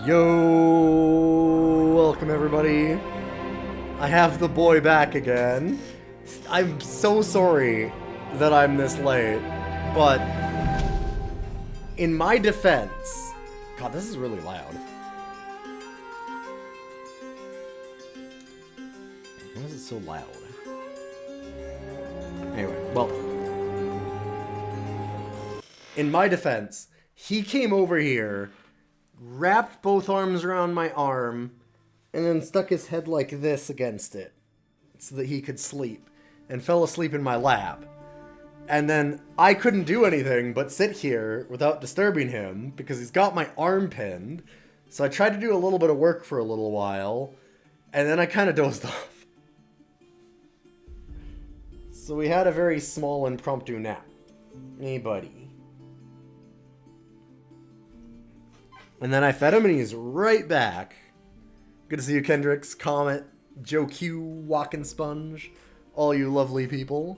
Yo, welcome everybody. I have the boy back again. I'm so sorry that I'm this late, but in my defense, God, this is really loud. Why is it so loud? Anyway, well, in my defense, he came over here, wrapped both arms around my arm, and then stuck his head like this against it so that he could sleep, and fell asleep in my lap. And then I couldn't do anything but sit here without disturbing him because he's got my arm pinned. So I tried to do a little bit of work for a little while, and then I kind of dozed off. So we had a very small impromptu nap. Hey, buddy. And then I fed him and he's right back. Good to see you, Kendricks, Comet, Joe Q, Walking Sponge, all you lovely people.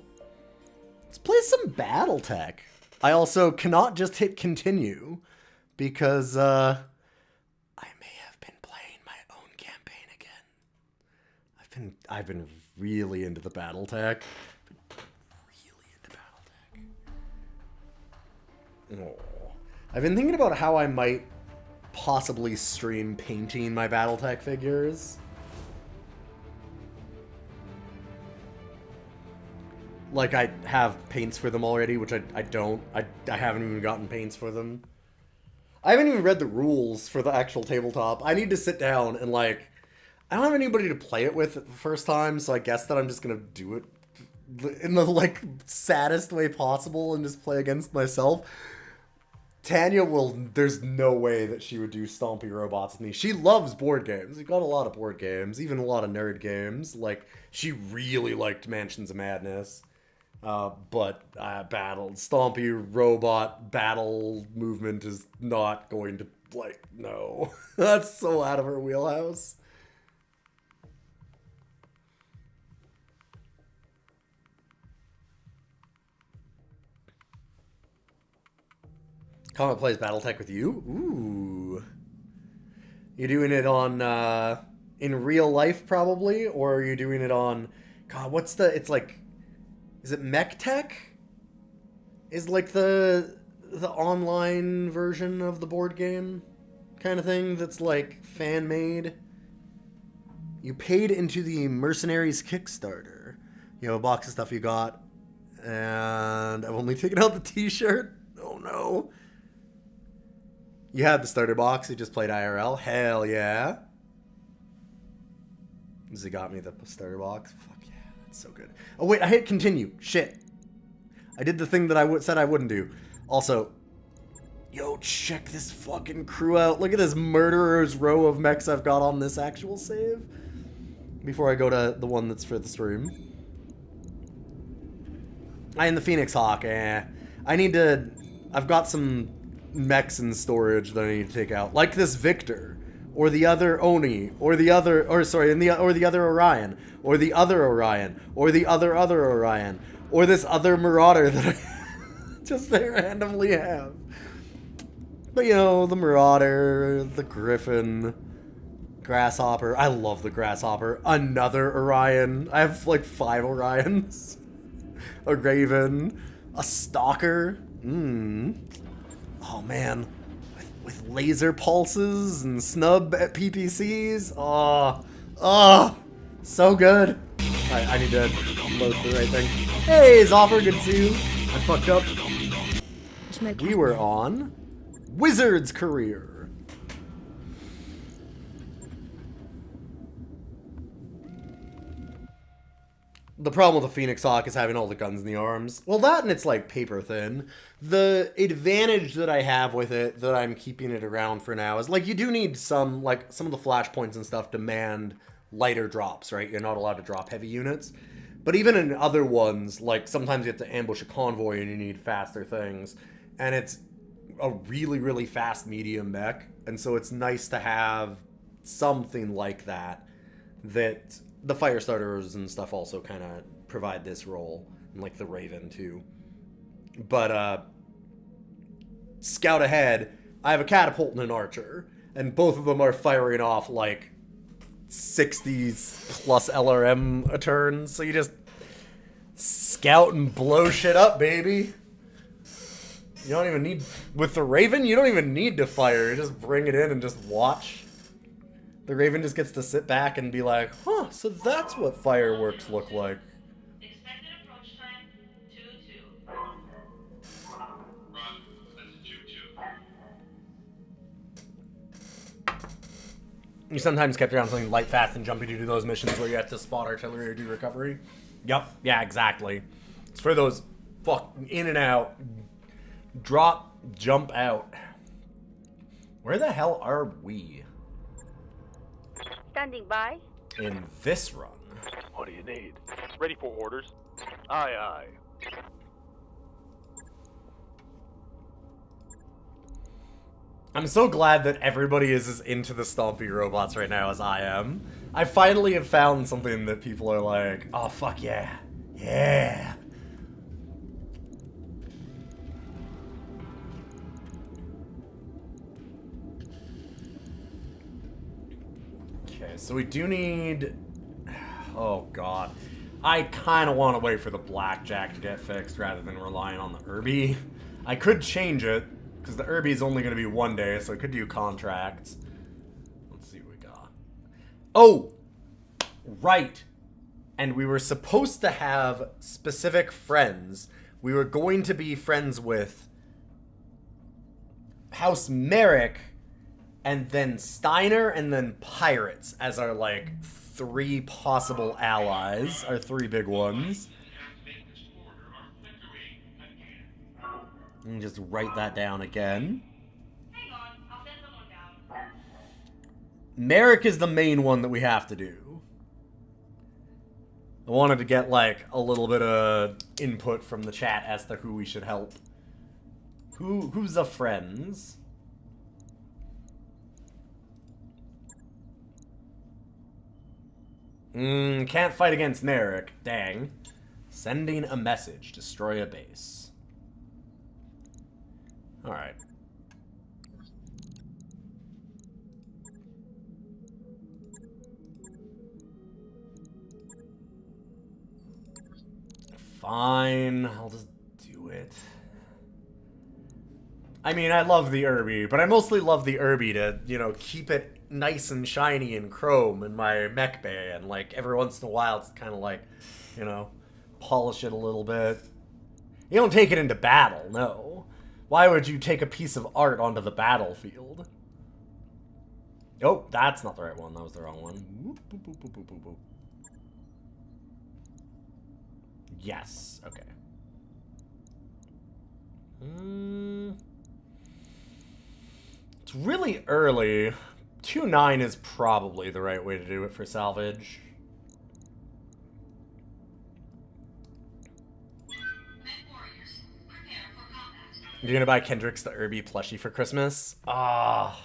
Let's play some Battletech. I also cannot just hit continue because I may have been playing my own campaign again. I've been really into the Battletech. Oh. I've been thinking about how I might possibly stream painting my Battletech figures. Like, I have paints for them already, which I don't. I haven't even gotten paints for them. I haven't even read the rules for the actual tabletop. I need to sit down and, like, I don't have anybody to play it with at the first time, so I guess that I'm just gonna do it in the, like, saddest way possible and just play against myself. Tanya there's no way that she would do Stompy Robots with me. She loves board games. We've got a lot of board games, even a lot of nerd games. Like, she really liked Mansions of Madness. But Stompy Robot battle movement is not going to, like, no. That's so out of her wheelhouse. Comet plays Battletech with you? Ooh. You doing it on, in real life, probably? Or are you doing it on... God, it's like... Is it MechTech? Is like the online version of the board game kind of thing that's, like, fan-made? You paid into the Mercenaries Kickstarter. You have a box of stuff you got. And I've only taken out the t-shirt. Oh, no. You had the starter box, you just played IRL. Hell yeah. He got me the starter box. Fuck yeah, that's so good. Oh wait, I hit continue. Shit. I did the thing that I said I wouldn't do. Also, yo, check this fucking crew out. Look at this murderer's row of mechs I've got on this actual save. Before I go to the one that's for the stream. And the Phoenix Hawk, I've got some mechs in storage that I need to take out, like this Victor, or the other Oni, or the other, or the other Orion, or the other Orion, or the other Orion, or this other Marauder that I just randomly have. But you know, the Marauder, the Griffin, Grasshopper. I love the Grasshopper. Another Orion. I have like 5 Orions. A Raven, a Stalker. Oh man, with laser pulses and snub at PPCs. Oh, so good. Alright, I need to load the right thing. Hey, Zoffer, good to see you. I fucked up. We were on Wizard's Career. The problem with the Phoenix Hawk is having all the guns in the arms. Well, that and it's like paper thin. The advantage that I have with it, that I'm keeping it around for now, is like you do need some of the flashpoints and stuff demand lighter drops, right? You're not allowed to drop heavy units. But even in other ones, like sometimes you have to ambush a convoy and you need faster things. And it's a really, really fast medium mech. And so it's nice to have something like that the fire starters and stuff also kind of provide this role, and like the Raven too. But scout ahead, I have a catapult and an archer, and both of them are firing off like 60s plus LRM a turn, so you just scout and blow shit up, baby. You don't even need... With the Raven, you don't even need to fire. You just bring it in and just watch. The Raven just gets to sit back and be like, huh, so that's what fireworks look like. Expected approach time 2-2. Roger, that's a 2-2. You sometimes kept around something light, fast, and jumpy to do those missions where you have to spot artillery or do recovery. Yep, yeah, exactly. It's for those fucking in and out, drop, jump out. Where the hell are we? Standing by. In this run. What do you need? Ready for orders? Aye, aye. I'm so glad that everybody is as into the stompy robots right now as I am. I finally have found something that people are like, oh fuck yeah. Yeah. Okay, so we do need... Oh god. I kind of want to wait for the blackjack to get fixed rather than relying on the Irby. I could change it, because the Irby is only going to be 1 day, so I could do contracts. Let's see what we got. Oh! Right! And we were supposed to have specific friends. We were going to be friends with House Merrick, and then Steiner, and then Pirates as our, like, 3 possible allies. Our 3 big ones. And just write that down again. Hang on, I'll send someone down. Merrick is the main one that we have to do. I wanted to get, like, a little bit of input from the chat as to who we should help. Who's the friends? Can't fight against Merrick. Dang. Sending a message. Destroy a base. Alright. Fine. I'll just do it. I mean, I love the Irby, but I mostly love the Irby to, you know, keep it nice and shiny and chrome in my mech bay, and, like, every once in a while it's kind of like, you know, polish it a little bit. You don't take it into battle, no. Why would you take a piece of art onto the battlefield? Oh, that's not the right one. That was the wrong one. Whoop, boop, boop, boop, boop, boop, boop. Yes, okay. It's really early. 2-9 is probably the right way to do it for salvage. You're gonna buy Kendrick's the Irby plushie for Christmas? Ah,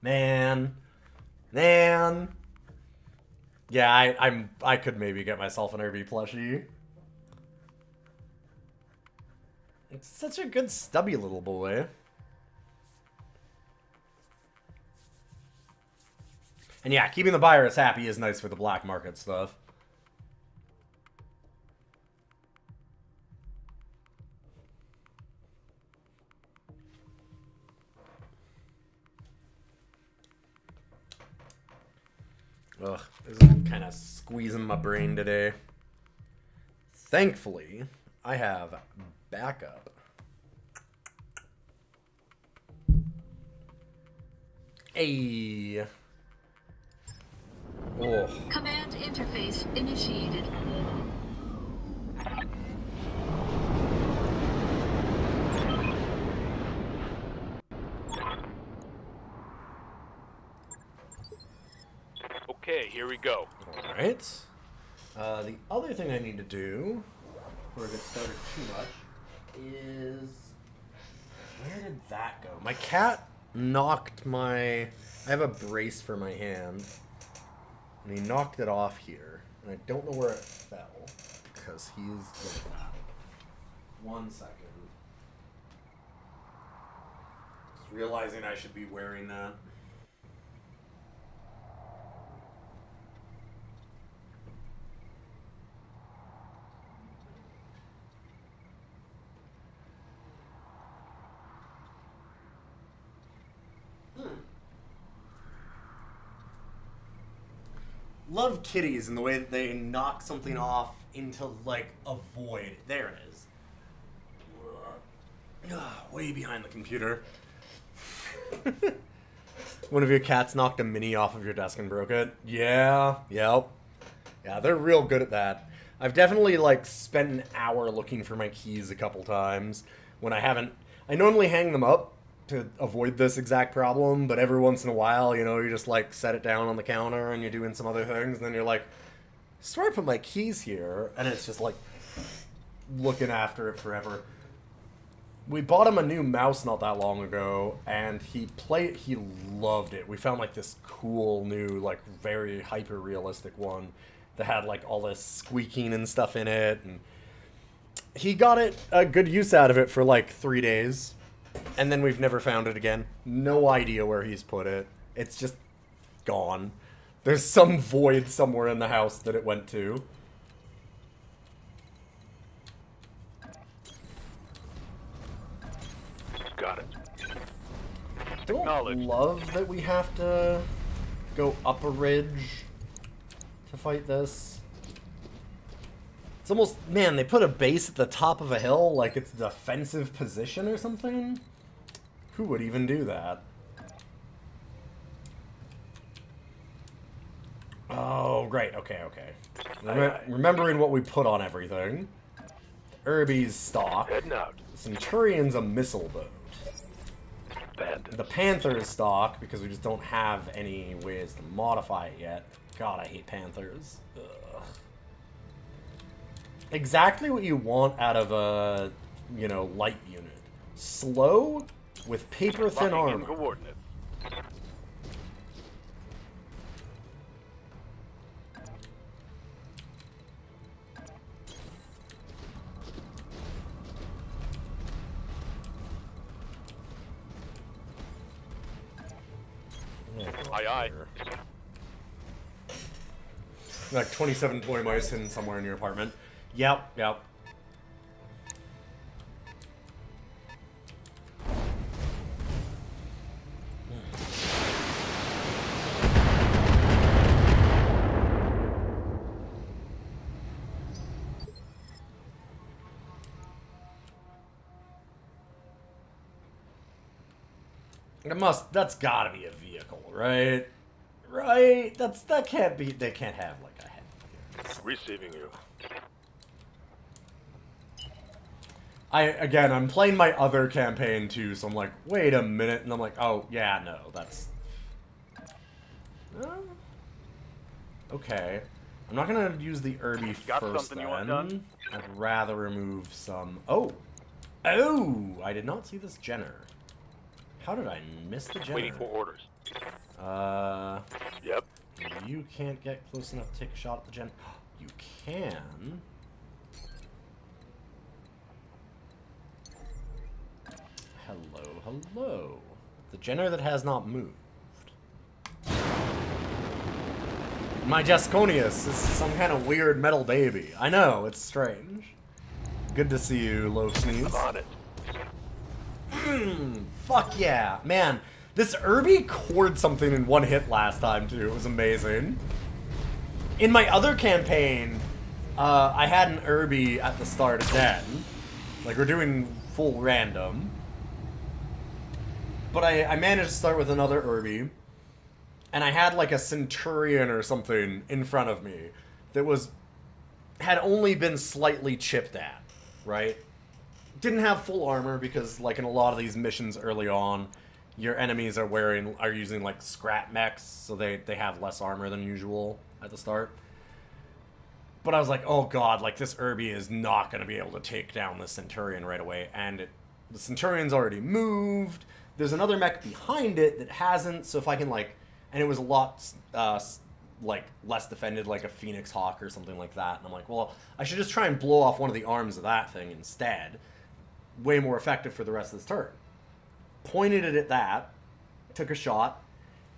man. Man. Yeah, I could maybe get myself an Irby plushie. It's such a good stubby little boy. And yeah, keeping the buyers happy is nice for the black market stuff. Ugh, this is kind of squeezing my brain today. Thankfully, I have backup. Hey. Oh. Command interface initiated. Okay, here we go. Alright. The other thing I need to do, before I get started too much, is... Where did that go? My cat knocked my... I have a brace for my hand. And he knocked it off here. And I don't know where it fell. Because he's like that. 1 second. Just realizing I should be wearing that. love kitties and the way that they knock something off into, like, a void. There it is. Way behind the computer. One of your cats knocked a mini off of your desk and broke it. Yeah, yep. Yeah, they're real good at that. I've definitely, like, spent an hour looking for my keys a couple times when I haven't... I normally hang them up to avoid this exact problem, but every once in a while, you know, you just, like, set it down on the counter and you're doing some other things, and then you're like, I swear I put my keys here, and it's just, like, looking after it forever. We bought him a new mouse not that long ago, and he loved it. We found, like, this cool new, like, very hyper-realistic one that had, like, all this squeaking and stuff in it, and he got a good use out of it for, like, 3 days, and then we've never found it again. No idea where he's put it. It's just gone. There's some void somewhere in the house that it went to. Got it. Don't love that we have to go up a ridge to fight this. It's almost, man, they put a base at the top of a hill like it's a defensive position or something? Who would even do that? Oh, right, okay. Remembering what we put on everything. Irby's stock. Heading out. Centurion's a missile boat. Bandits. The Panther's stock, because we just don't have any ways to modify it yet. God, I hate Panthers. Ugh. Exactly what you want out of a, you know, light unit. Slow with paper-thin Locking in armor. coordinates. Aye, aye. Like 27 toy mice hidden somewhere in your apartment. Yep. That's gotta be a vehicle, right? Right? That can't be, they can't have like a head. Receiving you. I'm playing my other campaign too, so I'm like, wait a minute, and I'm like, oh, yeah, no, that's... Okay. I'm not gonna use the Irby Got first, something you want done? I'd rather remove some... Oh! I did not see this Jenner. How did I miss the Jenner? Waiting for orders. Yep. You can't get close enough to take a shot at the Jen. You can. Hello. The Jenner that has not moved. My Jasconius is some kind of weird metal baby. I know, it's strange. Good to see you, Low Sneeze. I'm on it. Fuck yeah. Man, this Irby cored something in one hit last time, too. It was amazing. In my other campaign, I had an Irby at the start again. Like, we're doing full random. But I managed to start with another Irby. And I had, like, a Centurion or something in front of me that had only been slightly chipped at, right? Didn't have full armor because, like, in a lot of these missions early on, your enemies are using like scrap mechs, so they have less armor than usual at the start. But I was like, oh god, like this Irby is not going to be able to take down the Centurion right away, and the Centurion's already moved. There's another mech behind it that hasn't, so if I can like, and it was a lot like less defended, like a Phoenix Hawk or something like that, and I'm like, well, I should just try and blow off one of the arms of that thing instead. Way more effective for the rest of this turn. Pointed it at that, took a shot.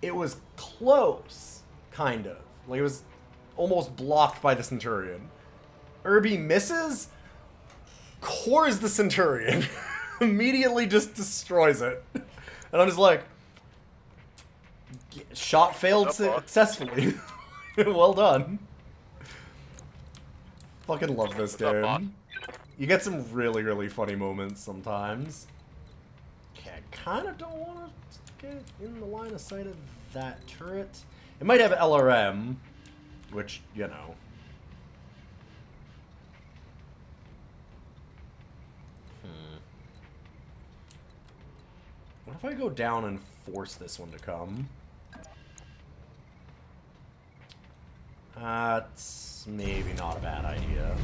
It was close, kind of. Like, it was almost blocked by the Centurion. Irby misses, cores the Centurion, immediately just destroys it. And I'm just like, shot failed successfully. Well done. Fucking love this What's up, boss? game. You get some really, really funny moments sometimes. Okay, I kind of don't want to get in the line of sight of that turret. It might have LRM, which, you know. What if I go down and force this one to come? That's maybe not a bad idea.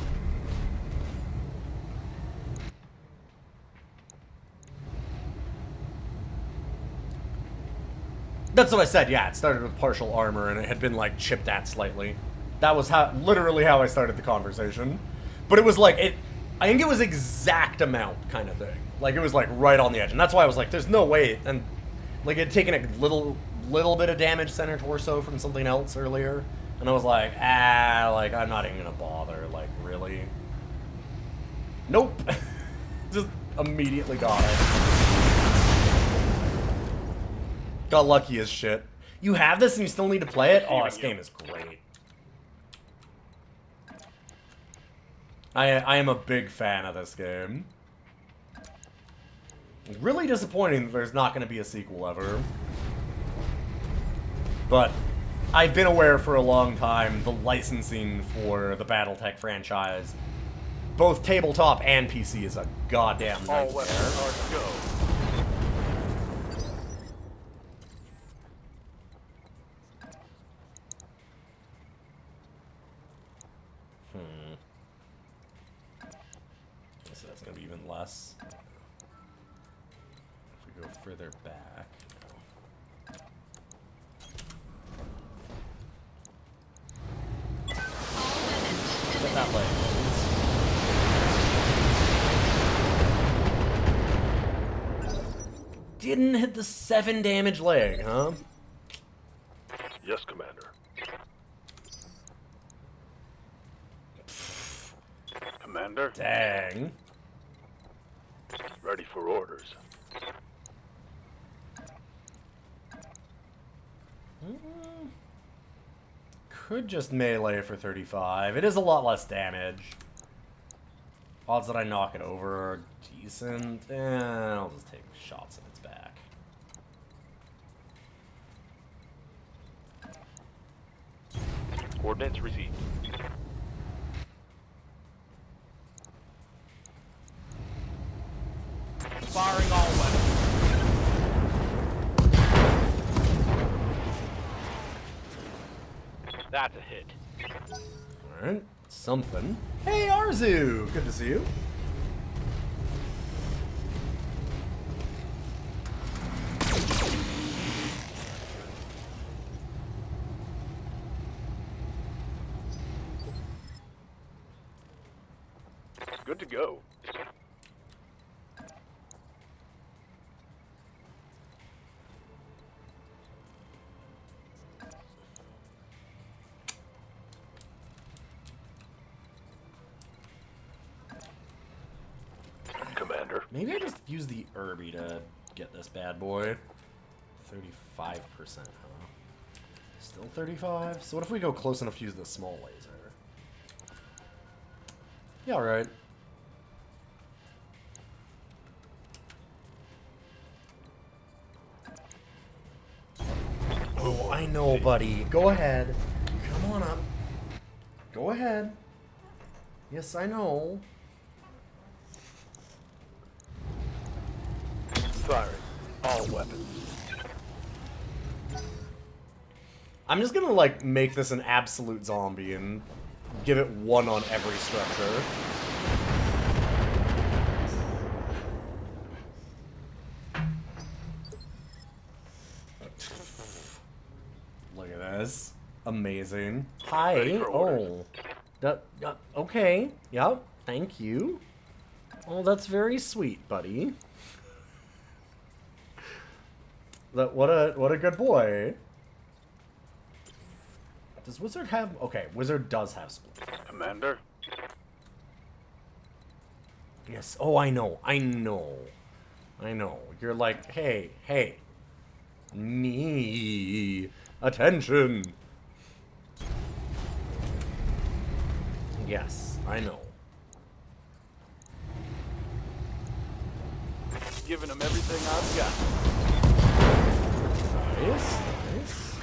That's what I said, yeah, it started with partial armor and it had been like chipped at slightly. That was how, literally how I started the conversation. But it was like, I think it was exact amount kind of thing. Like it was like right on the edge. And that's why I was like, there's no way. And like it had taken a little bit of damage center torso from something else earlier. And I was like, like I'm not even gonna bother, like really. Nope. Just immediately got it. Got lucky as shit. You have this and you still need to play it? Oh, this game is great. I am a big fan of this game. Really disappointing that there's not going to be a sequel ever. But I've been aware for a long time the licensing for the BattleTech franchise, both tabletop and PC, is a goddamn All nightmare. weapons are go. So that's going to be even less. If we go further back. Get that leg, please. Didn't hit the 7 damage leg, huh? Yes, Commander. Commander, Dang. ready for orders. Could just melee for 35. It is a lot less damage. Odds that I knock it over are decent. I'll just take shots at its back. Coordinates received. Firing all weapons. That's a hit. Alright, something. Hey, Arzu! Good to see you. Good to go. Commander. Maybe I just use the Irby to get this bad boy. 35%, huh? Still 35? So what if we go close enough to use the small laser? Yeah, alright. Oh, I know, buddy. Go ahead. Come on up. Go ahead. Yes, I know. Firing all weapons. I'm just gonna, like, make this an absolute zombie and give it 1 on every structure. Look at this. Amazing. Hi. Ready for orders. Oh. Okay. Yep. Thank you. Oh, that's very sweet, buddy. What a good boy. Does Wizard have... Okay, Wizard does have split. Commander. Yes. Oh, I know. I know. I know. You're like, hey, me. Attention. Yes, I know. Giving them everything I've got. Nice, nice.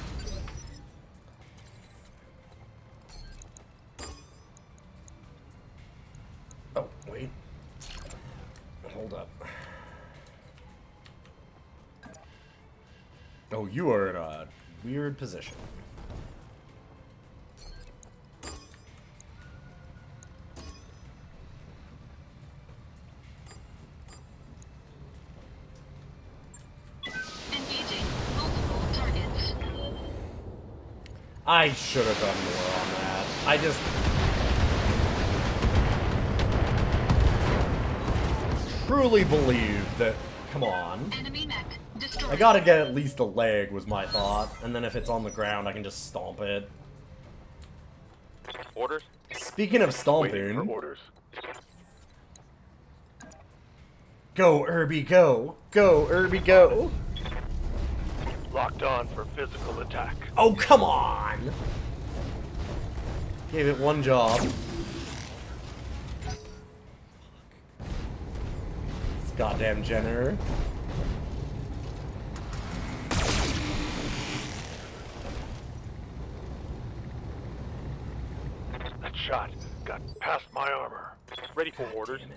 Oh, wait. Hold up. Oh, you are in a weird position. Engaging multiple targets. I should have done more on that. I just... truly believe that... Come on. Enemy mech destroyed. I gotta get at least a leg, was my thought. And then if it's on the ground, I can just stomp it. Orders? Speaking of Waiting for stomping... orders. Go, Irby, go! Go, Irby, go! Locked on for physical attack. Oh, come on! Gave it one job. This goddamn Jenner. That shot got past my armor. Ready for orders. Damn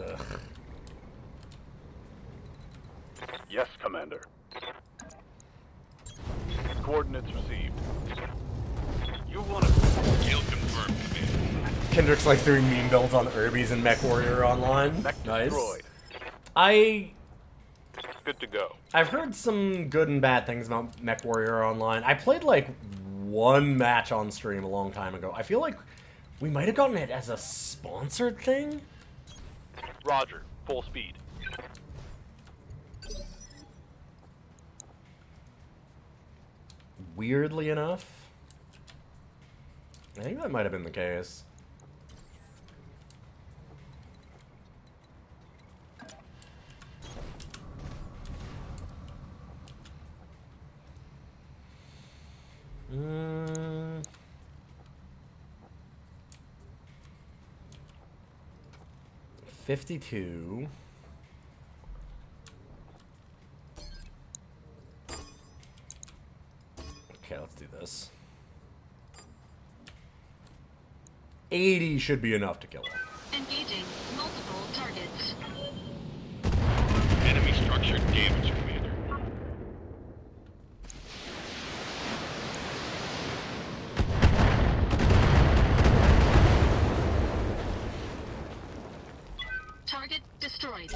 it. Ugh. Yes, Commander. Coordinates received. You want to... Kill confirmed, Commander. Kendrick's like doing meme builds on Irby's and Mech Warrior Online. Mech Nice. destroyed. Good to go. I've heard some good and bad things about Mech Warrior Online. I played like one match on stream a long time ago. I feel like we might have gotten it as a sponsored thing. Roger. Full speed. Weirdly enough. I think that might have been the case. Mm. $52. Okay, let's do this. 80 should be enough to kill it. Engaging multiple targets. Enemy structure damaged, Commander. Target destroyed.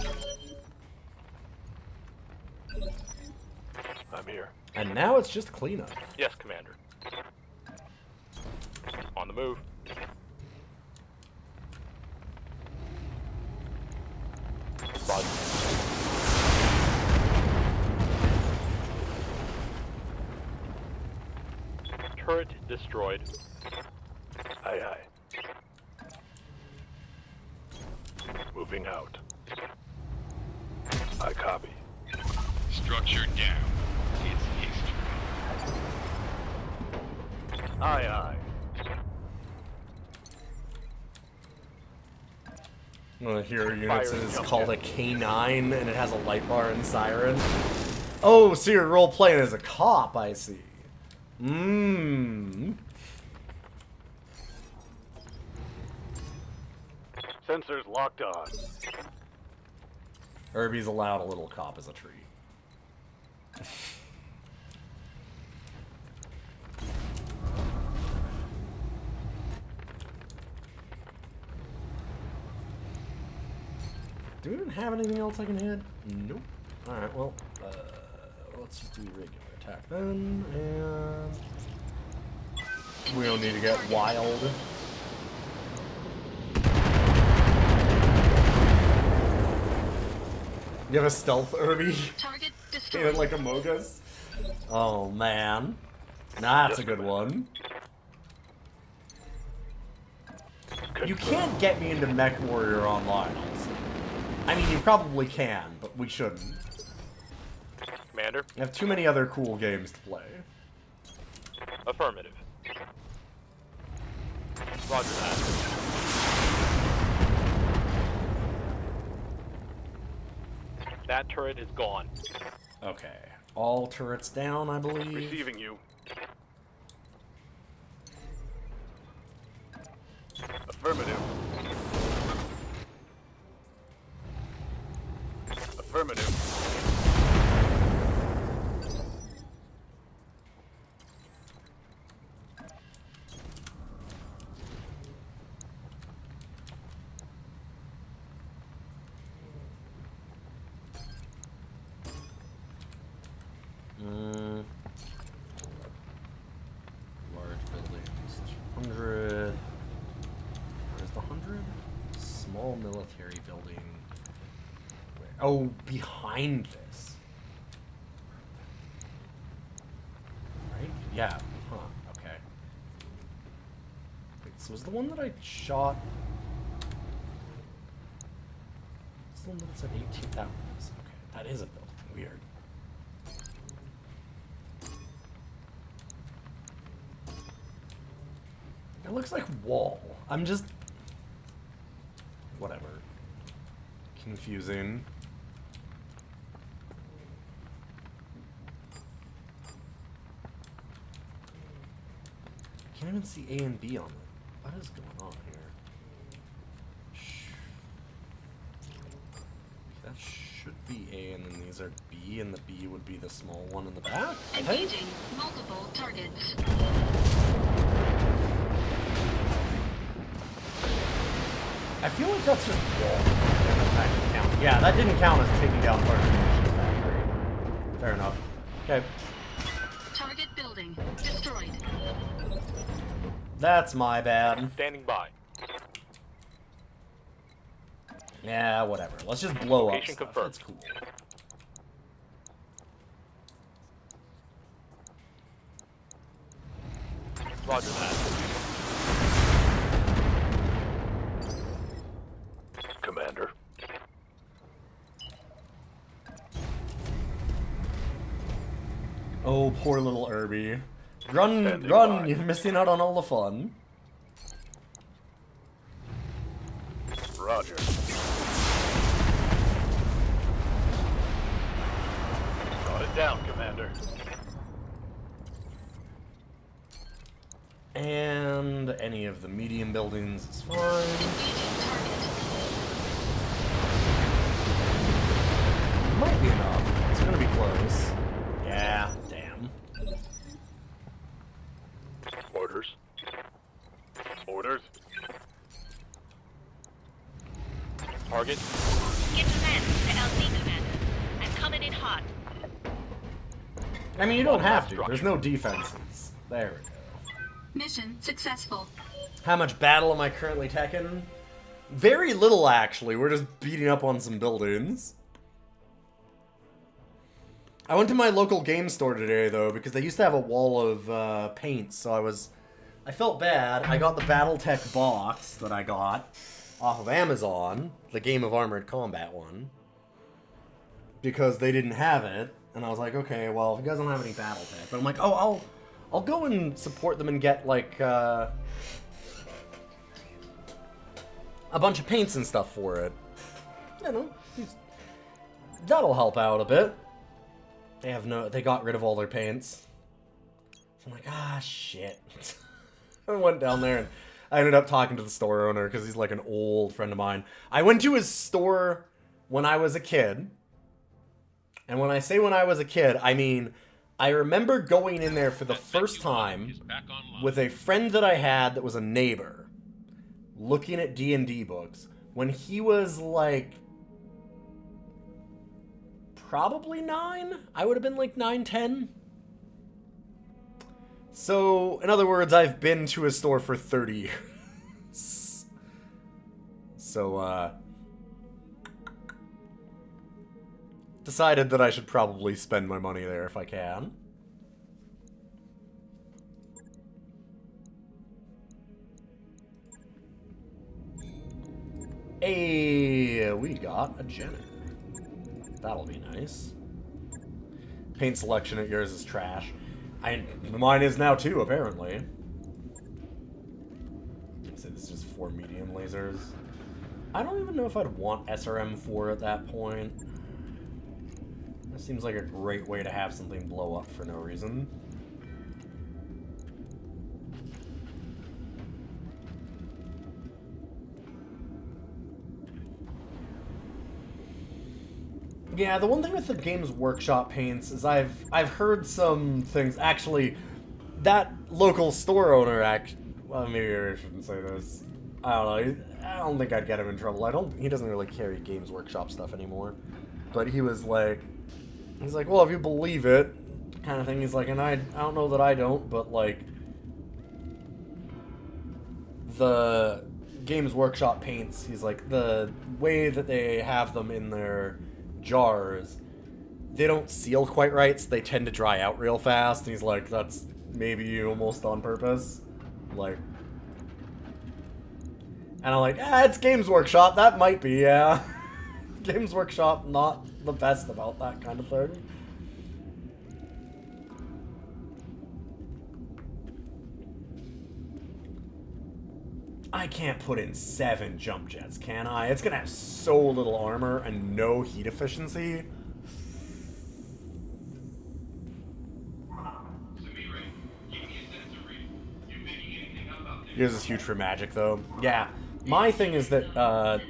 I'm here. And now it's just cleanup. Yes, Commander. On the move. Roger. Turret destroyed. Aye, aye. Moving out. I copy. Structure down. It's history. Aye, aye. Hero Fire units is jump called a jet. K9 and it has a light bar and siren. Oh, so you're role playing as a cop, I see. Mmm. Sensors locked on. Irby's allowed a little cop as a treat. Do we even have anything else I can hit? Nope. Alright, well, let's do regular attack then, and... we don't need to get wild. You have a stealth Irby? Target Painted destroyed. like a Mogus? Oh, man. Nah, that's a good one. You can't get me into Mech Warrior Online, also. I mean, you probably can, but we shouldn't. Commander, We have too many other cool games to play. affirmative. Roger that. That turret is gone. Okay. All turrets down, I believe. Receiving you. Affirmative. Affirmative. Large buildings. 200. Where's the 100? Small military building. Where? Oh, behind this. Right? Yeah. Huh. Okay. Wait, so was the one that I shot? It's the one that said 18. That was. Okay. That is a building. Weird. It looks like wall. I'm just... Whatever. Confusing. Can't even see A and B on it. What is going on here? That should be A, and then these are B, and the B would be the small one in the back, I think? Engaging multiple targets. I feel like that's just wall. That didn't count. Yeah, that didn't count as taking down part of the munitions factory. Fair enough. Okay. Target building destroyed. That's my bad. Standing by. Yeah, whatever. Let's just blow up Location stuff. confirmed. That's cool. Roger that. Commander. Oh, poor little Irby. Run, Standing run! by. You're missing out on all the fun. Roger. Jot it down, Commander. And any of the medium buildings is fine. Engaging target. Might be enough. It's gonna be close. Yeah, damn. Orders. Orders. Target. Get to land, the LZ commander. I'm coming in hot. I mean, you don't have to. There's no defenses. There we go. Mission successful. How much battle am I currently teching? Very little, actually. We're just beating up on some buildings. I went to my local game store today, though, because they used to have a wall of paint, so I felt bad. I got the Battletech box that I got off of Amazon, the Game of Armored Combat one, because they didn't have it, and I was like, okay, well, if you guys don't have any Battletech, but I'm like, oh, I'll go and support them and get, like, a bunch of paints and stuff for it. You know, that'll help out a bit. They got rid of all their paints. So I'm like, ah, shit. I went down there and I ended up talking to the store owner because he's like an old friend of mine. I went to his store when I was a kid. And when I say when I was a kid, I mean, I remember going in there for the first time with a friend that I had that was a neighbor, looking at D&D books, when he was like probably 9. I would have been like 9, 10. So, in other words, I've been to his store for 30 years. So, decided that I should probably spend my money there if I can. Hey, we got a Jenner. That'll be nice. Paint selection at yours is trash. Mine is now too, apparently. So this is just 4 medium lasers. I don't even know if I'd want SRM4 at that point. That seems like a great way to have something blow up for no reason. Yeah, the one thing with the Games Workshop paints is I've heard some things. Actually, that local store owner well, maybe I shouldn't say this. I don't know. I don't think I'd get him in trouble. He doesn't really carry Games Workshop stuff anymore. But he was like, he's like, well, if you believe it, kind of thing. He's like, and I don't know that I don't, but like, the Games Workshop paints, he's like, the way that they have them in their jars, they don't seal quite right, so they tend to dry out real fast. And he's like, that's maybe almost on purpose. Like, and I'm like, it's Games Workshop, that might be, yeah. Games Workshop not the best about that kind of thing. I can't put in 7 jump jets, can I? It's gonna have so little armor and no heat efficiency. Yours is huge for Magic, though. Yeah, my thing is that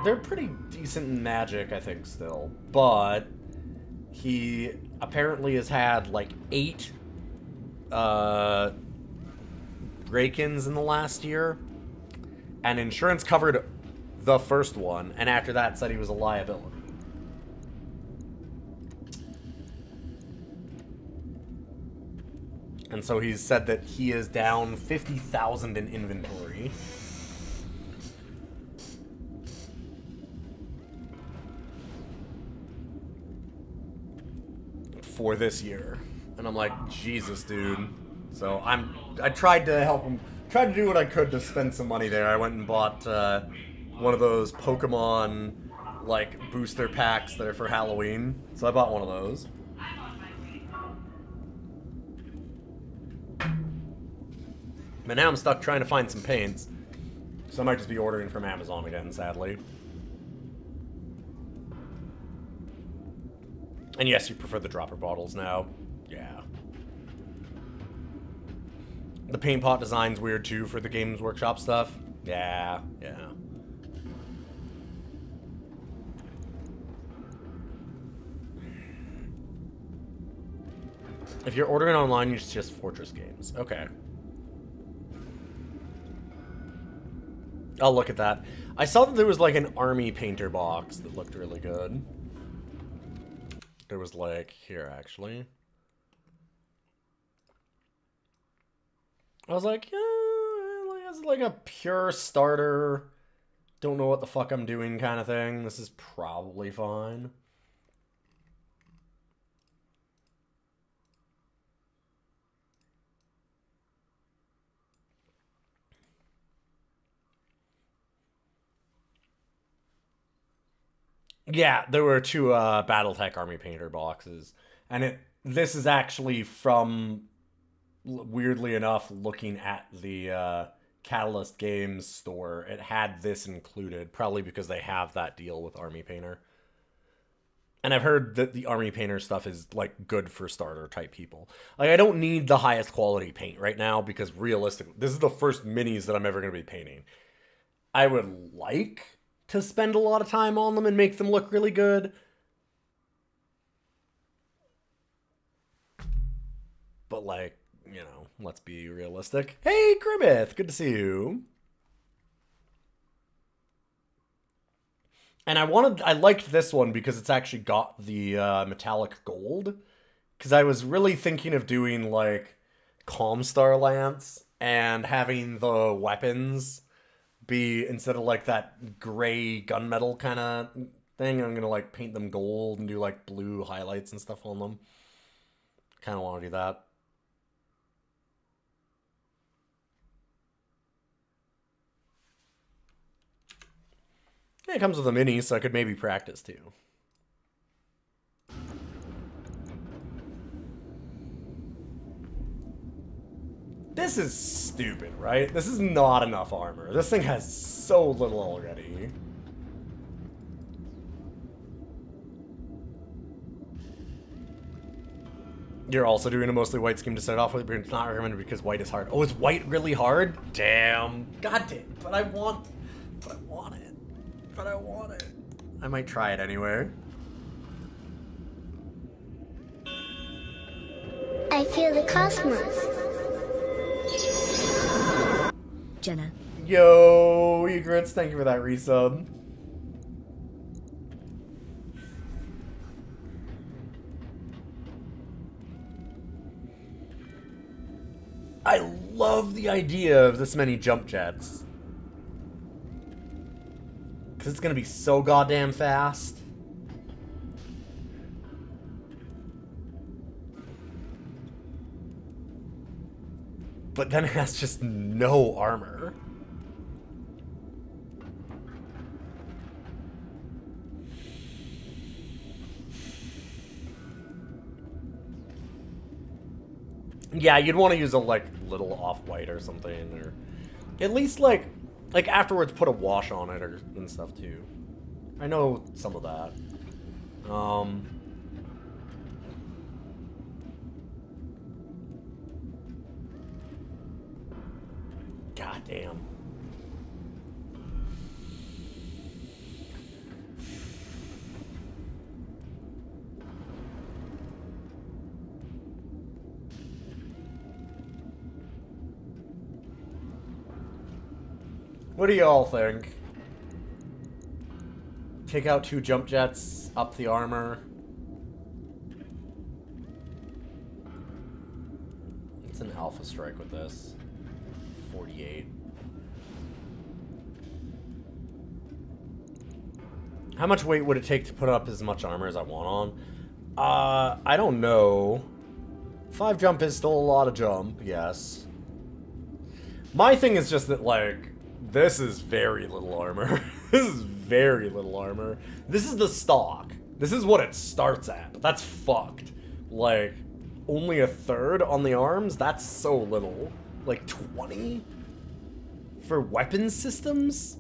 they're pretty decent in Magic, I think, still. But he apparently has had like 8 break-ins in the last year. And insurance covered the first one, and after that said he was a liability. And so he's said that he is down 50,000 in inventory. For this year. And I'm like, Jesus, dude. So I tried to help him. Tried to do what I could to spend some money there. I went and bought one of those Pokemon, like, booster packs that are for Halloween. So I bought one of those. But now I'm stuck trying to find some paints. So I might just be ordering from Amazon again, sadly. And yes, you prefer the dropper bottles now. Yeah. The paint pot design's weird too for the Games Workshop stuff. Yeah, yeah. If you're ordering online, it's just Fortress Games. Okay. I'll look at that. I saw that there was like an army painter box that looked really good. There was like, here actually. I was like, yeah, it's like a pure starter, don't know what the fuck I'm doing kind of thing. This is probably fine. Yeah, there were 2 Battletech Army Painter boxes. And this is actually from, weirdly enough, looking at the Catalyst Games store. It had this included, probably because they have that deal with Army Painter. And I've heard that the Army Painter stuff is, like, good for starter-type people. Like, I don't need the highest quality paint right now, because realistically, this is the first minis that I'm ever going to be painting. I would like to spend a lot of time on them and make them look really good. But, like, you know, let's be realistic. Hey, Grimmith! Good to see you. And I liked this one because it's actually got the metallic gold. Because I was really thinking of doing, like, Comstar Lance and having the weapons be, instead of, like, that gray gunmetal kind of thing, I'm going to, like, paint them gold and do, like, blue highlights and stuff on them. Kind of want to do that. Yeah, it comes with a mini, so I could maybe practice too. This is stupid, right? This is not enough armor. This thing has so little already. You're also doing a mostly white scheme to start off with, but it's not recommended because white is hard. Oh, is white really hard? Damn. God damn. But I want it. But I want it. I might try it anyway. I feel the cosmos. Jenna. Yo, Egrets, thank you for that resub. I love the idea of this many jump jets. Because it's going to be so goddamn fast. But then it has just no armor. Yeah, you'd want to use a, like, little off-white or something, or at least, like afterwards put a wash on it or and stuff, too. I know some of that. God damn. What do y'all think? Take out 2 jump jets, up the armor. It's an alpha strike with this. 48. How much weight would it take to put up as much armor as I want on? I don't know. 5 jump is still a lot of jump, yes. My thing is just that, like, this is very little armor. This is very little armor. This is the stock. This is what it starts at, but that's fucked. Like, only a third on the arms? That's so little. Like, 20? For weapon systems?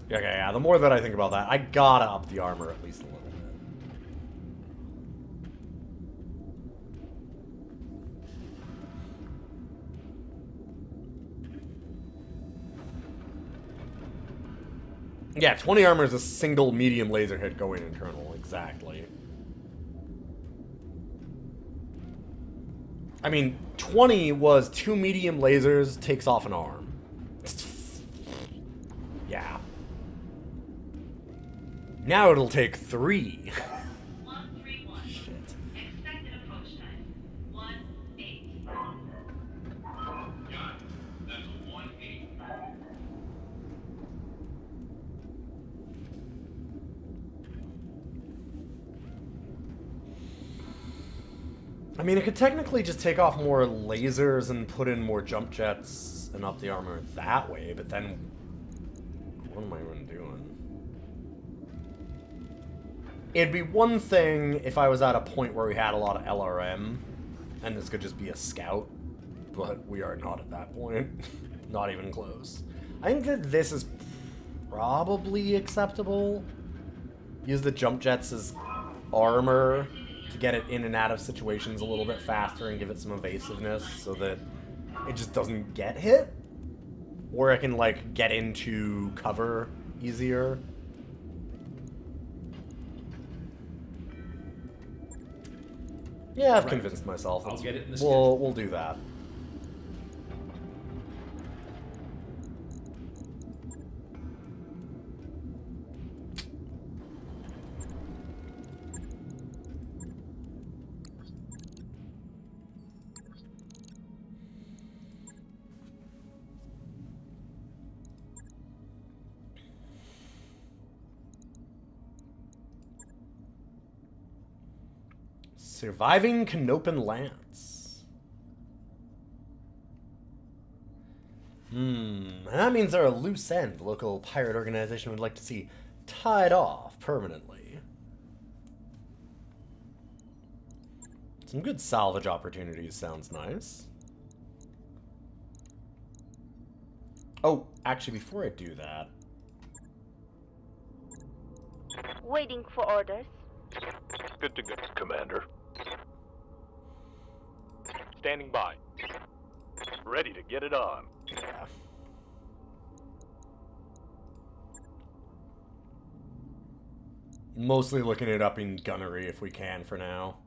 Okay, yeah, the more that I think about that, I gotta up the armor at least a little bit. Yeah, 20 armor is a single medium laser hit going internal, exactly. I mean, 20 was 2 medium lasers, takes off an arm. Yeah. Now it'll take 3. 131. Shit. Expected approach time. 18. Got it. That's a 1-8. I mean, it could technically just take off more lasers and put in more jump jets and up the armor that way, but then what am I even doing? It'd be one thing if I was at a point where we had a lot of LRM and this could just be a scout, but we are not at that point. Not even close. I think that this is probably acceptable. Use the jump jets as armor to get it in and out of situations a little bit faster and give it some evasiveness so that it just doesn't get hit. Or I can, like, get into cover easier. Yeah, I've convinced myself. I'll get it in the We'll do that. Surviving Canopan Lance. That means they're a loose end the local pirate organization would like to see tied off permanently. Some good salvage opportunities sounds nice. Oh, actually, before I do that... Waiting for orders. Good to go, Commander. Standing by. Ready to get it on. Yeah. Mostly looking it up in gunnery if we can for now.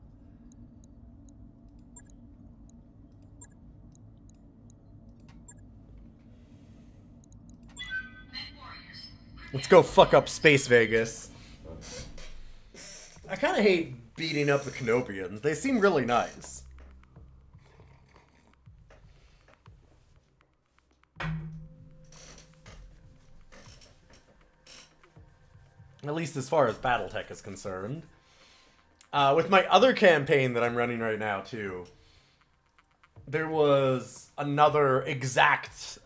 Let's go fuck up Space Vegas. I kind of hate beating up the Canopians. They seem really nice. At least as far as Battletech is concerned. With my other campaign that I'm running right now, too, there was another exact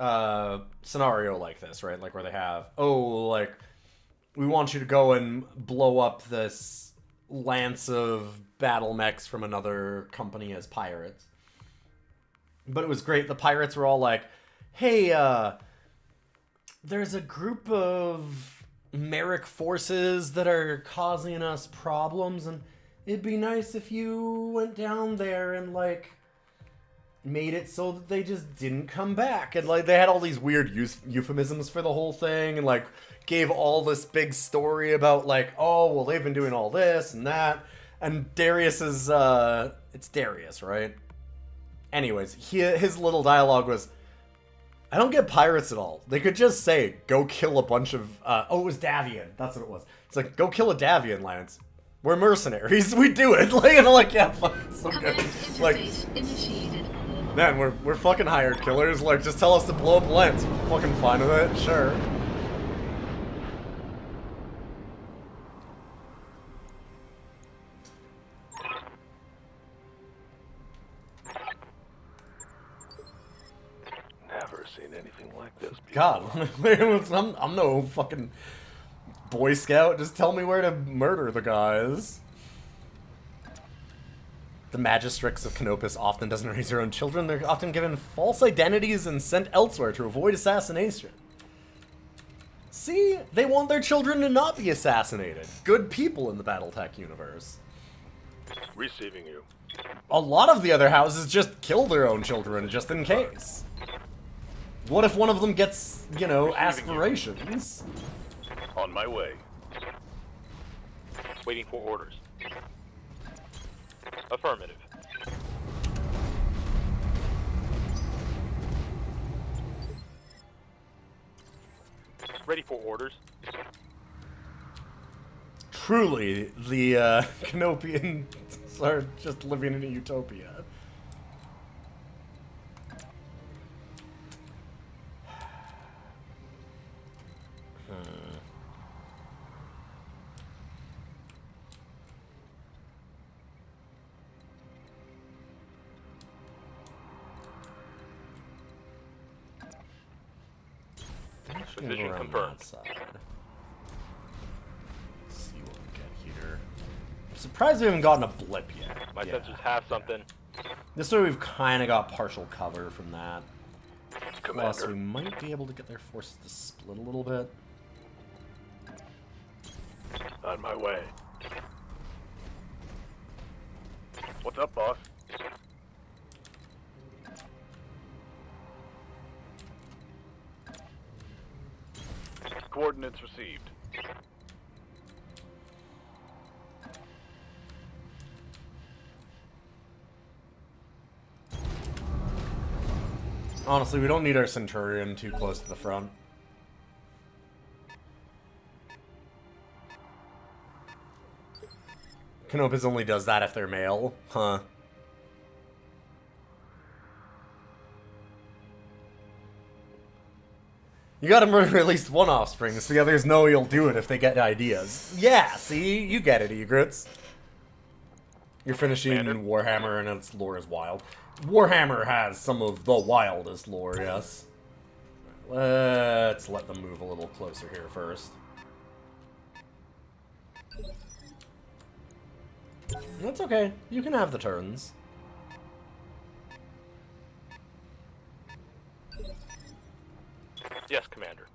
scenario like this, right? Like where they have, oh, like, we want you to go and blow up this lance of battle mechs from another company as pirates. But it was great. The pirates were all like, hey, there's a group of Merrick forces that are causing us problems, and it'd be nice if you went down there and, like, made it so that they just didn't come back. And, like, they had all these weird euphemisms for the whole thing, and, like, gave all this big story about, like, oh, well, they've been doing all this and that. And Darius is, it's Darius, right? Anyways, his little dialogue was, I don't get pirates at all. They could just say, go kill a bunch of... oh, it was Davian. That's what it was. It's like, go kill a Davian, Lance. We're mercenaries. We do it. Like, and I'm like, yeah, fuck, it's so good. Like, Initiated. man, we're fucking hired killers. Like, just tell us to blow up Lance. We're fucking fine with it. Sure. Never seen anything like this before. God, I'm no fucking Boy Scout. Just tell me where to murder the guys. The Magistrix of Canopus often doesn't raise their own children. They're often given false identities and sent elsewhere to avoid assassination. See? They want their children to not be assassinated. Good people in the Battletech universe. Receiving you. A lot of the other houses just kill their own children just in case. What if one of them gets, you know, aspirations? On my way. Waiting for orders. Affirmative. Ready for orders. Truly, the Canopians are just living in a utopia. Position confirmed. Let's see what we get here. I'm surprised we haven't gotten a blip yet. My Yeah. sensors have something. This way we've kind of got partial cover from that. Plus, we Commander. might be able to get their forces to split a little bit. On my way. What's up, boss? Coordinates received. Honestly, we don't need our Centurion too close to the front. Canopus only does that if they're male. Huh. You gotta murder at least one offspring, so the others know you'll do it if they get ideas. Yeah, see? You get it, Egrets. You're finishing Commander. Warhammer and its lore is wild. Warhammer has some of the wildest lore, yes. Let's let them move a little closer here first. That's okay. You can have the turns. Yes, Commander.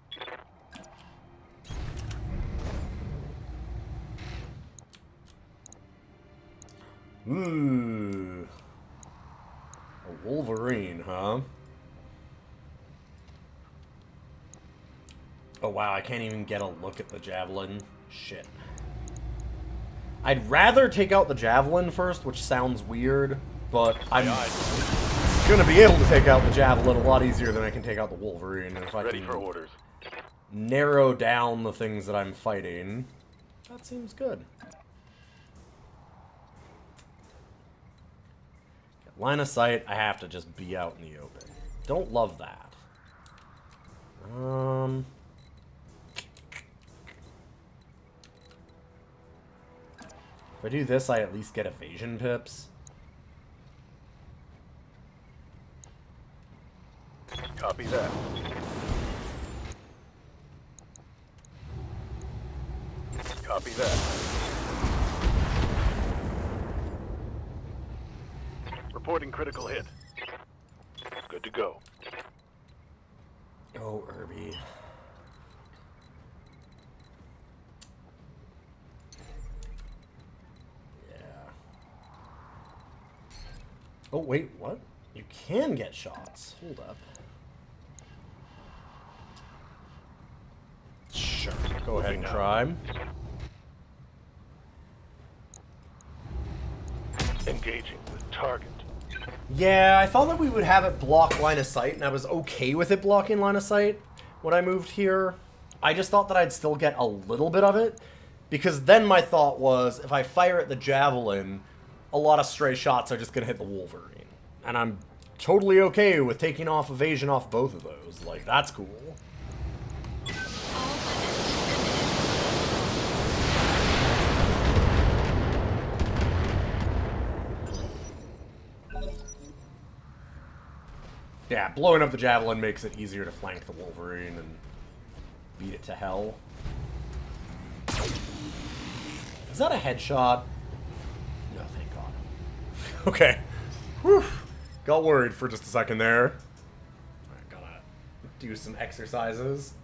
Ooh. A Wolverine, huh? Oh wow, I can't even get a look at the Javelin. Shit. I'd rather take out the Javelin first, which sounds weird, but I'm gonna be able to take out the Javelin a lot easier than I can take out the Wolverine. And if I Ready can for orders. narrow down the things that I'm fighting, that seems good. Line of sight, I have to just be out in the open. Don't love that. If I do this, I at least get evasion pips. Copy that. Copy that. Reporting critical hit. Good to go. Oh, Irby. Yeah. Oh, wait, what? You can get shots. Hold up. Sure. Go ahead and try. Engaging with target. Yeah, I thought that we would have it block line of sight, and I was okay with it blocking line of sight when I moved here. I just thought that I'd still get a little bit of it, because then my thought was, if I fire at the Javelin, a lot of stray shots are just going to hit the Wolverine. And I'm totally okay with taking off evasion off both of those. Like, that's cool. Yeah, blowing up the Javelin makes it easier to flank the Wolverine and beat it to hell. Is that a headshot? No, thank God. Okay. Whew. Got worried for just a second there. Alright, gotta do some exercises.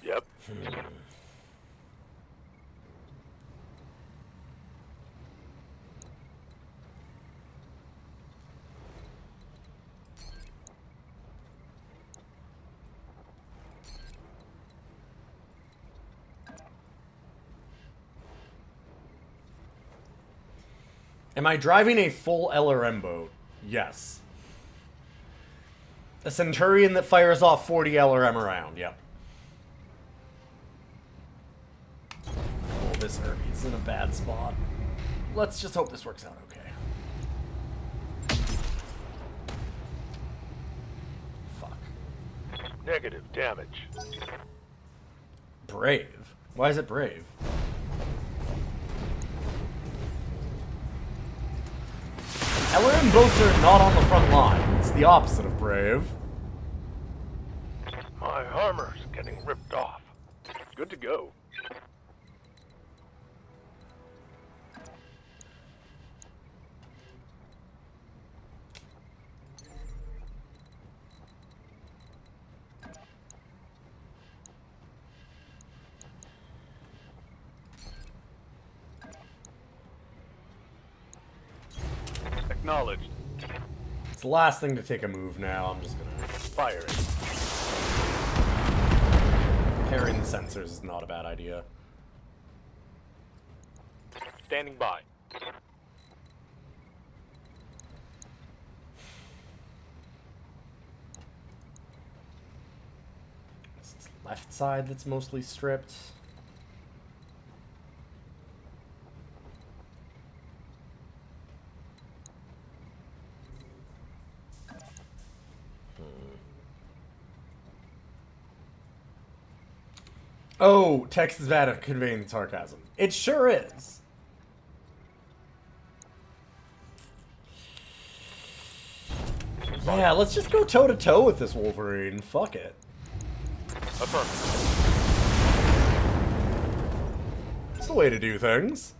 Yep. Am I driving a full LRM boat? Yes. A Centurion that fires off 40 LRM around, yep. Oh, this Irby's in a bad spot. Let's just hope this works out okay. Fuck. Negative damage. Brave? Why is it brave? LRM boats are not on the front line. It's the opposite of brave. My armor's getting ripped off. Good to go. Acknowledged. It's the last thing to take a move now. I'm just gonna... Firing. Pairing the sensors is not a bad idea. Standing by. It's left side that's mostly stripped. Oh, text is bad at conveying the sarcasm. It sure is. Yeah, let's just go toe to toe with this Wolverine. Fuck it. Affirmative. It's the way to do things.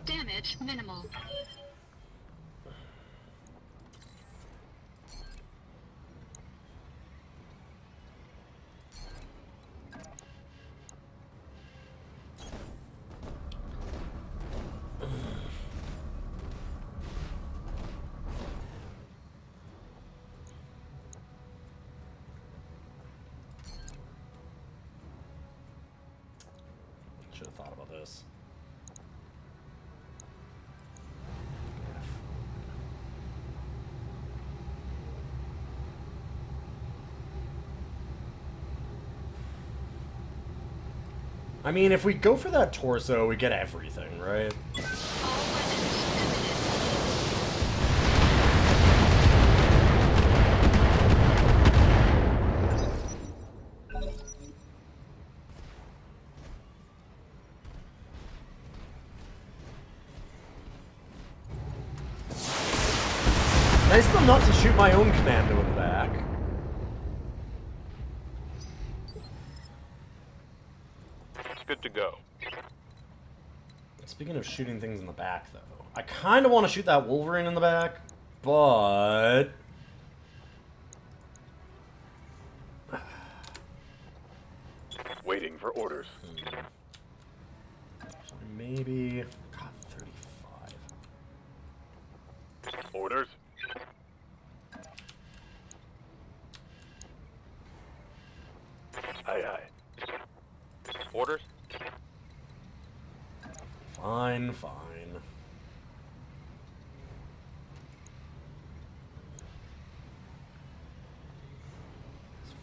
Damage minimal. Should have thought about this. I mean, if we go for that torso, we get everything, right? Nice of them not to shoot my own commando in the back. Good to go. Speaking of shooting things in the back, though, I kind of want to shoot that Wolverine in the back, but... Waiting for orders. So maybe... God, 35. Orders. Aye, aye. Orders. Fine, fine. It's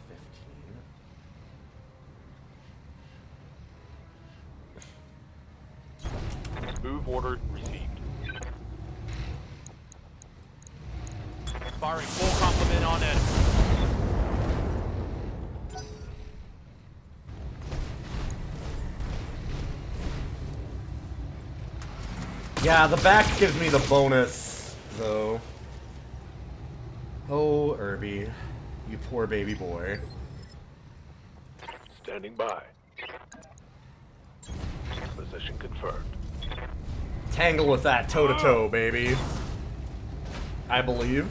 15. Move order received. Firing full complement on enemy. Yeah, the back gives me the bonus, though. Oh, Irby. You poor baby boy. Standing by. Position confirmed. Tangle with that toe-to-toe, baby. I believe.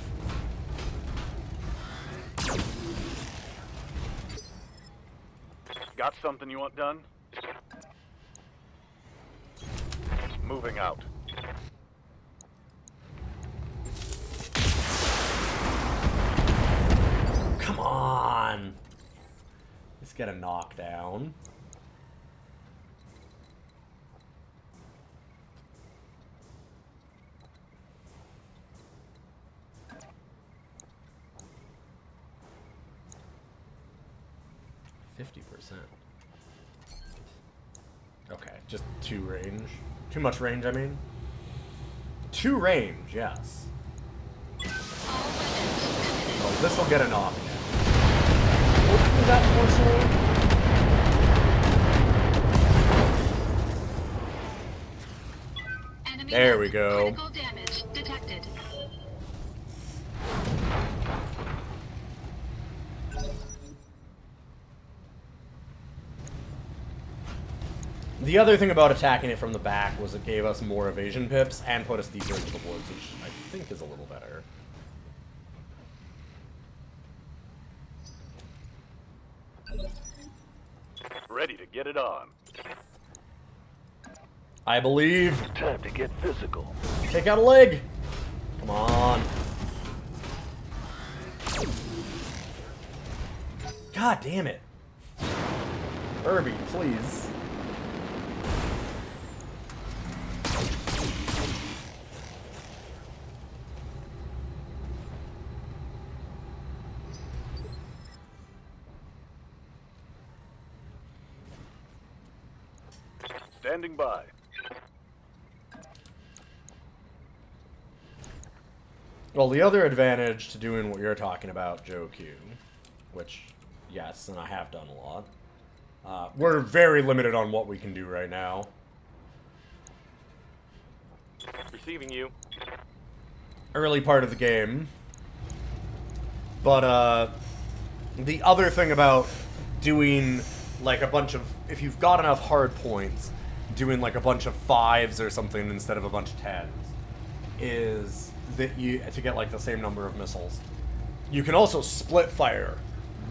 Got something you want done? Moving out. Come on. Let's get a knockdown. %. Okay, just 2 range. Too much range, I mean. 2 range, yes. Oh, this will get a knockdown. Hopefully that torso. Enemy There we go. Critical damage detected. The other thing about attacking it from the back was it gave us more evasion pips and put us deeper into the woods, which I think is a little better. Ready to get it on. I believe. Time to get physical. Take out a leg. Come on. God damn it. Irby, please. Standing by. Well, the other advantage to doing what you're talking about, Joe Q, which, yes, and I have done a lot, We're very limited on what we can do right now. Receiving you. Early part of the game. But, the other thing about doing, like, a bunch of... If you've got enough hard points, doing, like, a bunch of 5s or something instead of a bunch of 10s is that you... to get, like, the same number of missiles. You can also split fire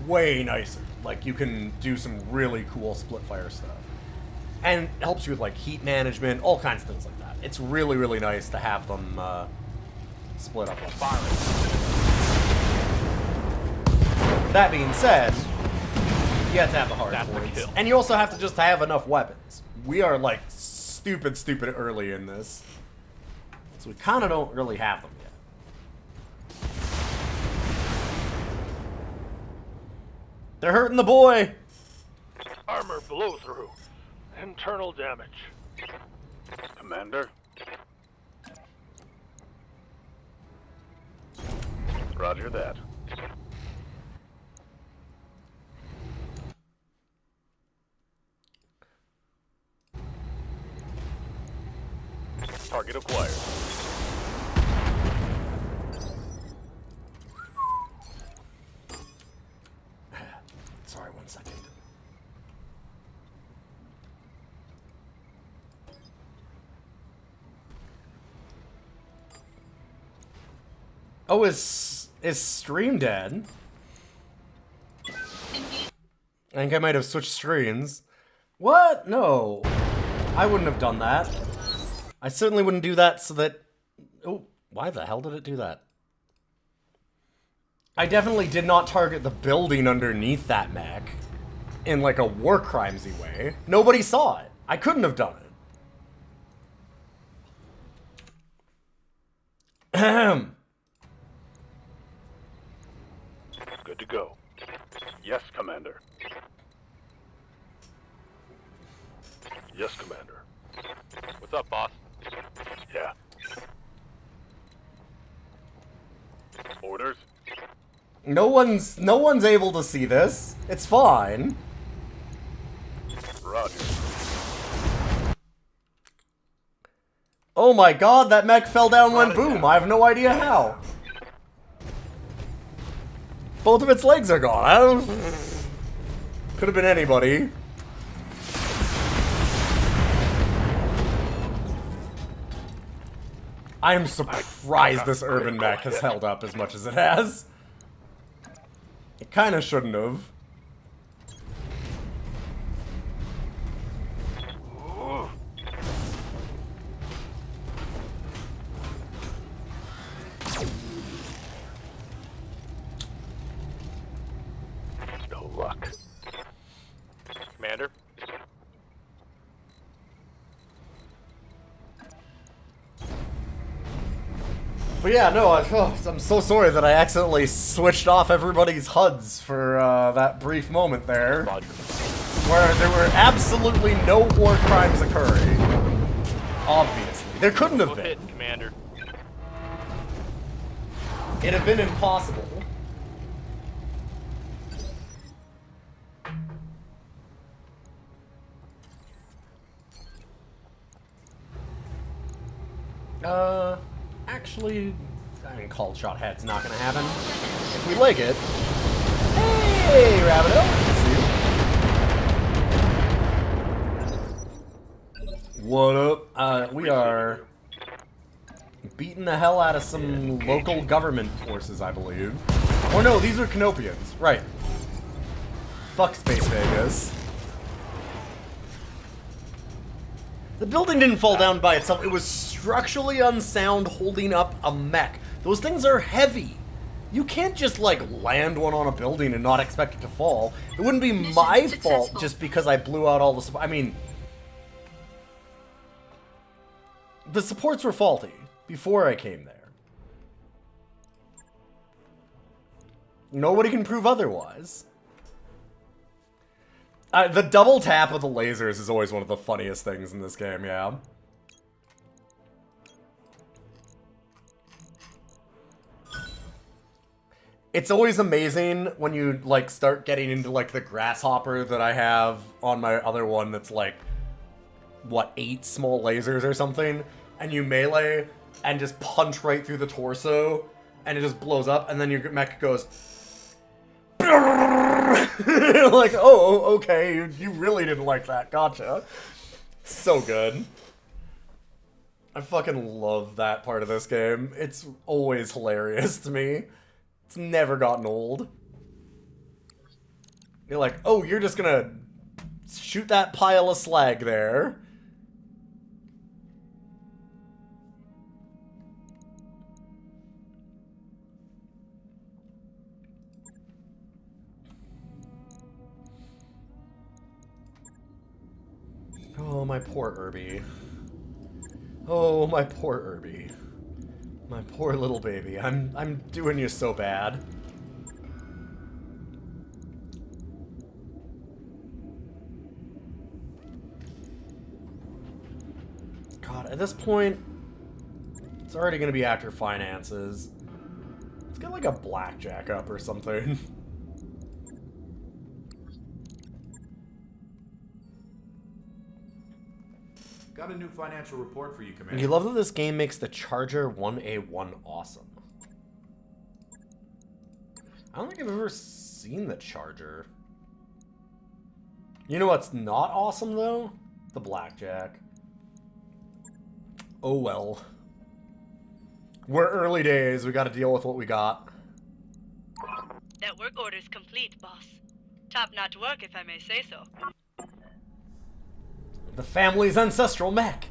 way nicer. Like, you can do some really cool split fire stuff. And it helps you with, like, heat management, all kinds of things like that. It's really, really nice to have them, split up like fire. That being said, you have to have the hard points. And you also have to just have enough weapons. We are, like, stupid early in this. So we kind of don't really have them yet. They're hurting the boy! Armor blow through. Internal damage. Commander? Roger that. Target acquired. Sorry, 1 second. Oh, is stream dead? I think I might have switched screens. What? No. I wouldn't have done that. I certainly wouldn't do that so that... Oh, why the hell did it do that? I definitely did not target the building underneath that mech in, like, a war crimesy way. Nobody saw it. I couldn't have done it. Ahem. Good to go. Yes, Commander. Yes, Commander. What's up, boss? Yeah. Orders? No one's able to see this. It's fine. Roger. Oh my god, that mech fell down when boom. I have no idea how. Both of its legs are gone. I don't... Could have been anybody. I am surprised this urban mech has held up as much as it has. It kind of shouldn't have. No luck. Commander? But yeah, no, I'm so sorry that I accidentally switched off everybody's HUDs for that brief moment there. Roger. Where there were absolutely no war crimes occurring. Obviously. There couldn't have Go been. hit, Commander. It'd have been impossible. Actually, I mean, called shot head's not gonna happen. If we leg it. Hey, Rabbito! What up? We are beating the hell out of some local government forces, I believe. Or no, these are Canopians. Right. Fuck Space Vegas. The building didn't fall down by itself. It was structurally unsound holding up a mech. Those things are heavy. You can't just, like, land one on a building and not expect it to fall. It wouldn't be my fault just because I blew out all the... I mean... The supports were faulty before I came there. Nobody can prove otherwise. The double tap of the lasers is always one of the funniest things in this game, yeah. It's always amazing when you, like, start getting into, like, the grasshopper that I have on my other one that's, like, what, 8 small lasers or something? And you melee and just punch right through the torso, and it just blows up, and then your mech goes... like, oh, okay, you really didn't like that, gotcha. So good. I fucking love that part of this game. It's always hilarious to me. It's never gotten old. You're like, oh, you're just gonna shoot that pile of slag there. Oh, my poor Irby. Oh, my poor Irby. My poor little baby. I'm doing you so bad. God, at this point, it's already gonna be after finances. Let's get like a blackjack up or something. Got a new financial report for you, Commander. You love that this game makes the Charger 1A1 awesome. I don't think I've ever seen the Charger. You know what's not awesome, though? The Blackjack. Oh well. We're early days, we gotta deal with what we got. That work order's complete, boss. Top-notch work, if I may say so. The family's ancestral mech.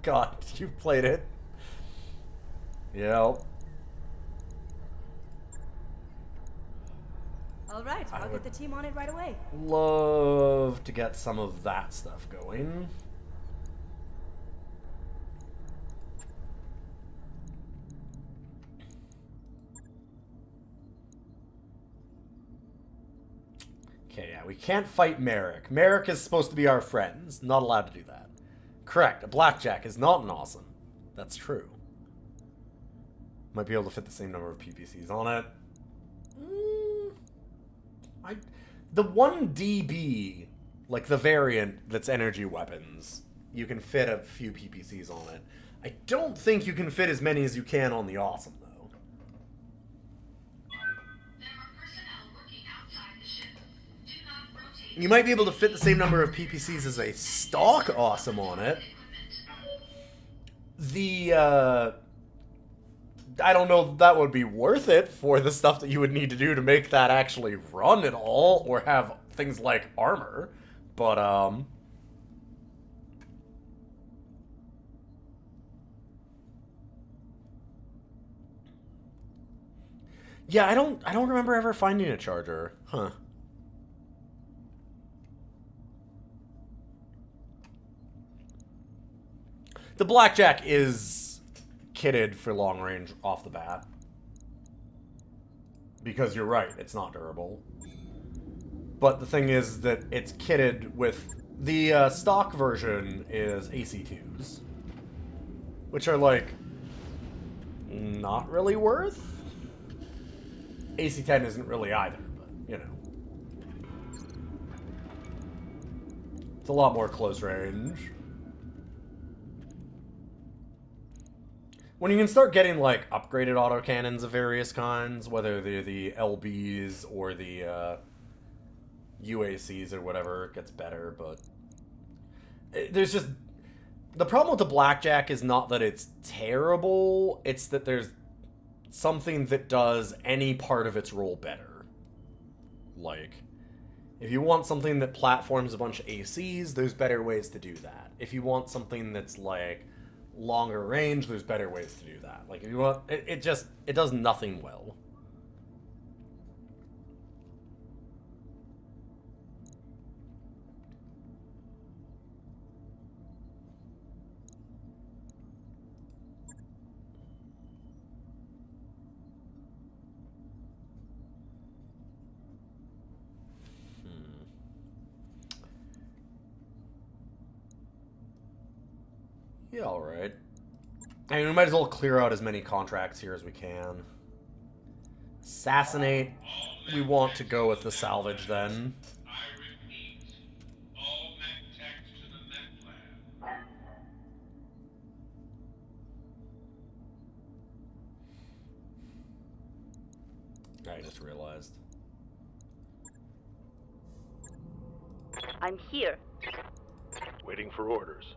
God, you've played it. Yep. All right, I'll get the team on it right away. Love to get some of that stuff going. Okay, yeah, we can't fight Merrick. Merrick is supposed to be our friends. Not allowed to do that. Correct, a blackjack is not an awesome. That's true. Might be able to fit the same number of PPCs on it. The 1DB, like the variant that's energy weapons, you can fit a few PPCs on it. I don't think you can fit as many as you can on the awesome, though. You might be able to fit the same number of PPCs as a stock awesome on it. I don't know if that would be worth it for the stuff that you would need to do to make that actually run at all, or have things like armor, but, yeah, I don't remember ever finding a Charger. Huh. The Blackjack is kitted for long range off the bat. Because you're right, it's not durable. But the thing is that it's kitted with... The stock version is AC2s. Which are, like, not really worth. AC10 isn't really either, but, you know. It's a lot more close range. When you can start getting, like, upgraded autocannons of various kinds, whether they're the LBs or the UACs or whatever, it gets better, but... There's just... The problem with the Blackjack is not that it's terrible, it's that there's something that does any part of its role better. Like, if you want something that platforms a bunch of ACs, there's better ways to do that. If you want something that's, like... longer range, there's better ways to do that. Like, if you want, it does nothing well. Yeah, alright. I mean, we might as well clear out as many contracts here as we can. Assassinate. We want to go with the salvage then. I just realized. I'm here. Waiting for orders.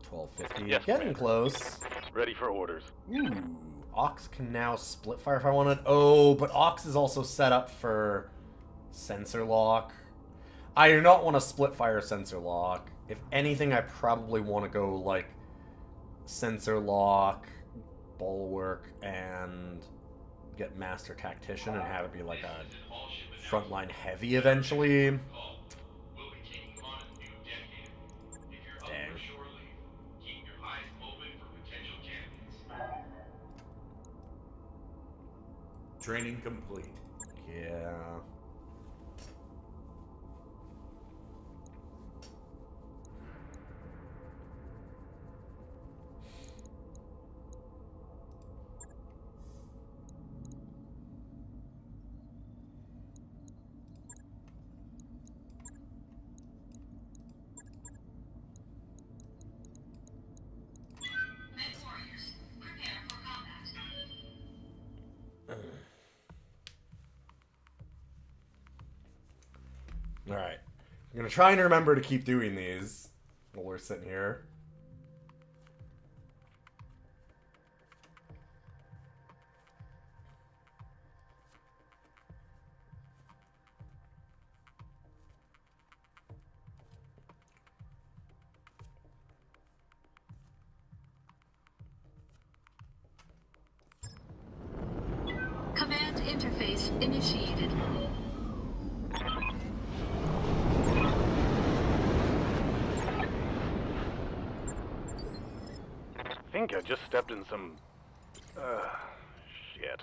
1250. Yes, Getting Commander. close. Ready for orders. Ooh. Ox can now split fire if I wanted. Oh, but Ox is also set up for sensor lock. I do not want to split fire sensor lock. If anything, I probably want to go like sensor lock, bulwark, and get master tactician and have it be like a frontline heavy eventually. Dang. Training complete. Yeah. Men warriors, prepare for combat. Alright. I'm gonna try and remember to keep doing these while we're sitting here. Command interface initiated. I think I just stepped in some... shit.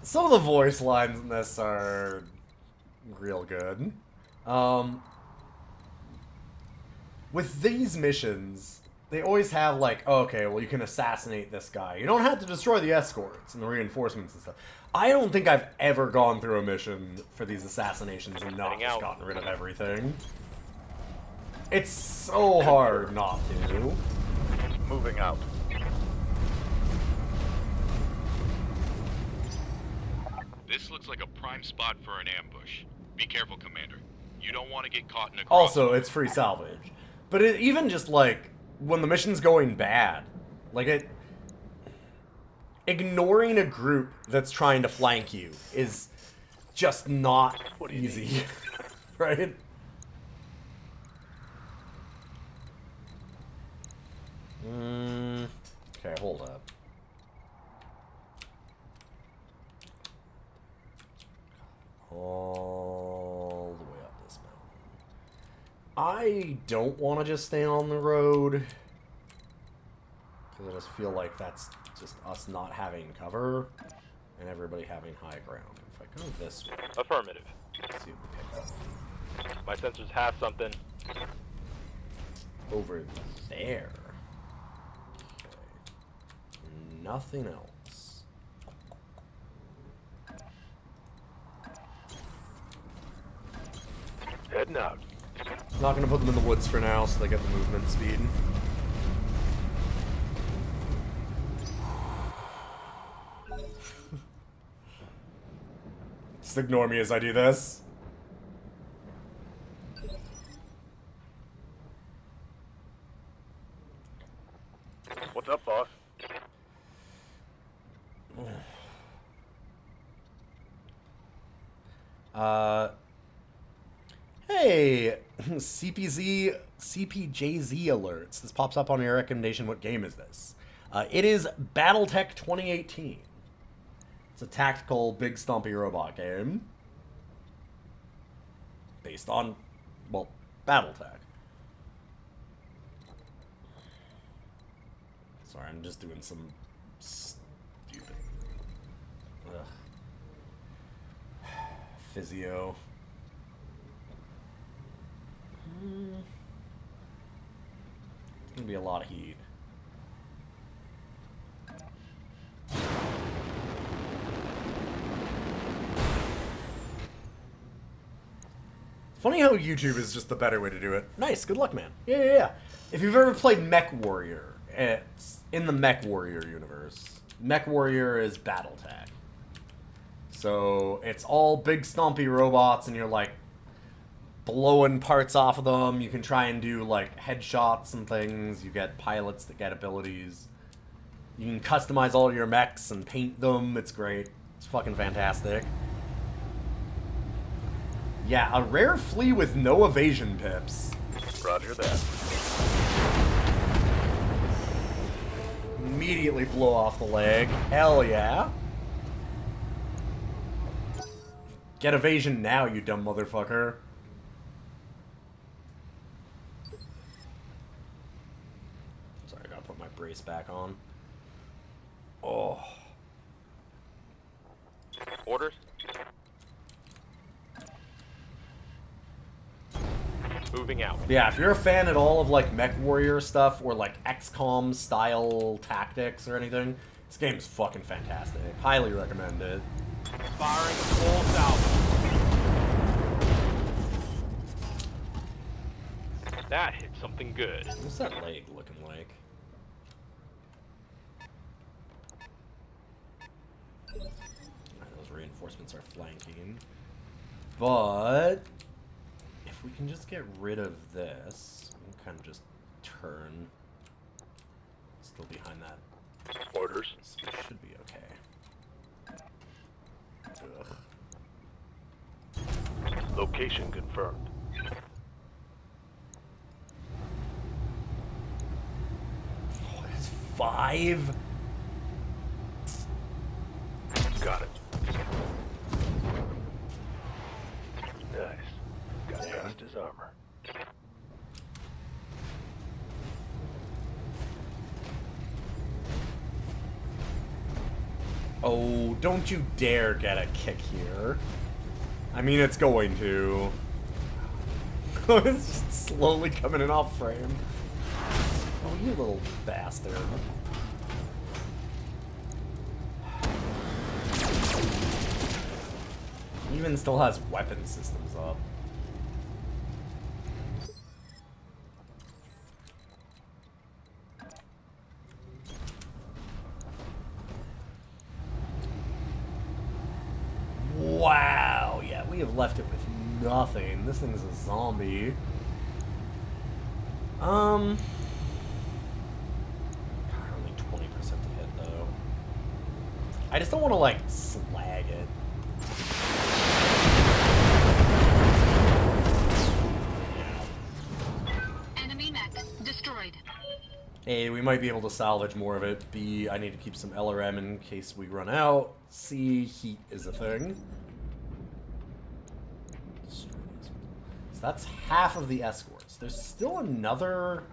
Some of the voice lines in this are real good. With these missions, they always have like, okay, well you can assassinate this guy. You don't have to destroy the escorts and the reinforcements and stuff. I don't think I've ever gone through a mission for these assassinations and not Heading just out. gotten rid of everything. It's so hard not to. Moving out. This looks like a prime spot for an ambush. Be careful, Commander. You don't want to get caught in a Also, it's free salvage. But even just, like, when the mission's going bad, like, ignoring a group that's trying to flank you is just not easy, right? Okay, hold up. All the way up this mountain. I don't want to just stay on the road, because I just feel like that's just us not having cover and everybody having high ground. If I go this way, Affirmative. let's see what we pick up. My sensors have something. Over there. Okay. Nothing else. Heading out. Not gonna put them in the woods for now, so they get the movement speed. Just ignore me as I do this. What's up, boss? Hey, CPJZ alerts. This pops up on your recommendation. What game is this? It is BattleTech 2018. It's a tactical, big, stompy robot game. Based on, well, BattleTech. Sorry, I'm just doing some stupid... Ugh. Physio. It's gonna be a lot of heat. Funny how YouTube is just the better way to do it. Nice, good luck, man. Yeah. If you've ever played Mech Warrior, it's in the Mech Warrior universe. Mech Warrior is BattleTech. So it's all big stompy robots, and you're like blowing parts off of them. You can try and do like headshots and things. You get pilots that get abilities. You can customize all your mechs and paint them. It's great. It's fucking fantastic. Yeah, a rare flea with no evasion pips. Roger that. Immediately blow off the leg. Hell yeah. Get evasion now, you dumb motherfucker. Sorry, I gotta put my brace back on. Oh. Orders? Moving out. Yeah, if you're a fan at all of like Mech Warrior stuff or like XCOM style tactics or anything, this game's fucking fantastic. Highly recommend it. Firing full salvo. That hit something good. What's that leg looking like? Alright, those reinforcements are flanking. But if we can just get rid of this, we can kind of just turn. Still behind that. Orders. So it should be okay. Ugh. Location confirmed. Oh, it's 5? Got it. Nice. Got past his armor. Oh, don't you dare get a kick here. I mean, it's going to. It's just slowly coming in off frame. Oh, you little bastard. Even still has weapon systems up. Wow, yeah, we have left it with nothing. This thing is a zombie. God, only 20% to hit though. I just don't want to like slag it. Enemy mech destroyed. A, we might be able to salvage more of it. B, I need to keep some LRM in case we run out. C, heat is a thing. So that's half of the escorts. There's still another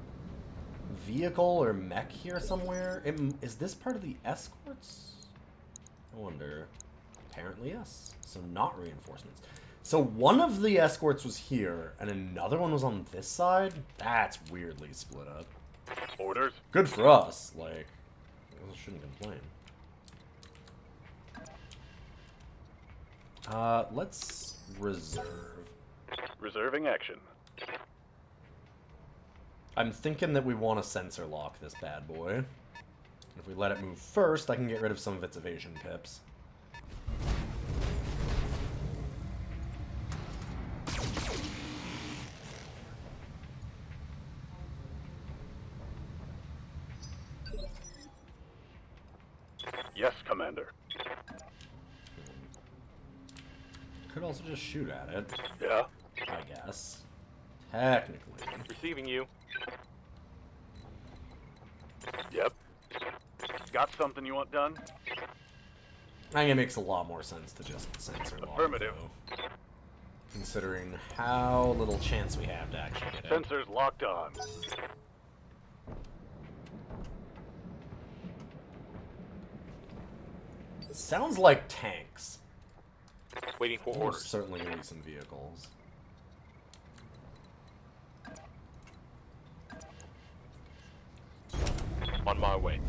vehicle or mech here somewhere. Is this part of the escorts? I wonder. Apparently yes. So not reinforcements. So one of the escorts was here, and another one was on this side? That's weirdly split up. Orders. Good for us. Like, I shouldn't complain. Let's reserve. Reserving action. I'm thinking that we want to sensor lock this bad boy. If we let it move first, I can get rid of some of its evasion pips. Yes, Commander. Could also just shoot at it, Yeah. I guess. Technically. Receiving you. Yep. Got something you want done? I think it makes a lot more sense to just censor lock. Affirmative. Though, considering how little chance we have to actually get it. Sensors locked on. Sounds like tanks. Waiting for There's orders. certainly going to be some vehicles. On my way.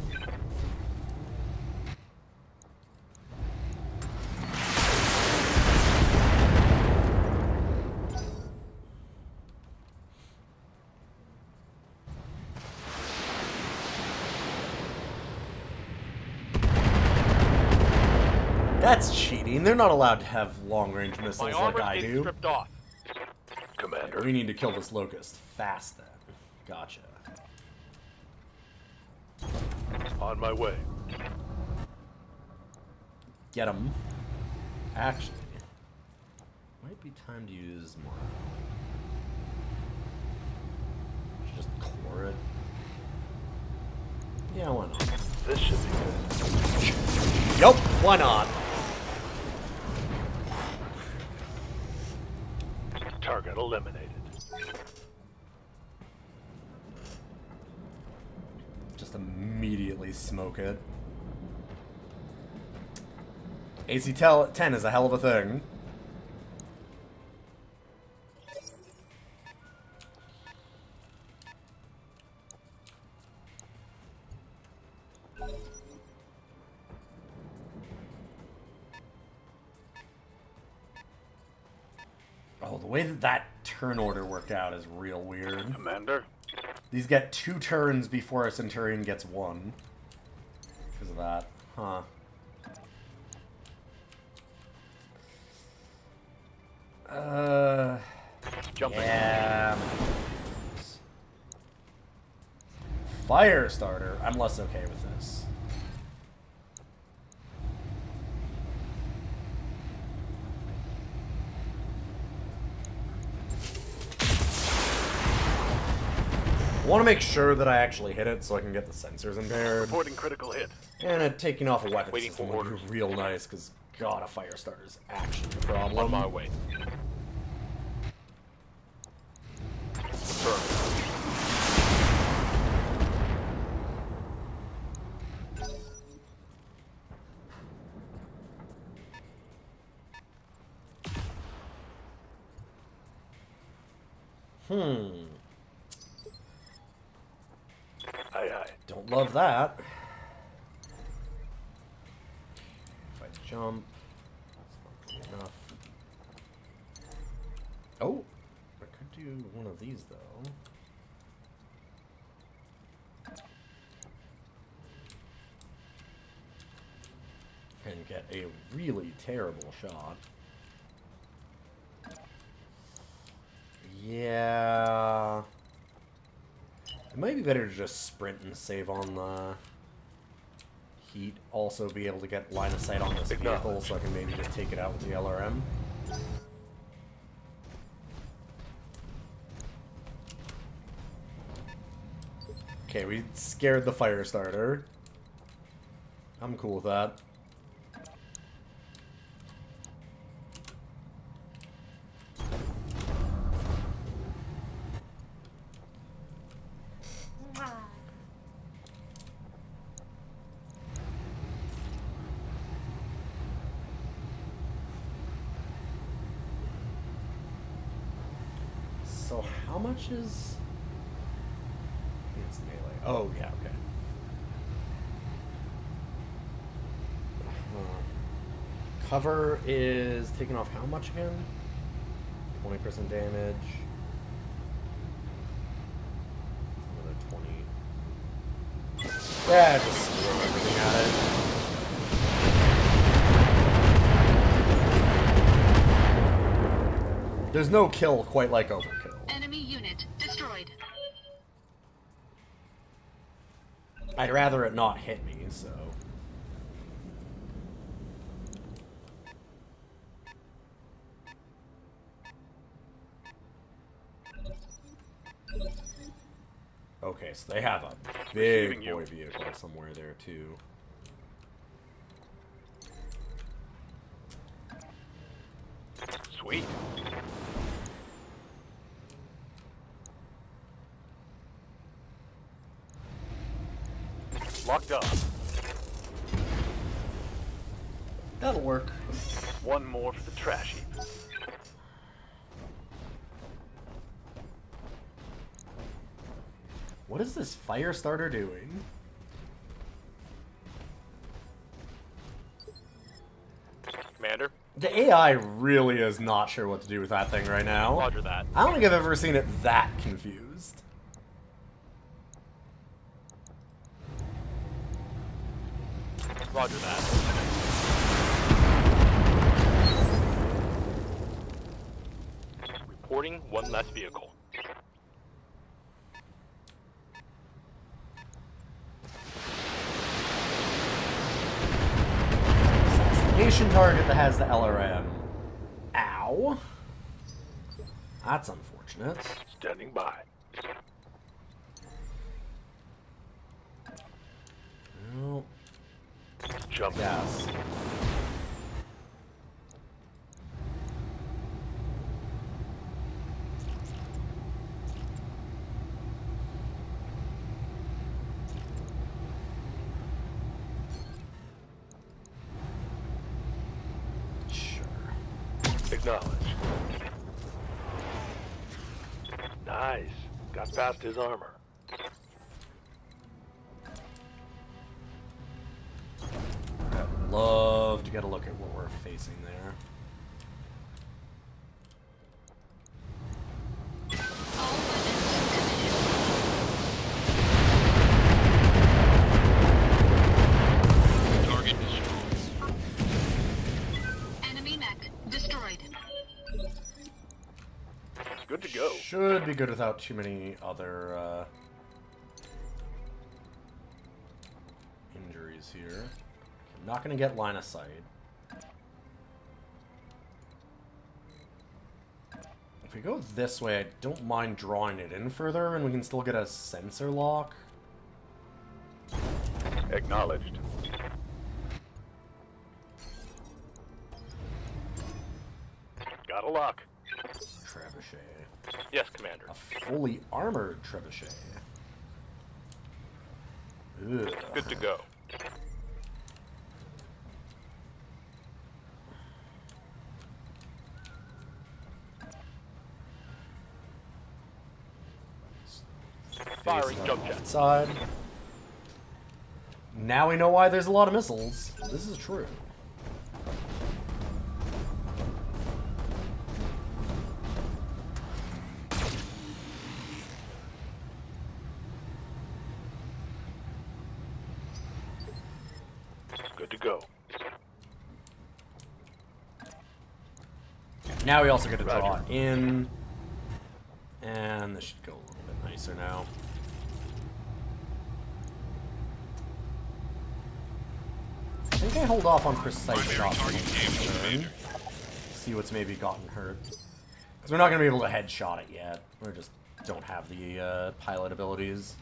That's cheating. They're not allowed to have long-range missiles My like armor's I getting do. stripped off. Commander. We need to kill this locust fast then. Gotcha. On my way. Get him. Actually, might be time to use more. Just core it. Yeah, why not? This should be good. Yup, why not? Target eliminated. Just immediately smoke it. AC-10 is a hell of a thing. Oh, the way that that turn order worked out is real weird. Commander. These get 2 turns before a Centurion gets 1. Because of that. Huh. Jumping. Yeah. Firestarter. I'm less okay with this. I want to make sure that I actually hit it so I can get the sensors impaired. Reporting critical hit. And taking off a weapon Waiting system for would be orders. real nice, because God, a Firestarter is actually a problem. On my way. Aye, aye. Don't love that. If I jump, that's not good enough. Oh, I could do one of these though. And get a really terrible shot. Yeah. It might be better to just sprint and save on the heat. Also be able to get line of sight on this vehicle so I can maybe just take it out with the LRM. Okay, we scared the Firestarter. I'm cool with that. So how much is... It's melee. Oh, yeah, okay. Cover is taking off how much again? 20% damage. Another 20. Yeah, just throw everything at it. There's no kill quite like overkill. Enemy unit destroyed. I'd rather it not hit me, so... Okay, so they have a big Receiving you. boy vehicle somewhere there, too. Sweet. Locked up. That'll work. One more for the trash heap. What is this Firestarter doing? Commander, The AI really is not sure what to do with that thing right now. roger that. I don't think I've ever seen it that confused. Roger that. Reporting one less vehicle. Assassination target that has the LRM. Ow. That's unfortunate. Standing by. Well, Jump. yes. Sure. Acknowledged. Nice. Got past his armor. I'd love to get a look at what we're facing there. Target destroyed. Enemy mech destroyed. Good to go. Should be good without too many other injuries here. I'm not going to get line of sight. If we go this way, I don't mind drawing it in further, and we can still get a sensor lock. Acknowledged. Got a lock. Trebuchet. Yes, Commander. A fully armored trebuchet. Ugh. Good to go. Firing jump jet. Side. Now we know why there's a lot of missiles. This is true. Good to go. Now we also get to draw Roger. in. And this should go a little bit nicer now. I think I hold off on precise Primary shots for target this damage, turn. Commander. See what's maybe gotten hurt. Because we're not going to be able to headshot it yet. We just don't have the pilot abilities.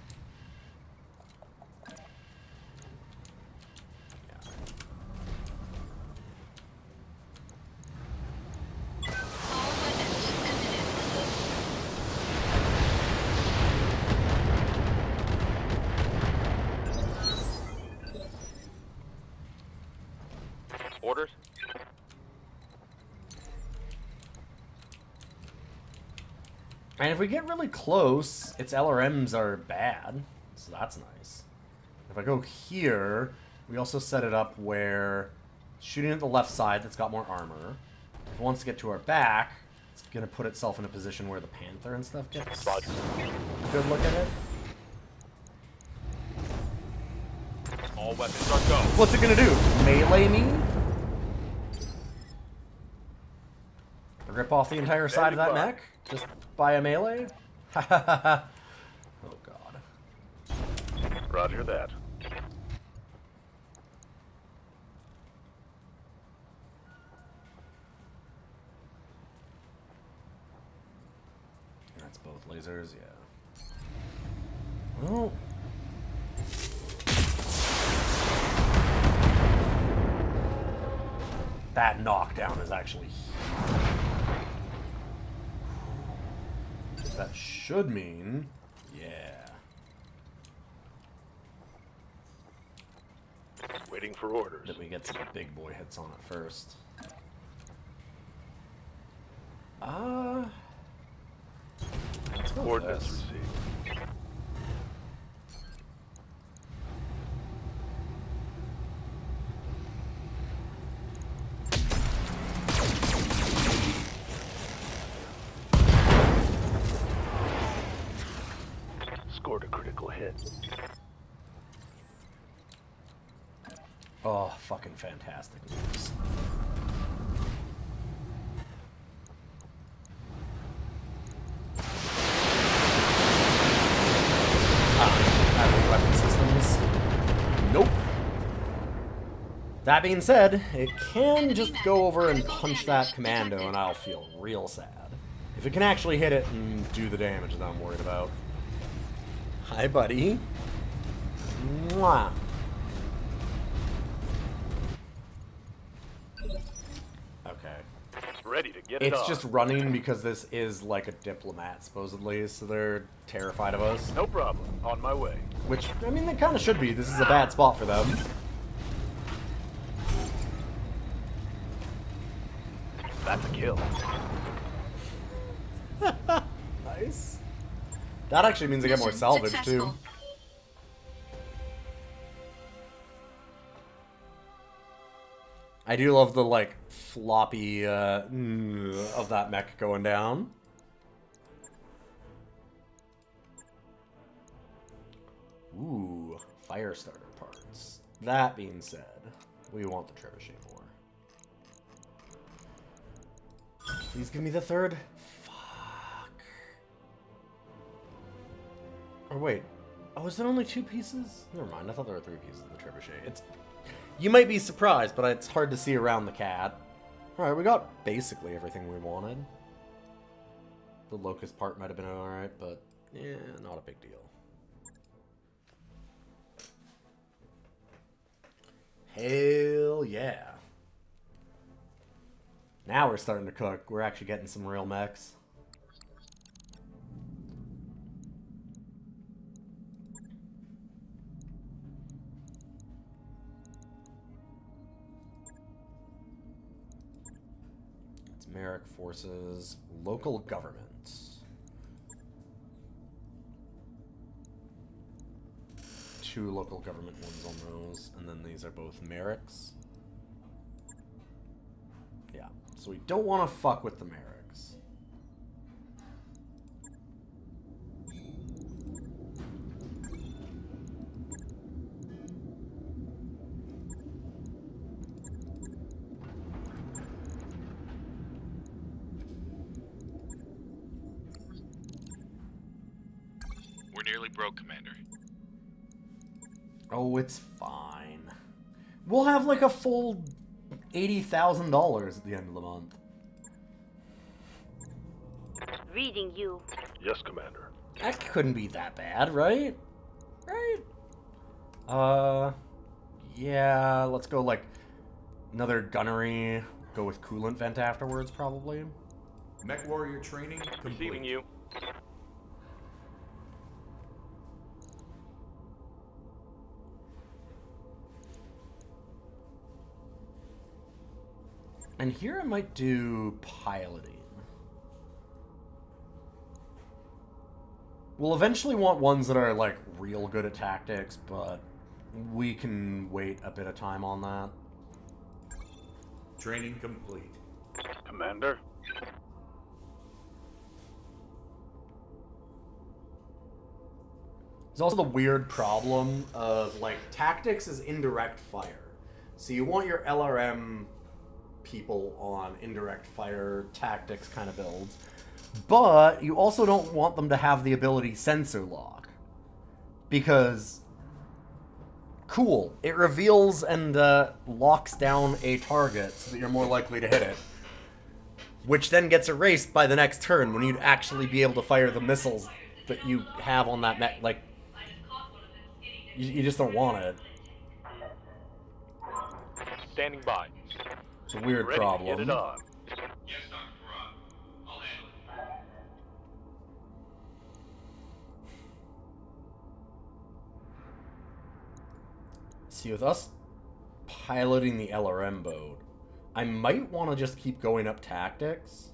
Orders? And if we get really close, its LRMs are bad, so that's nice. If I go here, we also set it up where shooting at the left side that's got more armor. If it wants to get to our back, it's going to put itself in a position where the Panther and stuff gets Roger. a good look at it. All weapons are go. What's it going to do? Melee me? Rip off the entire side of that Standing by. mech? Just by a melee? Oh god. Roger that. That's both lasers, yeah. Well. That knockdown is actually huge. That should mean, yeah. Waiting for orders. That we get some big boy hits on it first. Let's go with Coordinates this. received. Scored a critical hit. Oh, fucking fantastic news. That being said, it can just go over and punch that commando and I'll feel real sad. If it can actually hit it and do the damage that I'm worried about. Hi, buddy. Mwah. Okay. Ready to get it It's on. just running because this is like a diplomat, supposedly, so they're terrified of us. No problem. On my way. Which, I mean, they kind of should be. This is a bad spot for them. That's a kill. Nice. That actually means I get more Mission salvage, too. successful. I do love the, like, floppy, of that mech going down. Ooh, fire starter parts. That being said, we want the trebuchet more. Please give me the third. Fuck. Or wait. Oh, is there only 2 pieces? Never mind, I thought there were 3 pieces of the trebuchet. It's... You might be surprised, but it's hard to see around the cat. Alright, we got basically everything we wanted. The locust part might have been alright, but yeah, not a big deal. Hell yeah. Now we're starting to cook. We're actually getting some real mechs. It's Merrick Forces, local government. 2 local government ones on those, and then these are both Merricks. Yeah, so we don't want to fuck with the Merricks. We're nearly broke, Commander. Oh, it's fine. We'll have like a full $80,000 at the end of the month. Reading you. Yes, Commander. That couldn't be that bad, right? Right? Yeah, let's go like another gunnery. Go with coolant vent afterwards, probably. Mech warrior training complete. Receiving you. And here I might do piloting. We'll eventually want ones that are like real good at tactics, but we can wait a bit of time on that. Training complete. Commander. There's also the weird problem of like tactics is indirect fire. So you want your LRM people on indirect fire tactics kind of builds, but you also don't want them to have the ability sensor lock, because cool, it reveals and locks down a target so that you're more likely to hit it, which then gets erased by the next turn when you'd actually be able to fire the missiles that you have on that mech. Like you just don't want it. Standing by. It's a weird Ready problem. to get it on. Yes, Dr. Farad. I'll handle it. See, with us piloting the LRM boat, I might want to just keep going up tactics.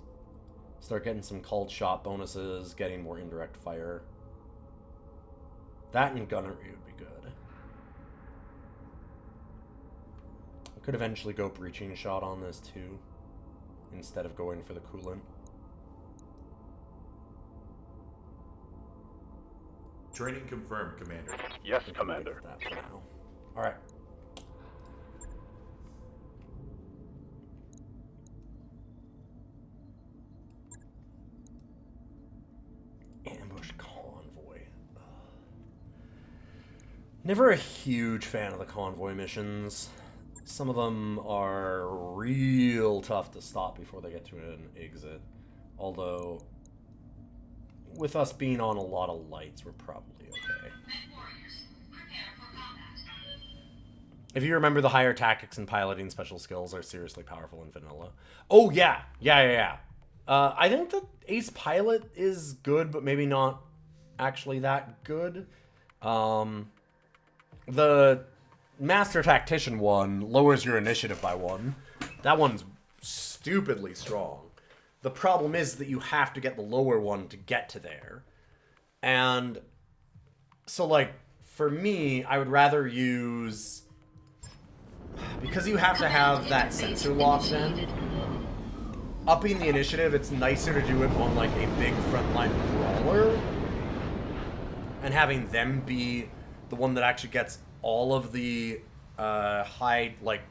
Start getting some called shot bonuses, getting more indirect fire. That and gunnery would be good. I could eventually go breaching shot on this too, instead of going for the coolant. Training confirmed, Commander. Yes, I think Commander. That for now. All right. Ambush convoy. Ugh. Never a huge fan of the convoy missions. some of them are real tough to stop before they get to an exit. Although, with us being on a lot of lights, we're probably okay. If you remember, the higher tactics and piloting special skills are seriously powerful in vanilla. Oh, yeah. Yeah. I think the Ace Pilot is good, but maybe not actually that good. The Master Tactician one lowers your initiative by 1. That one's stupidly strong. The problem is that you have to get the lower one to get to there. And so, like, for me, I would rather use... Because you have to have that sensor lock then, upping the initiative, it's nicer to do it on, like, a big frontline brawler. And having them be the one that actually gets all of the high, like,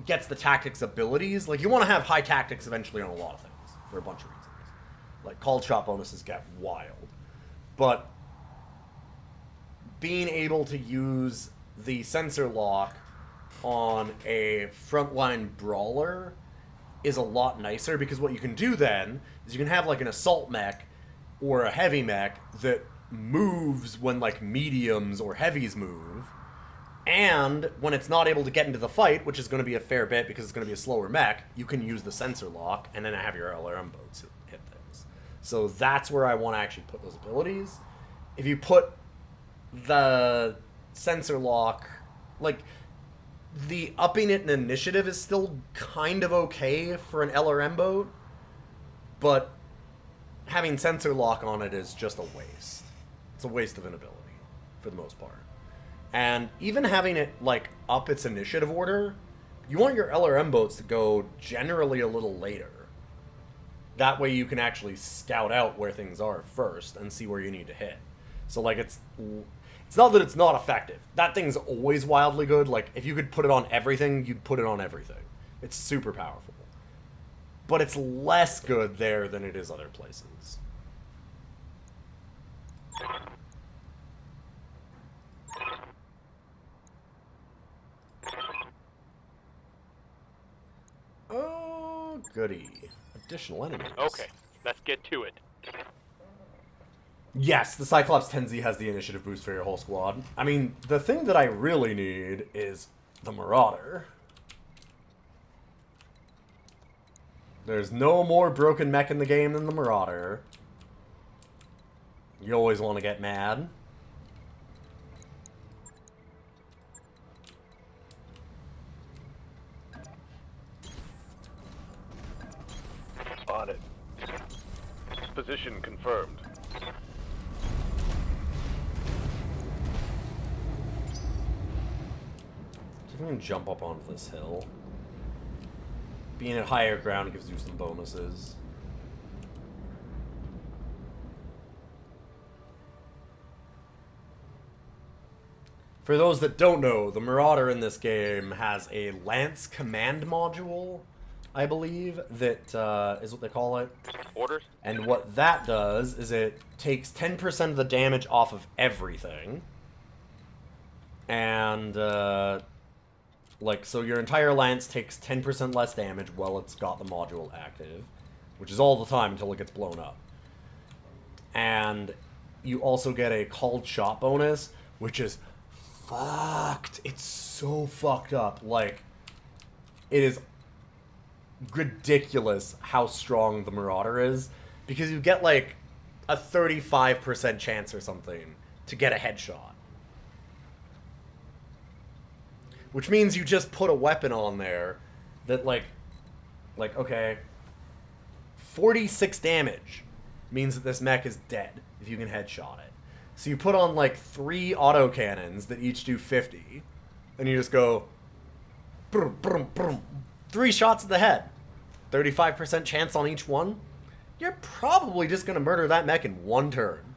gets the tactics abilities. Like, you want to have high tactics eventually on a lot of things, for a bunch of reasons. Like, called shot bonuses get wild. But being able to use the sensor lock on a frontline brawler is a lot nicer, because what you can do then is you can have, like, an assault mech or a heavy mech that moves when, like, mediums or heavies move, and when it's not able to get into the fight, which is going to be a fair bit because it's going to be a slower mech, you can use the sensor lock and then have your LRM boats hit things. So that's where I want to actually put those abilities. If you put the sensor lock, like, the upping it in initiative is still kind of okay for an LRM boat, but having sensor lock on it is just a waste. It's a waste of an ability, for the most part. And even having it, like, up its initiative order, you want your LRM boats to go generally a little later. That way you can actually scout out where things are first and see where you need to hit. So, like, it's not that it's not effective. That thing's always wildly good. Like, if you could put it on everything, you'd put it on everything. It's super powerful. But it's less good there than it is other places. Oh, goody. Additional enemies. Okay, let's get to it. Yes, the Cyclops 10Z has the initiative boost for your whole squad. I mean, the thing that I really need is the Marauder. There's no more broken mech in the game than the Marauder. You always want to get mad. On it. Position confirmed. So you can jump up onto this hill. Being at higher ground gives you some bonuses. For those that don't know, the Marauder in this game has a Lance command module, I believe, that is what they call it. Orders? And what that does is it takes 10% of the damage off of everything. And, like, so your entire Lance takes 10% less damage while it's got the module active, which is all the time until it gets blown up. And you also get a called shot bonus, which is fucked. It's so fucked up. Like, it is ridiculous how strong the Marauder is, because you get, like, a 35% chance or something to get a headshot. Which means you just put a weapon on there that, like, okay, 46 damage means that this mech is dead if you can headshot it. So you put on, like, 3 autocannons that each do 50, and you just go, brum, brum, brum, 3 shots at the head, 35% chance on each one. You're probably just going to murder that mech in 1 turn.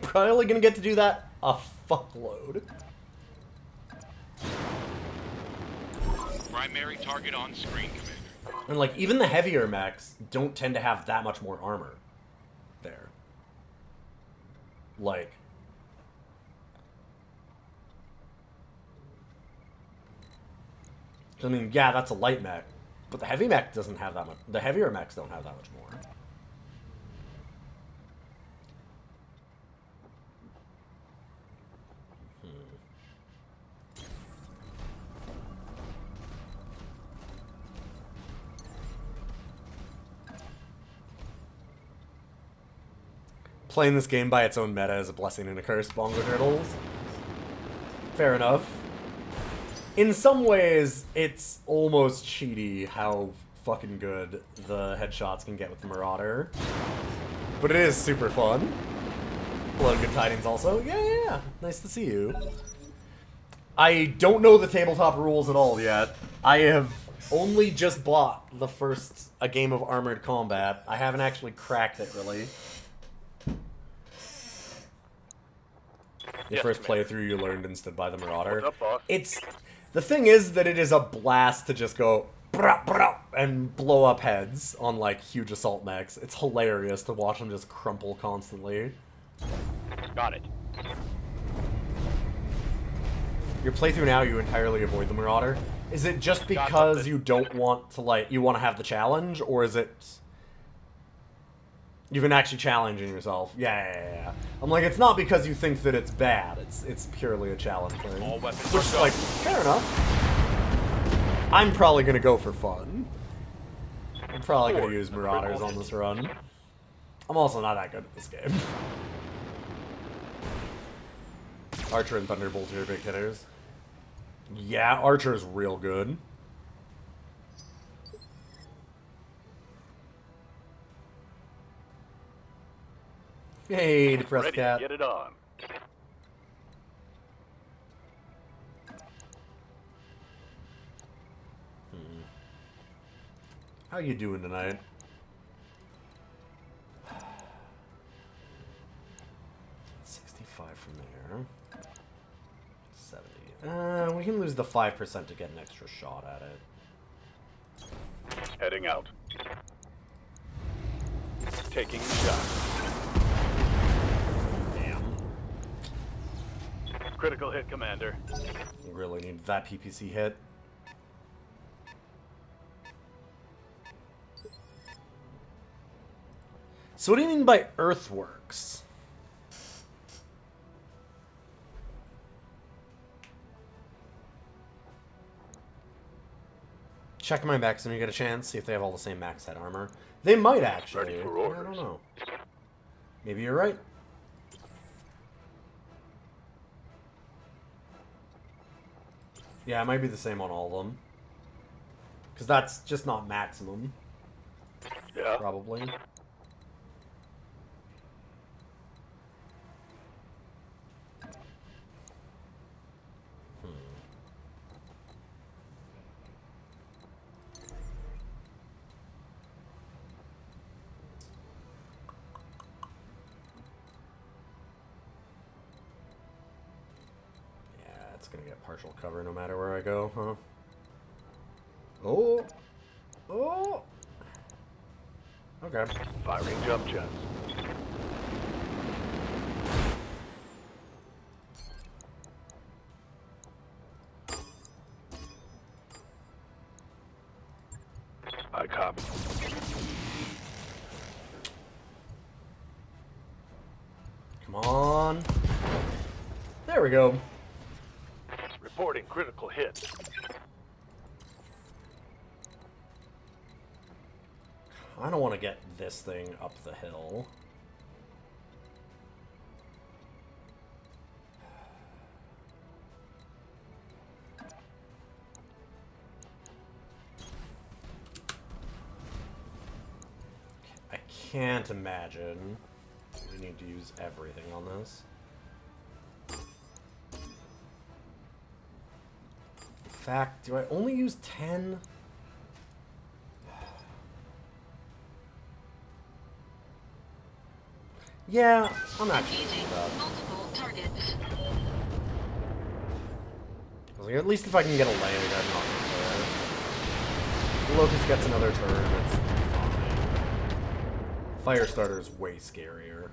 Probably going to get to do that a fuckload. Primary target on screen, Commander. And, like, even the heavier mechs don't tend to have that much more armor there. Like, I mean, yeah, that's a light mech, but the heavy mech doesn't have that much. The heavier mechs don't have that much more. Playing this game by its own meta is a blessing and a curse, Bongo Turtles. Fair enough. In some ways, it's almost cheaty how fucking good the headshots can get with the Marauder. But it is super fun. Hello, Good Tidings also. Yeah. Nice to see you. I don't know the tabletop rules at all yet. I have only just bought a game of Armored Combat. I haven't actually cracked it, really. Your first playthrough, you learned and stood by the Marauder. What's up, boss? The thing is that it is a blast to just go brah, brah, and blow up heads on like huge assault mechs. It's hilarious to watch them just crumple constantly. Got it. Your playthrough now, you entirely avoid the Marauder. Is it just because you don't want to you want to have the challenge, or is it you've been actually challenging yourself? Yeah. I'm like, it's not because you think that it's bad. It's purely a challenge thing. All weapons Which is like, fair enough. I'm probably gonna go for fun. I'm probably gonna use Marauders on this run. I'm also not that good at this game. Archer and Thunderbolt are your big hitters. Yeah, Archer's real good. Hey, depressed Ready cat. to get it on. How you doing tonight? $65 from there. 70. We can lose the 5% to get an extra shot at it. Heading out. Taking the shot. Damn. Critical hit, Commander. Really need that PPC hit. So what do you mean by earthworks? Check my mechs when you get a chance, see if they have all the same max head armor. They might actually. Ready for I orders. don't know. Maybe you're right. Yeah, it might be the same on all of them. Because that's just not maximum, Yeah. probably. It's gonna get partial cover no matter where I go, huh? Oh! Oh! Okay. Firing jump jets. I copy. Come on. There we go. Reporting critical hit. I don't want to get this thing up the hill. I can't imagine we need to use everything on this. In fact, do I only use 10? Yeah, I'm actually gonna Engaging do that. multiple targets. I was like, at least if I can get a leg, I'm not gonna care. If Locust gets another turn, it's fine. Firestarter is way scarier.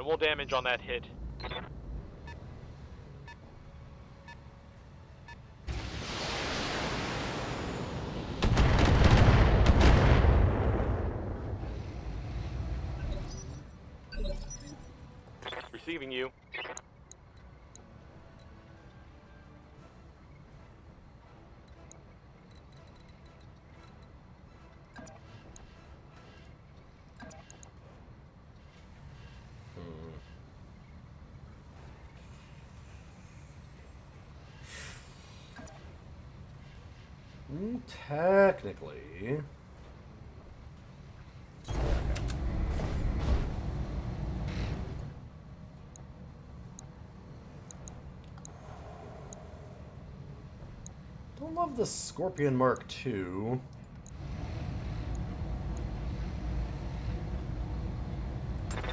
Minimal damage on that hit. Receiving you. Technically. Don't love the Scorpion Mark II.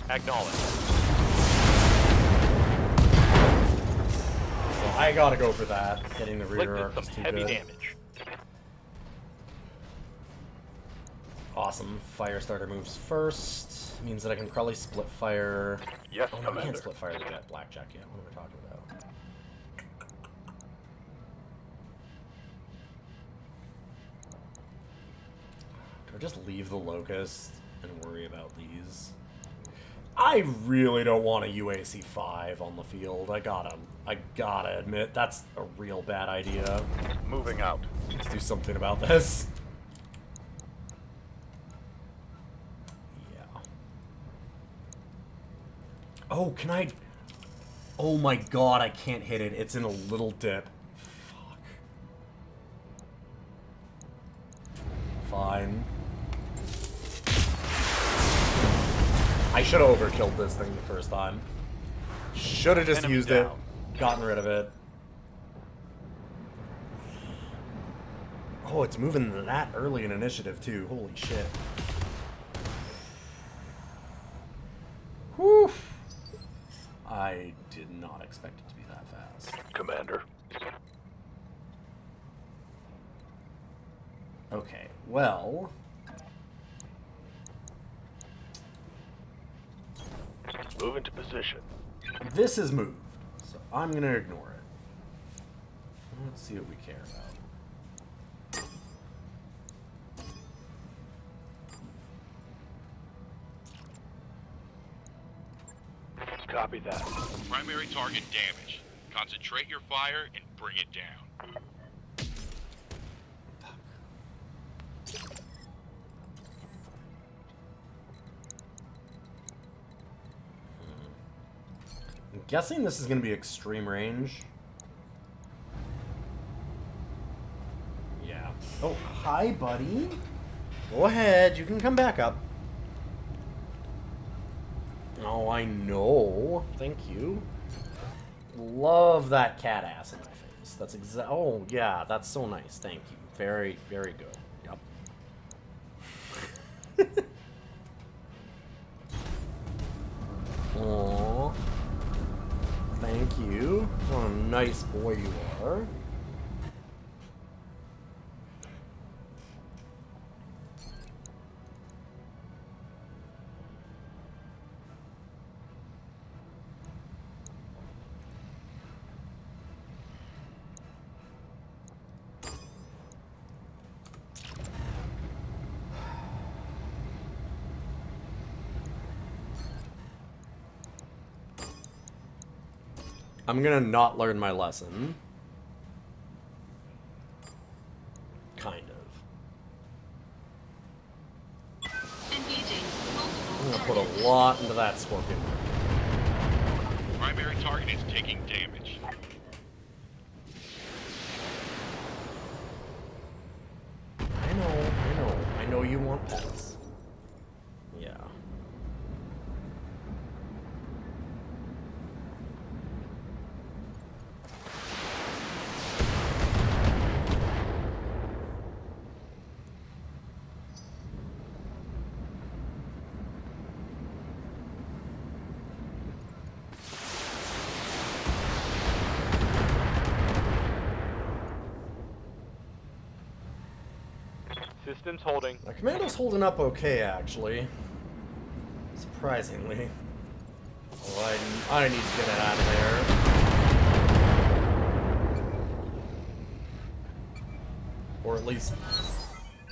Acknowledge. So I gotta go for that. Getting the rear Inflicted arc some is too heavy good. damage. Awesome. Firestarter moves first. Means that I can probably split fire. Yes, Oh no, I can't Commander. split fire the Jet Blackjack yet. What am I talking about? Do I just leave the Locust and worry about these? I really don't want a UAC 5 on the field. I gotta admit, that's a real bad idea. Moving out. Let's do something about this. Yeah. Oh, can I... Oh my god, I can't hit it. It's in a little dip. Fuck. Fine. I should have overkilled this thing the first time. Should have just Enemy used down. it. Gotten rid of it. Oh, it's moving that early in initiative, too. Holy shit. Whew. I did not expect it to be that fast. Commander. Okay, well... Move into position. This is moved, so I'm gonna ignore it. Let's see what we care about. Copy that. Primary target damaged. Concentrate your fire and bring it down. I'm guessing this is gonna be extreme range. Yeah. Oh, hi, buddy. Go ahead, you can come back up. Oh, I know. Thank you. Love that cat ass in my face. That's oh, yeah, that's so nice. Thank you. Very, very good. Yep. Aww. Thank you. What a nice boy you are. I'm gonna not learn my lesson. Kind of. Engaging I'm multiple gonna put a lot into that Scorpion. Primary target is taking damage. I know you want pets. Yeah. Systems holding. My commando's holding up okay, actually. Surprisingly. Oh, I need to get it out of there. Or at least...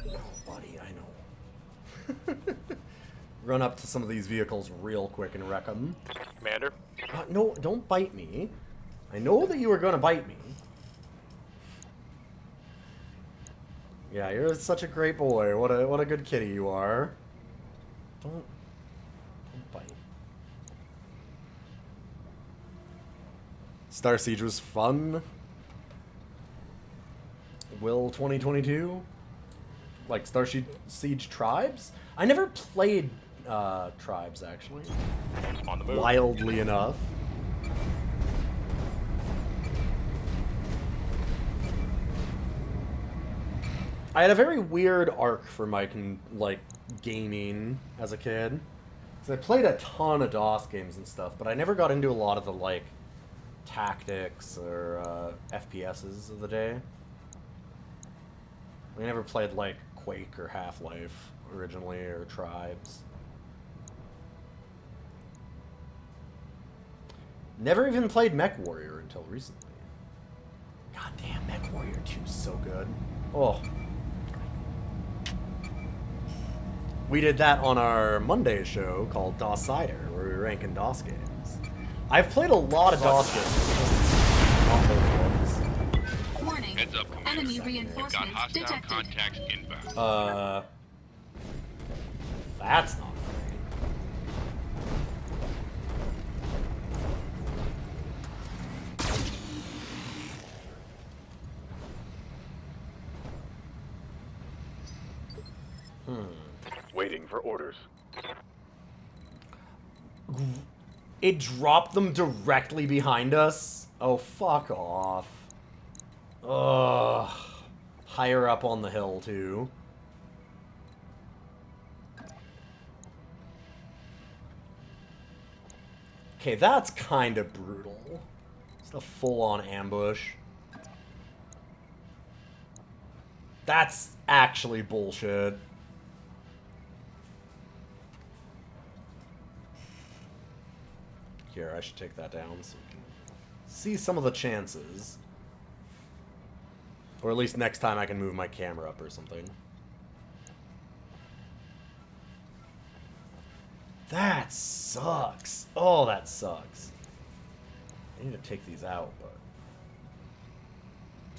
Oh, buddy, I know. Run up to some of these vehicles real quick and wreck them. Commander? No, don't bite me. I know that you were gonna bite me. Yeah, you're such a great boy. What a good kitty you are. Don't bite. Star Siege was fun. Will 2022? Like Star Siege Tribes? I never played Tribes, actually. On the move. Wildly enough. I had a very weird arc for my gaming as a kid. So I played a ton of DOS games and stuff, but I never got into a lot of the tactics or FPSs of the day. I never played Quake or Half-Life originally or Tribes. Never even played MechWarrior until recently. God damn, MechWarrior 2 is so good. Oh. We did that on our Monday show called DOS Cider, where we were ranking DOS games. I've played a lot of DOS games. Not those ones. Warning. Heads up, Commander. Enemy We've got reinforcements hostile detected. contacts inbound. That's not great. Waiting for orders. It dropped them directly behind us? Oh, fuck off. Ugh. Higher up on the hill, too. Okay, that's kind of brutal. It's a full-on ambush. That's actually bullshit. Here, I should take that down so we can see some of the chances. Or at least next time I can move my camera up or something. That sucks. Oh, that sucks. I need to take these out,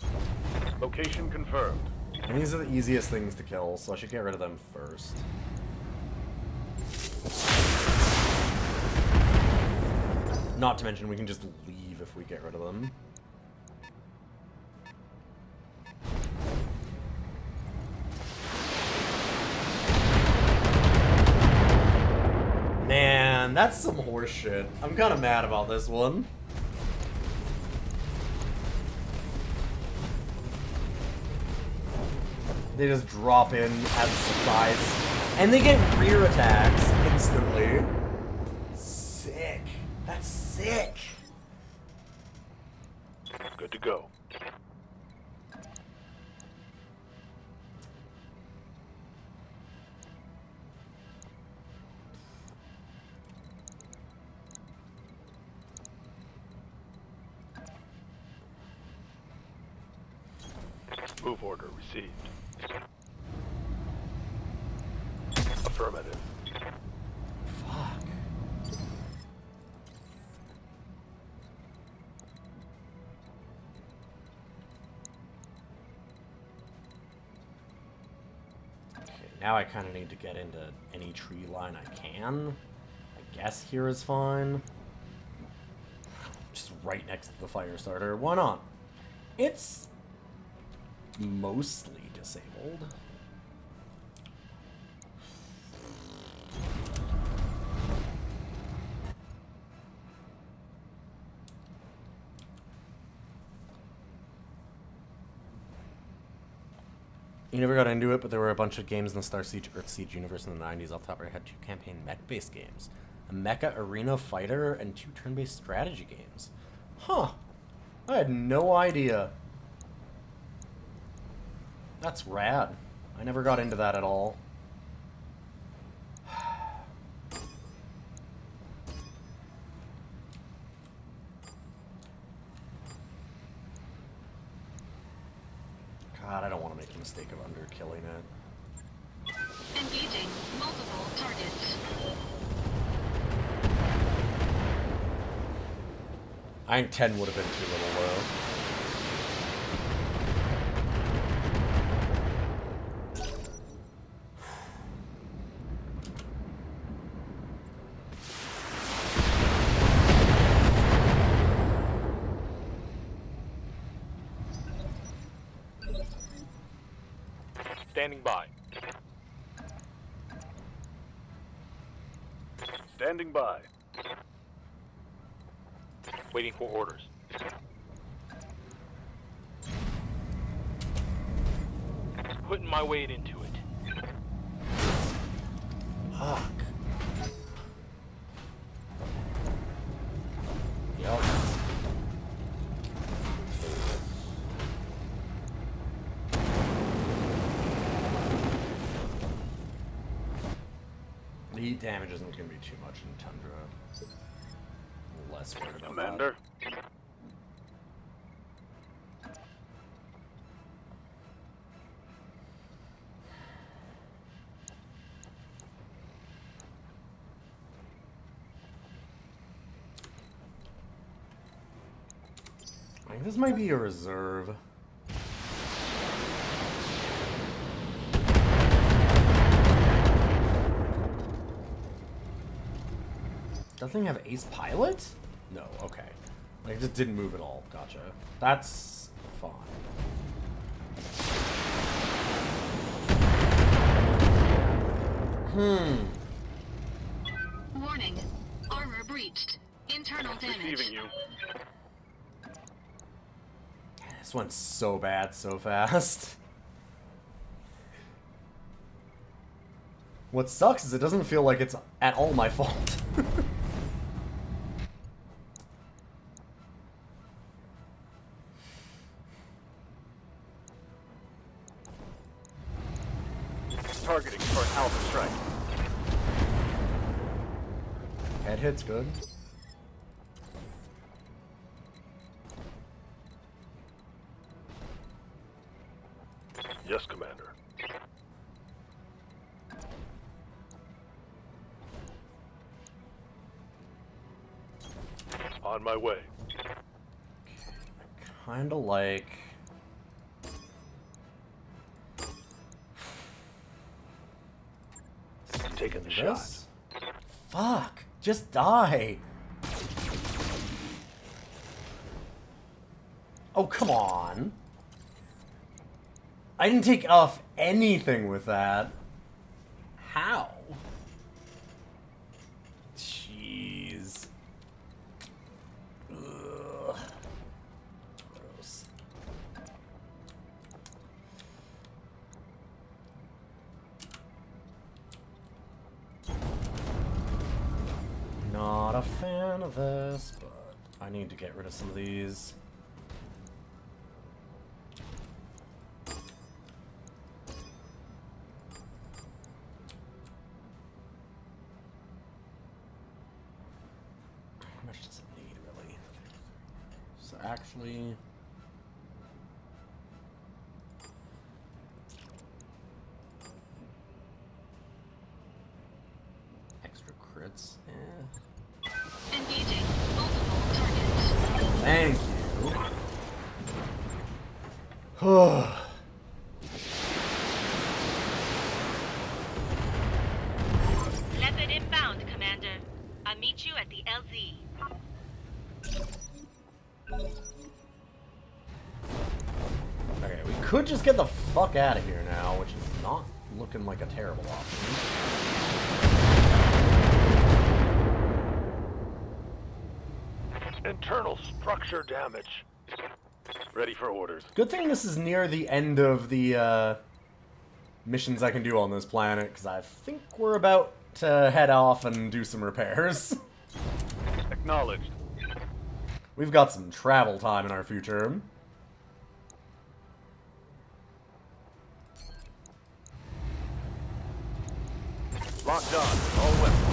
but... Location confirmed. And these are the easiest things to kill, so I should get rid of them first. Not to mention, we can just leave if we get rid of them. Man, that's some horse shit. I'm kind of mad about this one. They just drop in as a surprise. And they get rear attacks instantly. Sick. That's sick. Good to go. Move order received. Affirmative. Fuck. Okay, now I kind of need to get into any tree line I can. I guess here is fine. Just right next to the fire starter. Why not? It's mostly disabled. You never got into it, but there were a bunch of games in the Star Siege Earth Siege universe in the 90s. Off the top of my head, 2 campaign mech-based games. A mecha arena fighter and 2 turn-based strategy games. Huh. I had no idea. That's rad. I never got into that at all. God, I don't want to make the mistake of underkilling it. Engaging multiple targets. I think 10 would have been too little low. Standing by. Standing by. Waiting for orders. Putting my weight into it. Fuck. Yup. The heat damage isn't going to be too much in Tundra. Less worried about Commander. I think this might be a reserve. Does that thing have ace pilot? No, okay. Like, it just didn't move at all. Gotcha. That's fine. Warning. Armor breached. Internal damage. Receiving you. This went so bad so fast. What sucks is it doesn't feel like it's at all my fault. Targeting for an alpha strike. Head hit's good. Yes, Commander. On my way. Kinda like... Taking the this? Fuck! Just die! Oh, come on! I didn't take off anything with that. How? Jeez. Ugh. Gross. Not a fan of this, but I need to get rid of some of these. How much does it need, really? So actually... extra crits? Eh. Engaging multiple targets. Thank you. Leopard inbound, Commander. I'll meet you at the LZ. Okay, we could just get the fuck out of here now, which is not looking like a terrible option. Internal structure damage. Ready for orders. Good thing this is near the end of the missions I can do on this planet, because I think we're about to head off and do some repairs. Acknowledged. We've got some travel time in our future. Locked on. All weapons.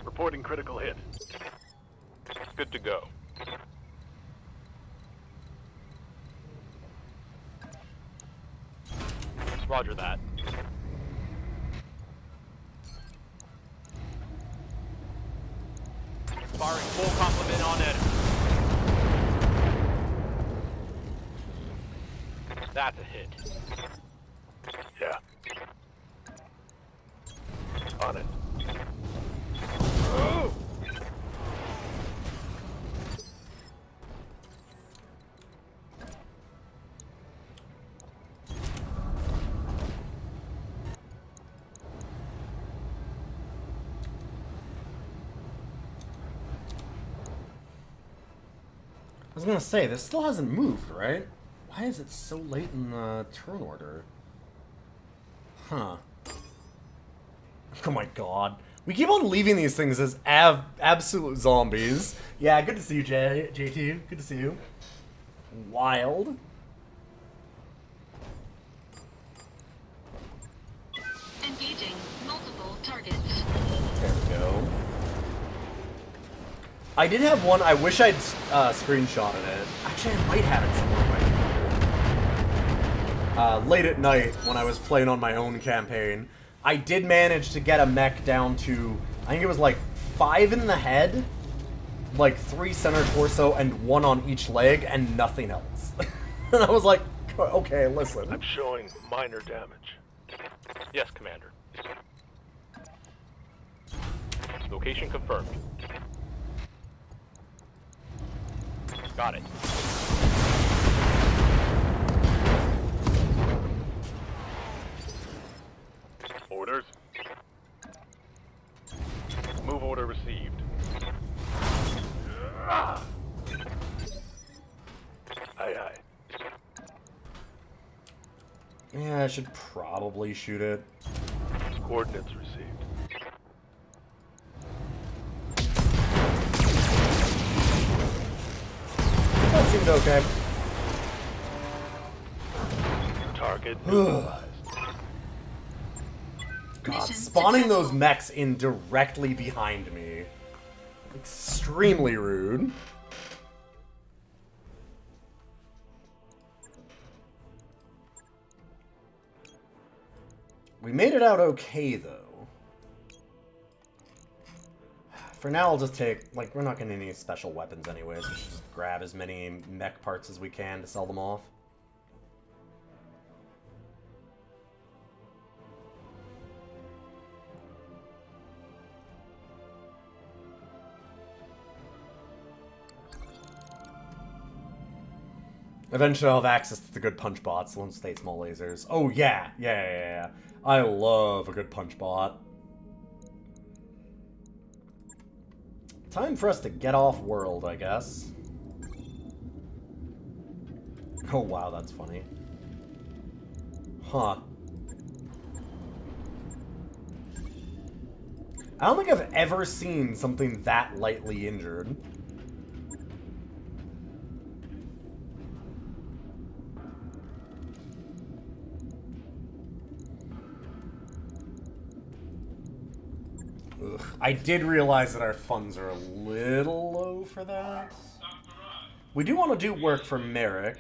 Reporting critical hit. Good to go. Roger that. Firing full complement on enemy. That's a hit. Yeah. On it. I was gonna say, this still hasn't moved, right? Why is it so late in the turn order? Huh. Oh my god. We keep on leaving these things as absolute zombies. Yeah, good to see you, JT. Good to see you. Wild. Engaging multiple targets. There we go. I did have one. I wish I'd screenshotted it. Actually, I might have it somewhere on my computer. Late at night, when I was playing on my own campaign, I did manage to get a mech down to, I think it was like 5 in the head, like 3 center torso, and 1 on each leg, and nothing else. And I was like, okay, listen. I'm showing minor damage. Yes, Commander. Location confirmed. Got it. Orders. Move order received. Aye, aye. Yeah, I should probably shoot it. Coordinates received. That seemed okay. Target neutralized. God, Mission spawning successful. those mechs in directly behind me. Extremely rude. We made it out okay, though. For now, I'll just take, like, we're not getting any special weapons anyways. We should just grab as many mech parts as we can to sell them off. Eventually I'll have access to the good punch bots, the ones with 8 small lasers. Oh yeah, yeah. I love a good punch bot. Time for us to get off world, I guess. Oh wow, that's funny. Huh. I don't think I've ever seen something that lightly injured. Ugh. I did realize that our funds are a little low for that. We do want to do work for Merrick.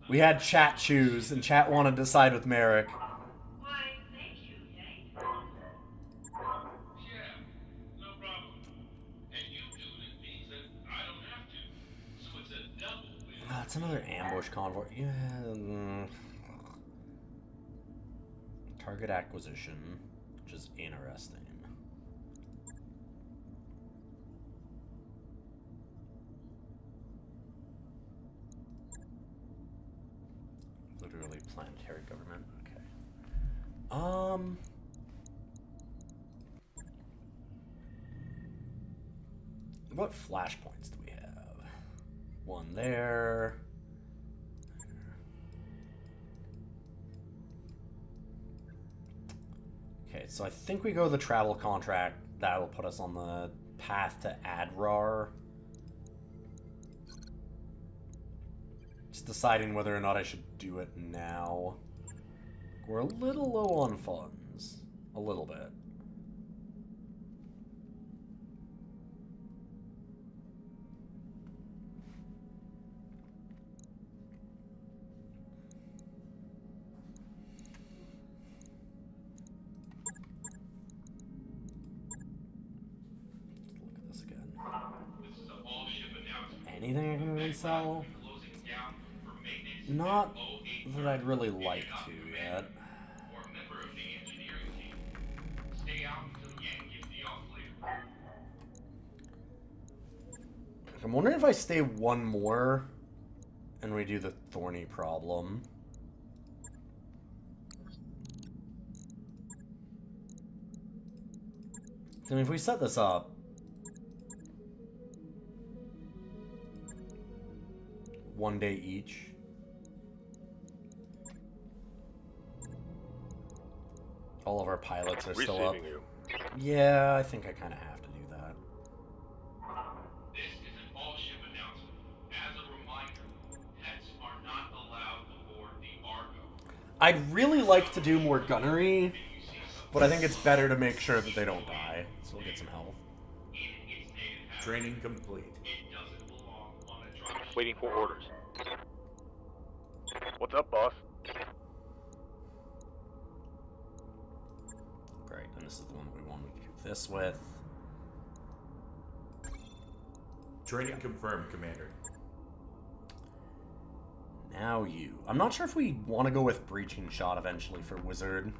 We had chat choose, and chat wanted to side with Merrick. It's another ambush convoy. Yeah. Target acquisition, which is interesting. Literally planetary government. Okay. What flashpoints do we have? One there. Okay, so I think we go the travel contract. That will put us on the path to Adrar. Just deciding whether or not I should do it now. We're a little low on funds. A little bit. anything I can really sell? Not that I'd really like to yet. I'm wondering if I stay one more and we do the thorny problem. I mean, if we set this up, one day each. All of our pilots are still up. Receiving you. Yeah, I think I kind of have to do that. This is an all-ship announcement. As a reminder, pets are not allowed aboard the Argo. I'd really like to do more gunnery, but I think it's better to make sure that they don't die, so we'll get some health. Training complete. Waiting for orders. What's up, boss? Great, and this is the one we wanted to do this with. Training confirmed, Commander. Now you. I'm not sure if we want to go with Breaching Shot eventually for Wizard.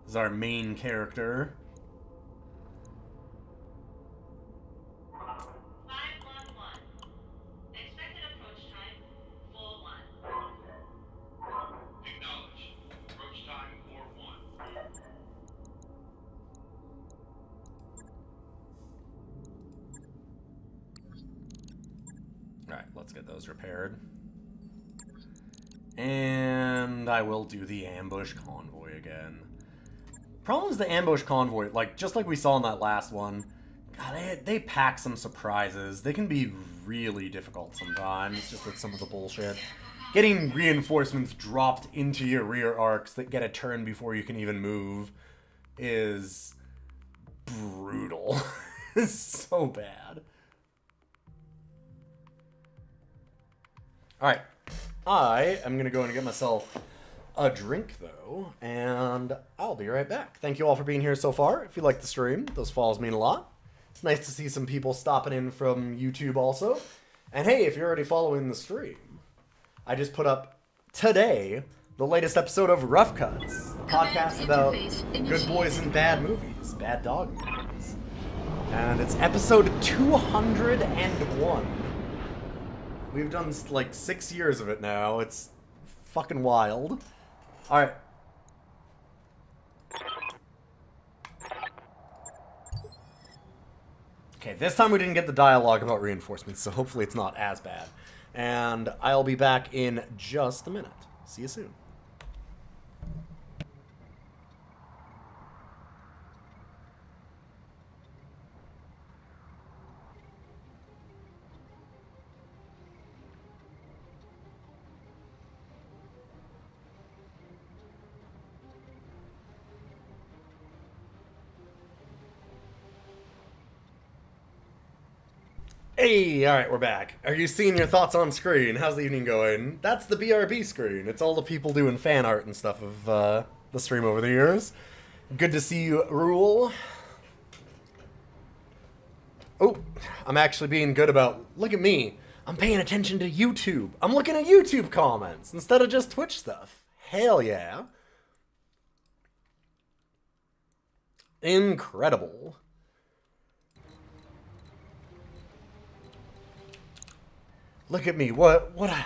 This is our main character. 511. Expected approach time 4-1. Acknowledge. Approach time 4-1. Alright, let's get those repaired. And I will do the ambush convoy again. Problem is the ambush convoy, like, just like we saw in that last one, God, they pack some surprises. They can be really difficult sometimes, just with some of the bullshit. Getting reinforcements dropped into your rear arcs that get a turn before you can even move is brutal. It's so bad. Alright, I am going to go and get myself a drink, though, and I'll be right back. Thank you all for being here so far. If you like the stream, those follows mean a lot. It's nice to see some people stopping in from YouTube also. And hey, if you're already following the stream, I just put up today the latest episode of Rough Cuts, the podcast about good boys and bad movies, bad dog movies. And it's episode 201. We've done like 6 years of it now. It's fucking wild. Alright. Okay, this time we didn't get the dialogue about reinforcements, so hopefully it's not as bad. And I'll be back in just a minute. See you soon. Hey, alright, we're back. Are you seeing your thoughts on screen? How's the evening going? That's the BRB screen. It's all the people doing fan art and stuff of the stream over the years. Good to see you, Rule. Oh, I'm actually being good about... Look at me. I'm paying attention to YouTube. I'm looking at YouTube comments instead of just Twitch stuff. Hell yeah. Incredible. Look at me, what a...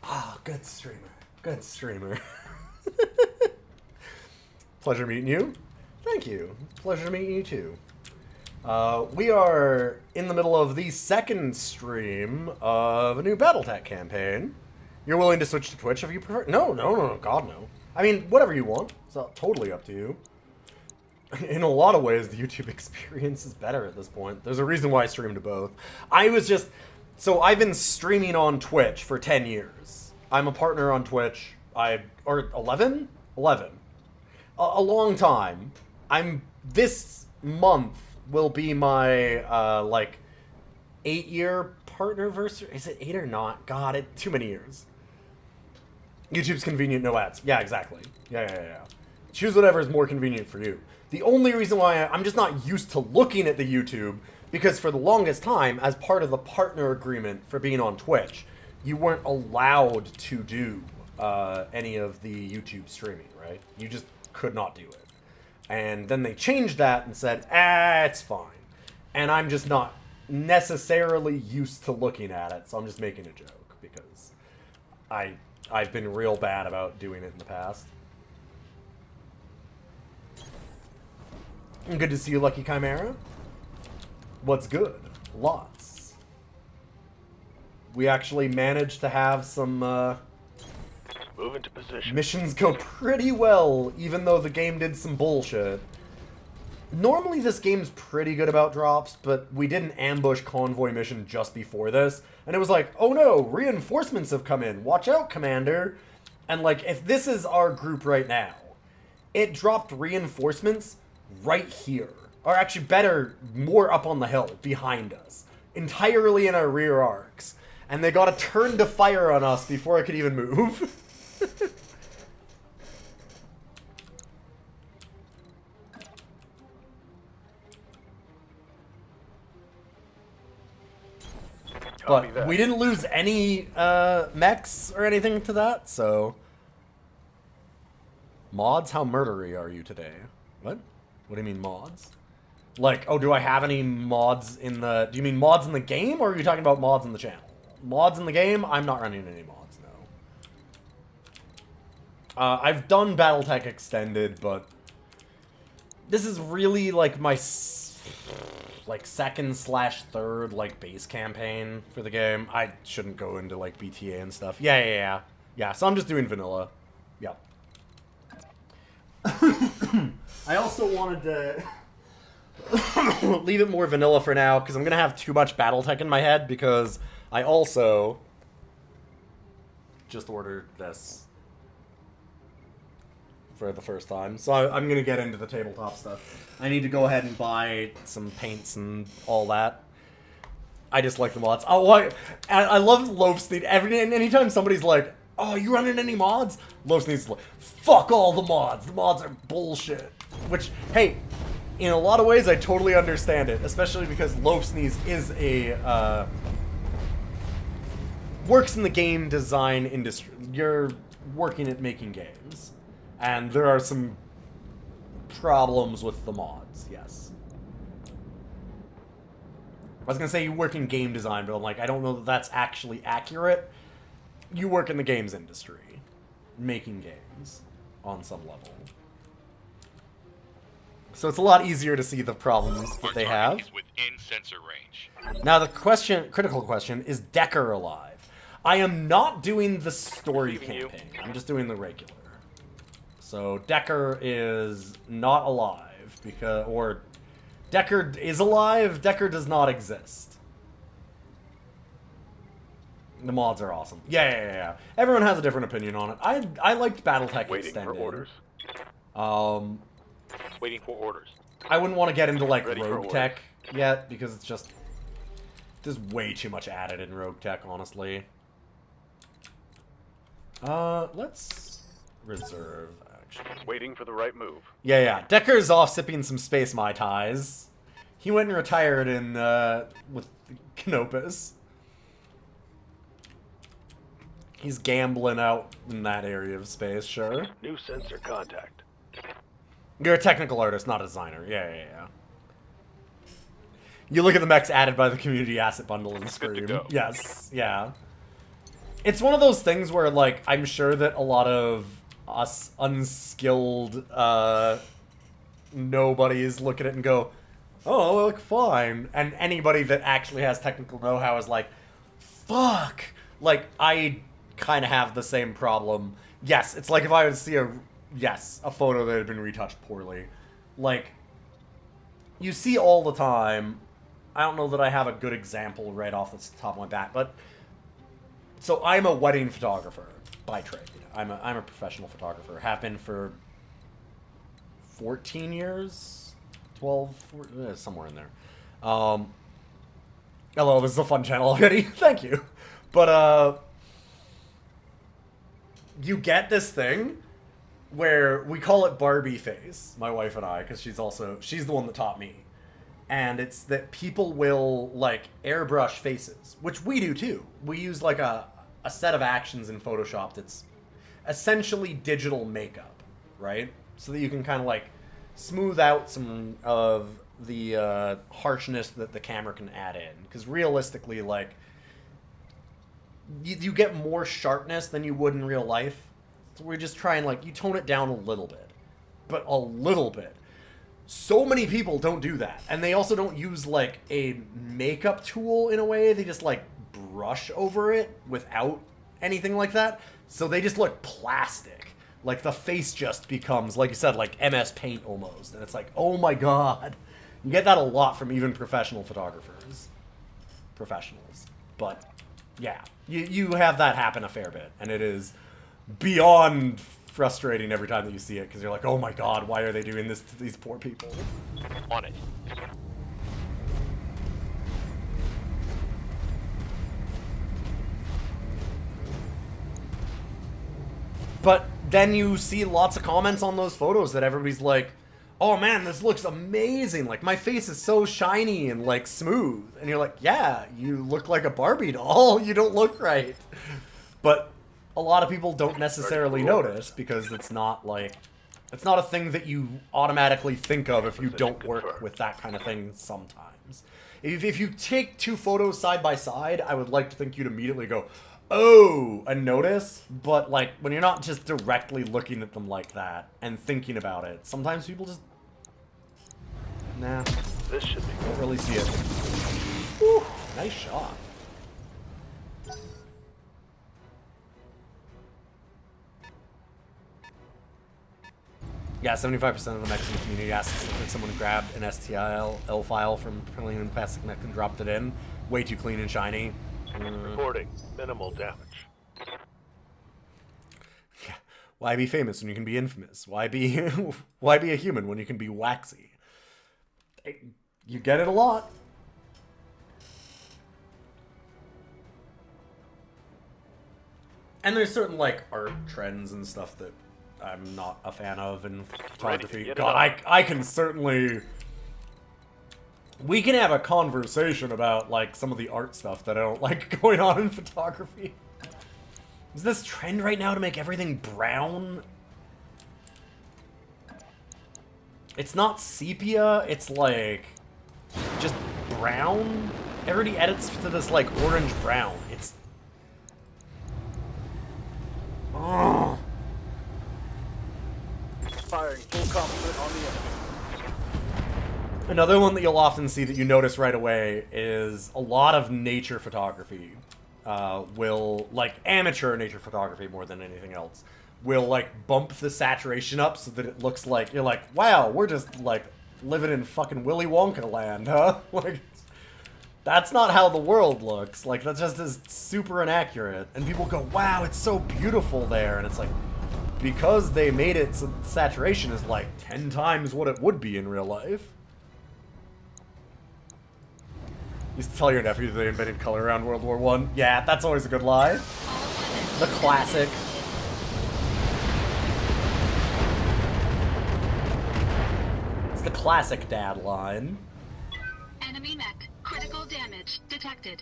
Ah, good streamer. Good streamer. Pleasure meeting you. Thank you. Pleasure meeting you too. We are in the middle of the second stream of a new Battletech campaign. You're willing to switch to Twitch if you prefer? No, God no. I mean, whatever you want. It's totally up to you. In a lot of ways, the YouTube experience is better at this point. There's a reason why I stream to both. So I've been streaming on Twitch for 10 years. I'm a partner on Twitch. Or 11? 11. A long time. This month will be my, 8-year partnerversary. Is it 8 or not? God, too many years. YouTube's convenient, no ads. Yeah, exactly. Yeah. Choose whatever is more convenient for you. The only reason why I'm just not used to looking at the YouTube Because for the longest time, as part of the partner agreement for being on Twitch, you weren't allowed to do any of the YouTube streaming, right? You just could not do it. And then they changed that and said, it's fine. And I'm just not necessarily used to looking at it, so I'm just making a joke, because I've been real bad about doing it in the past. Good to see you, Lucky Chimera. What's good? Lots. We actually managed to have some Move into position. missions go pretty well, even though the game did some bullshit. Normally this game's pretty good about drops, but we did an ambush convoy mission just before this, and it was like, oh no, reinforcements have come in, watch out, Commander. And like, if this is our group right now, it dropped reinforcements right here. Or actually better, more up on the hill, behind us. Entirely in our rear arcs. And they got a turn to fire on us before I could even move. Copy But that. we didn't lose any mechs or anything to that, so... Mods, how murdery are you today? What? What do you mean mods? Like, oh, do I have any mods in the... Do you mean mods in the game, or are you talking about mods in the channel? Mods in the game? I'm not running any mods, no. I've done Battletech Extended, but... This is really, like, my... like, second/third, like, base campaign for the game. I shouldn't go into, like, BTA and stuff. Yeah. Yeah, so I'm just doing vanilla. Yep. I also wanted to... leave it more vanilla for now, because I'm going to have too much Battletech in my head, because I also just ordered this for the first time. So I'm going to get into the tabletop stuff. I need to go ahead and buy some paints and all that. I just like the mods. Oh, I love Loafsneed. Anytime somebody's like, oh, you running any mods? Loafsneed's like, fuck all the mods. The mods are bullshit. Which, hey... in a lot of ways, I totally understand it, especially because Loafsneeze is a, works in the game design industry. You're working at making games. And there are some problems with the mods, yes. I was gonna say you work in game design, but I'm like, I don't know that that's actually accurate. You work in the games industry, making games, on some level. So it's a lot easier to see the problems that they have. Within sensor range. Now the critical question, is Decker alive? I am not doing the story campaign. I'm just doing the regular. So Decker is not alive, or Decker is alive, Decker does not exist. The mods are awesome. Yeah. Everyone has a different opinion on it. I liked Battletech Waiting Extended. for orders. Waiting for orders. I wouldn't want to get into, like, Ready for Rogue Tech yet, because it's just... there's way too much added in Rogue Tech, honestly. Let's reserve, actually. Waiting for the right move. Yeah. Decker's off sipping some Space Mai Tais. He went and retired in, with Canopus. He's gambling out in that area of space, sure. New sensor contact. You're a technical artist, not a designer. Yeah. You look at the mechs added by the community asset bundle and scream. go. Yes, yeah. It's one of those things where, like, I'm sure that a lot of us unskilled nobodies look at it and go, oh, they look fine. And anybody that actually has technical know-how is like, fuck. Like, I kind of have the same problem. Yes, it's like if I would see a photo that had been retouched poorly. Like, you see all the time. I don't know that I have a good example right off the top of my bat, but so I'm a wedding photographer by trade. I'm a professional photographer. Have been for 14 years, 12, 14, somewhere in there. Hello, this is a fun channel already. Thank you. But you get this thing where we call it Barbie face, my wife and I, because she's the one that taught me. and it's that people will like airbrush faces, which we do too. We use like a set of actions in Photoshop that's essentially digital makeup, right? So that you can kind of like smooth out some of the harshness that the camera can add in. Because realistically, like, you get more sharpness than you would in real life. So we're just trying, like, you tone it down a little bit. But a little bit. So many people don't do that. And they also don't use, like, a makeup tool in a way. They just, like, brush over it without anything like that. So they just look plastic. Like, the face just becomes, like you said, like MS Paint almost. And it's like, oh my god. You get that a lot from even professional photographers. Professionals. But, yeah. You have that happen a fair bit. And it is beyond frustrating every time that you see it. Because you're like, oh my god, why are they doing this to these poor people? On it. But then you see lots of comments on those photos that everybody's like, oh man, this looks amazing. Like, my face is so shiny and, like, smooth. And you're like, yeah, you look like a Barbie doll. You don't look right. But a lot of people don't necessarily notice because it's not, like, it's not a thing that you automatically think of if you don't work with that kind of thing sometimes. If you take two photos side by side, I would like to think you'd immediately go, oh, a notice, but like when you're not just directly looking at them like that and thinking about it, sometimes people just This should be don't really see it. Whew, nice shot. Yeah, 75% of the Mexican community asks if someone grabbed an STL file from Brilliant Plastic Mech and dropped it in. Way too clean and shiny. reporting. Minimal damage. Yeah. Why be famous when you can be infamous? Why be why be a human when you can be waxy? You get it a lot. And there's certain like art trends and stuff that I'm not a fan of in photography. God, I can certainly. We can have a conversation about like some of the art stuff that I don't like going on in photography. Is this trend right now to make everything brown? It's not sepia, it's like just brown. Everybody edits to this like orange brown. It's Firing full complement on the enemy. Another one that you'll often see that you notice right away is a lot of nature photography will, like amateur nature photography more than anything else, will like bump the saturation up so that it looks like, you're like, wow, we're just like living in fucking Willy Wonka land, huh? Like, that's not how the world looks. Like, that just is super inaccurate. And people go, wow, it's so beautiful there. And it's like, because they made it so the saturation is like 10 times what it would be in real life. Used to tell your nephew that they invented color around World War I. Yeah, that's always a good lie. The classic. It's the classic dad line. Enemy mech. Critical damage detected.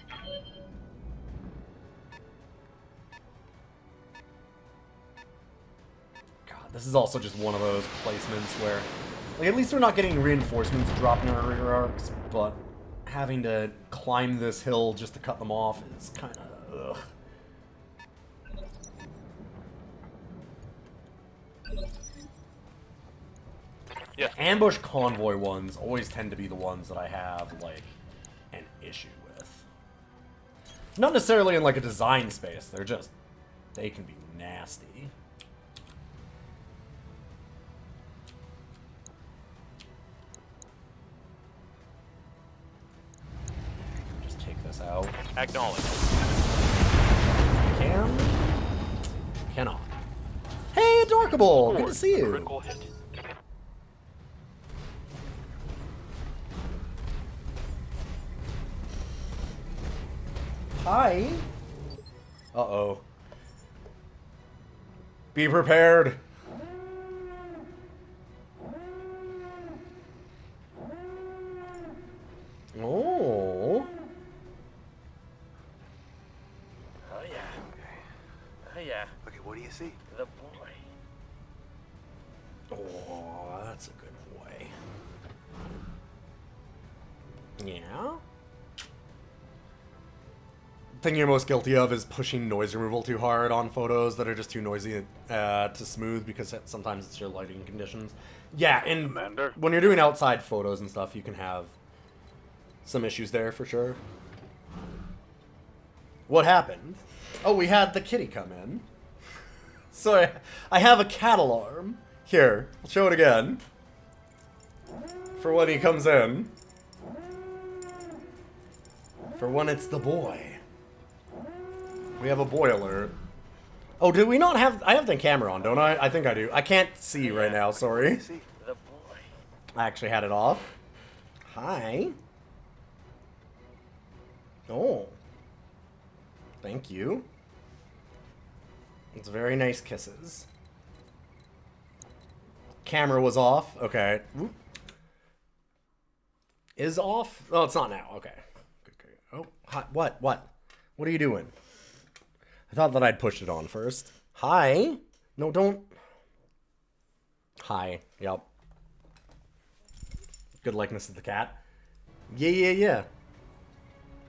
God, this is also just one of those placements where, like, at least we're not getting reinforcements dropped in our rear arcs, but having to climb this hill just to cut them off is kind of, ugh. Yeah. Ambush convoy ones always tend to be the ones that I have, like, an issue with. Not necessarily in, like, a design space. They're just, they can be nasty. Just take this out. Acknowledge. Cannot. Hey, Adorkable! Good to see you. Critical hit. Hi. Uh-oh. Be prepared. Yeah, Okay, what do you see? the boy. Oh, that's a good boy. Yeah? Thing you're most guilty of is pushing noise removal too hard on photos that are just too noisy to smooth, because sometimes it's your lighting conditions. Yeah, and Commander? when you're doing outside photos and stuff, you can have some issues there for sure. What happened? Oh, we had the kitty come in. So I have a cat alarm. Here, I'll show it again. For when he comes in. For when it's the boy. We have a boy alert. Oh, do we not have... I have the camera on, don't I? I think I do. I can't see right now, sorry. See? The boy. I actually had it off. Hi. Oh. Thank you. It's very nice kisses. Camera was off. Okay. Whoop. Is off? Oh, it's not now. Okay. Okay. Oh, hi. What? What? What are you doing? I thought that I'd pushed it on first. Hi. No, don't. Hi. Yep. Good likeness of the cat. Yeah.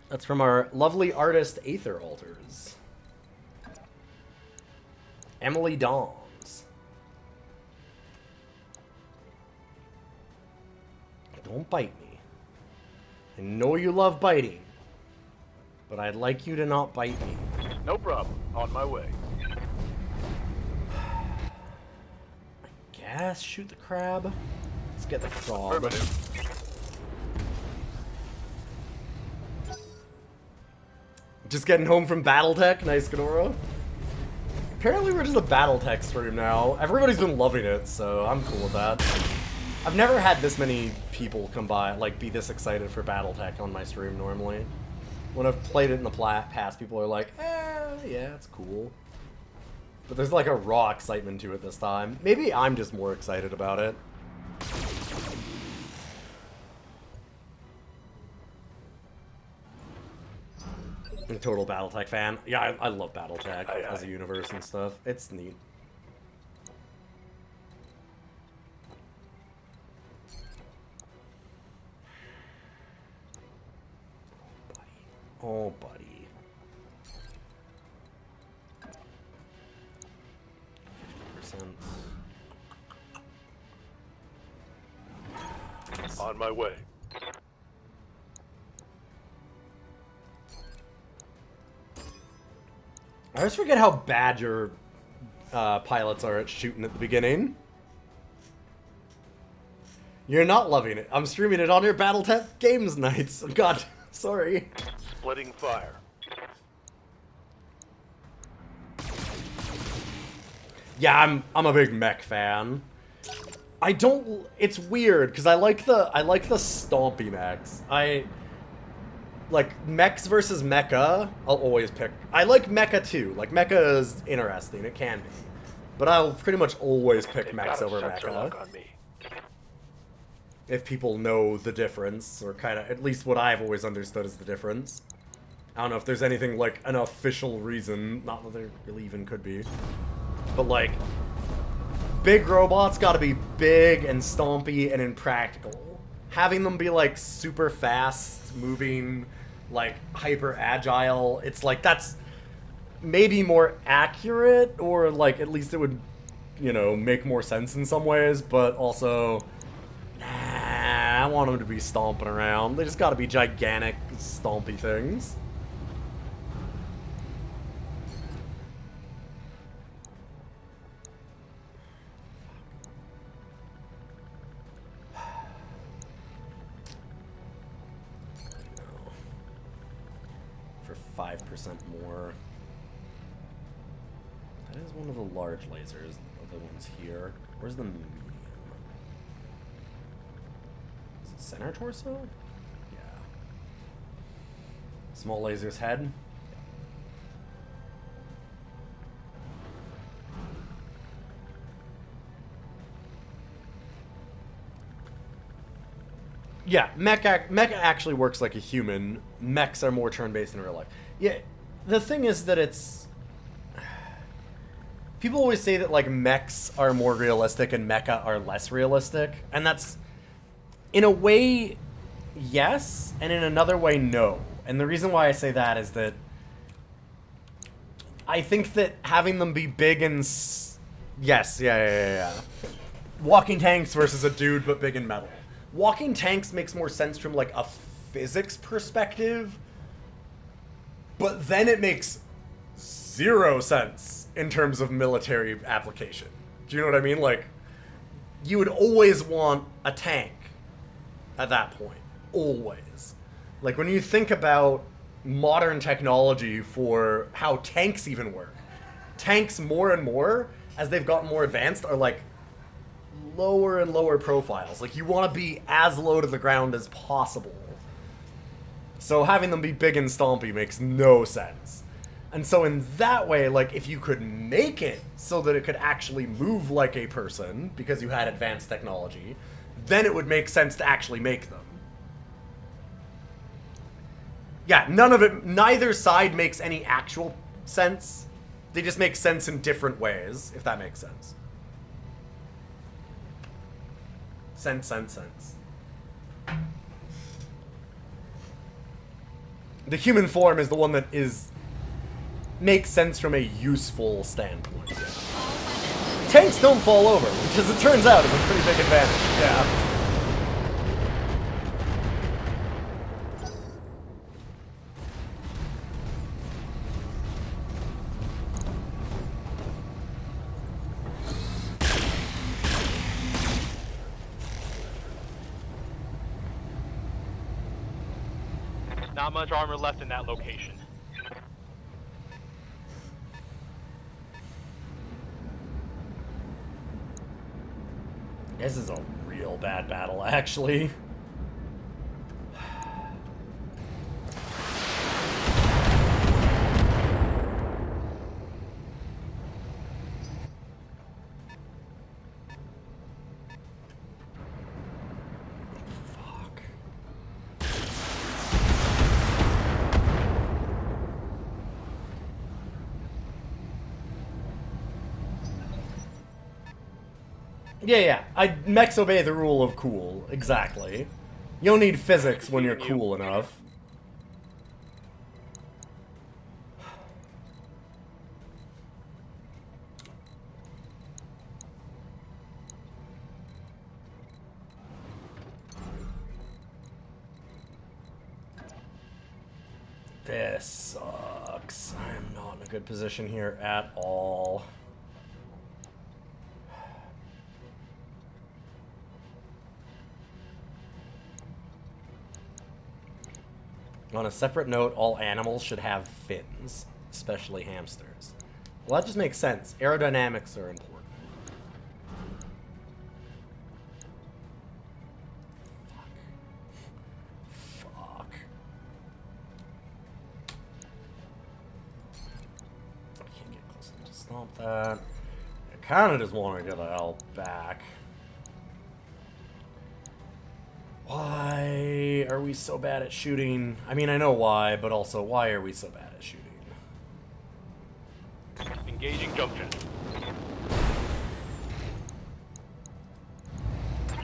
That's from our lovely artist Aether Altars. Emily Doms. Don't bite me. I know you love biting, but I'd like you to not bite me. No problem. On my way. I guess shoot the crab. Let's get the frog. Affirmative. Just getting home from Battletech. Nice, Ghidorah. Apparently we're just a Battletech stream now. Everybody's been loving it, so I'm cool with that. I've never had this many people come by, like, be this excited for Battletech on my stream normally. When I've played it in the past, people are like, yeah, it's cool. But there's like a raw excitement to it this time. Maybe I'm just more excited about it. I'm a total Battletech fan. Yeah, I love Battletech as a universe and stuff. It's neat. Oh, buddy. 50%. On my way. I always forget how bad your pilots are at shooting at the beginning. You're not loving it. I'm streaming it on your Battletech Games nights. God, sorry. Splitting fire. Yeah, I'm a big mech fan. I don't. It's weird because I like the stompy mechs. I like mechs versus mecha. I'll always pick. I like mecha too. Like mecha is interesting. It can be, but I'll pretty much always pick They've mechs got a over sensor mecha. lock on me. If people know the difference, or kind of at least what I've always understood is the difference. I don't know if there's anything like an official reason. Not that there really even could be, but like. Big robots gotta be big and stompy and impractical. Having them be like super fast moving, like hyper agile, it's like that's maybe more accurate, or like at least it would, you know, make more sense in some ways, but also, nah, I want them to be stomping around. They just gotta be gigantic, stompy things. For 5% more. That is one of the large lasers of the ones here. Where's the medium? Is it center torso? Yeah. Small laser's head? Yeah, mecha actually works like a human. Mechs are more turn-based in real life. Yeah, the thing is that it's... people always say that like mechs are more realistic and mecha are less realistic, and that's in a way yes, and in another way no. And the reason why I say that is that I think that having them be big and yes, yeah. Walking tanks versus a dude but big and metal. Walking tanks makes more sense from like a physics perspective, but then it makes 0 sense in terms of military application. Do you know what I mean? Like, you would always want a tank at that point. Always. Like, when you think about modern technology for how tanks even work, tanks more and more, as they've gotten more advanced, are like lower and lower profiles. Like, you want to be as low to the ground as possible. So having them be big and stompy makes no sense. And so in that way, like, if you could make it so that it could actually move like a person, because you had advanced technology, then it would make sense to actually make them. Yeah, neither side makes any actual sense. They just make sense in different ways, if that makes sense. Sense. The human form is the one that makes sense from a useful standpoint. Yeah. Tanks don't fall over, which as it turns out is a pretty big advantage. Yeah. Not much armor left in that location. This is a real bad battle, actually. Yeah. Mechs obey the rule of cool. Exactly. You don't need physics when you're cool enough. This sucks. I am not in a good position here at all. On a separate note, all animals should have fins, especially hamsters. Well, that just makes sense. Aerodynamics are important. Fuck. I can't get close enough to stomp that. I kind of just want to get the hell back. Why are we so bad at shooting? I mean, I know why, but also, why are we so bad at shooting? Engaging jump jet.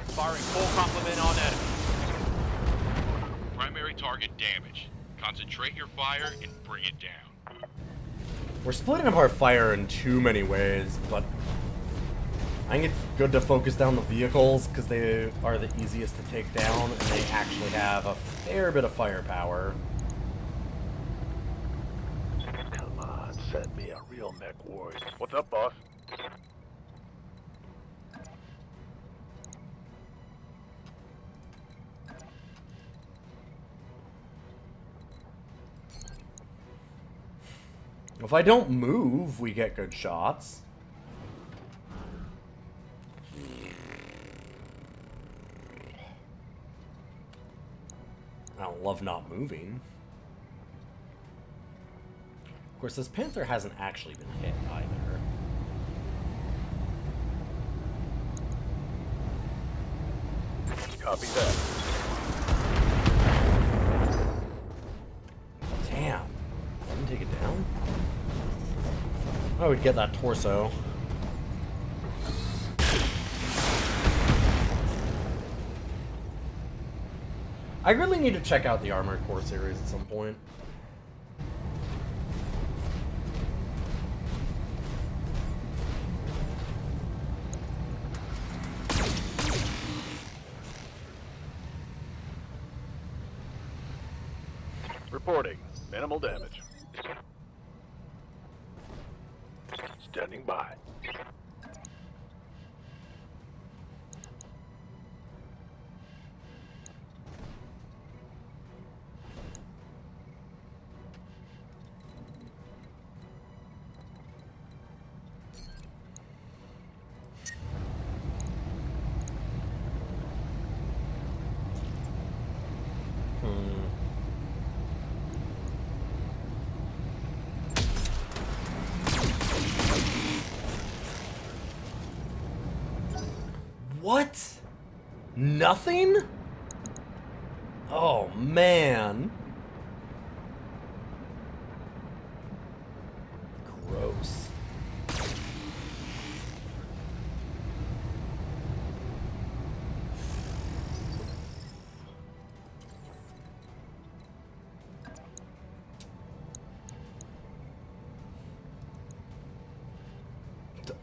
Firing full complement on enemy. Primary target damage. Concentrate your fire and bring it down. We're splitting up our fire in too many ways, but I think it's good to focus down the vehicles because they are the easiest to take down and they actually have a fair bit of firepower. Come on, send me a real mech warrior. What's up, boss? If I don't move, we get good shots. I don't love not moving. Of course, this Panther hasn't actually been hit either. Copy that. Damn. Didn't take it down? I would get that torso. I really need to check out the Armored Core series at some point. Reporting. Minimal damage. Standing by. What? Nothing? Oh, man. Gross.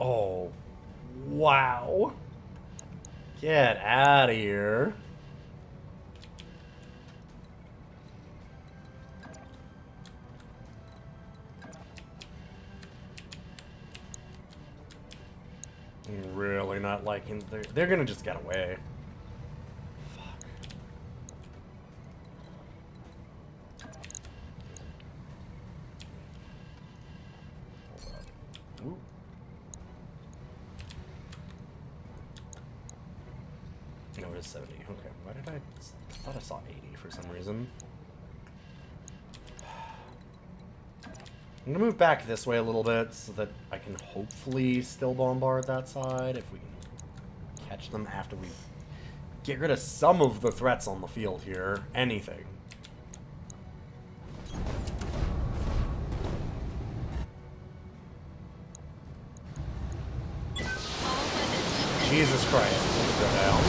Oh, wow. Get out of here. I'm really not liking. They're gonna just get away. Fuck. Hold on. Ooh. No, it is 70. Okay, why did I thought I saw 80 for some reason. I'm gonna move back this way a little bit so that I can hopefully still bombard that side if we can catch them after we get rid of some of the threats on the field here. Anything. Jesus Christ. Go down.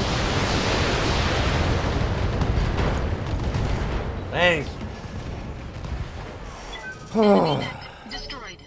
Thank you. Enemy mech destroyed.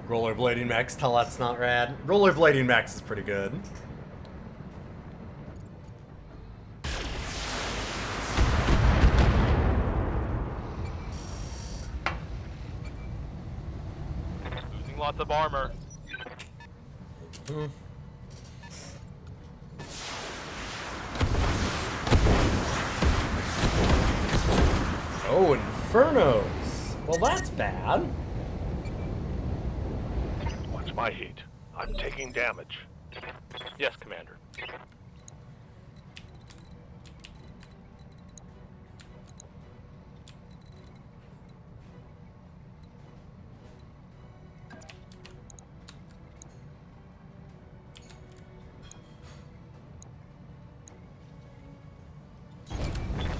Rollerblading Max, tell that's not rad. Rollerblading Max is pretty good. Losing lots of armor. Oh, Infernos. Well, that's bad. Watch my heat. I'm taking damage. Yes, Commander.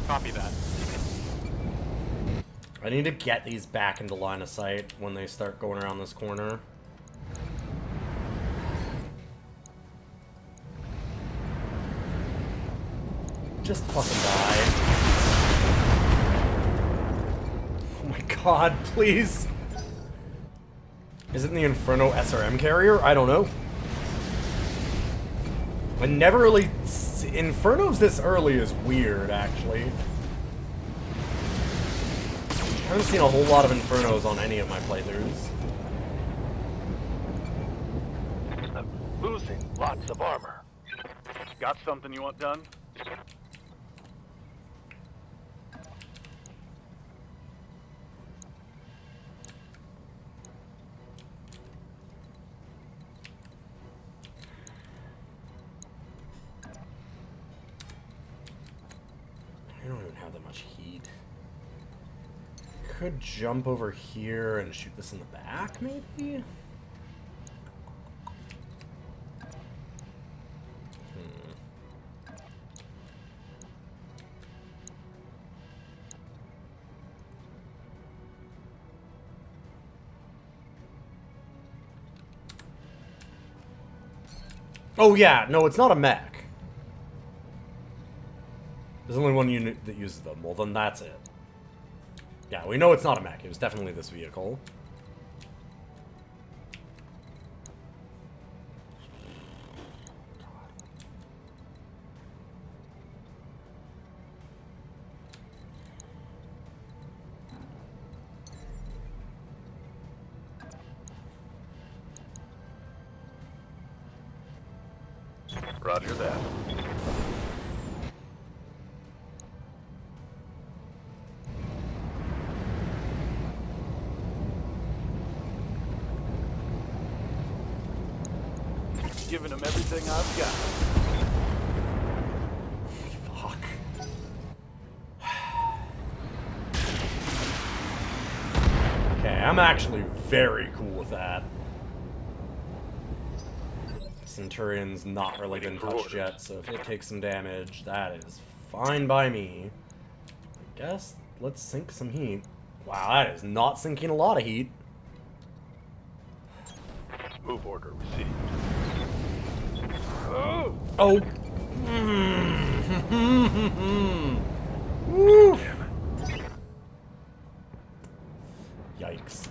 Copy that. I need to get these back into line of sight when they start going around this corner. Just fucking die. Oh my god, please. Is it the Inferno SRM carrier? I don't know. I never really... Infernos this early is weird, actually. I haven't seen a whole lot of Infernos on any of my playthroughs. I'm losing lots of armor. Got something you want done? I don't even have that much heat. Could jump over here and shoot this in the back, maybe? Oh yeah, no, it's not a mech. There's only one unit that uses them. Well, then that's it. Yeah, we know it's not a mech. It was definitely this vehicle. Roger that. Giving them everything I've got. Fuck. Okay, I'm actually very cool with that. Centurion's not really been touched yet, so if it takes some damage, that is fine by me. I guess let's sink some heat. Wow, that is not sinking a lot of heat. Move order received. Oh! Oh! Woo. Yikes.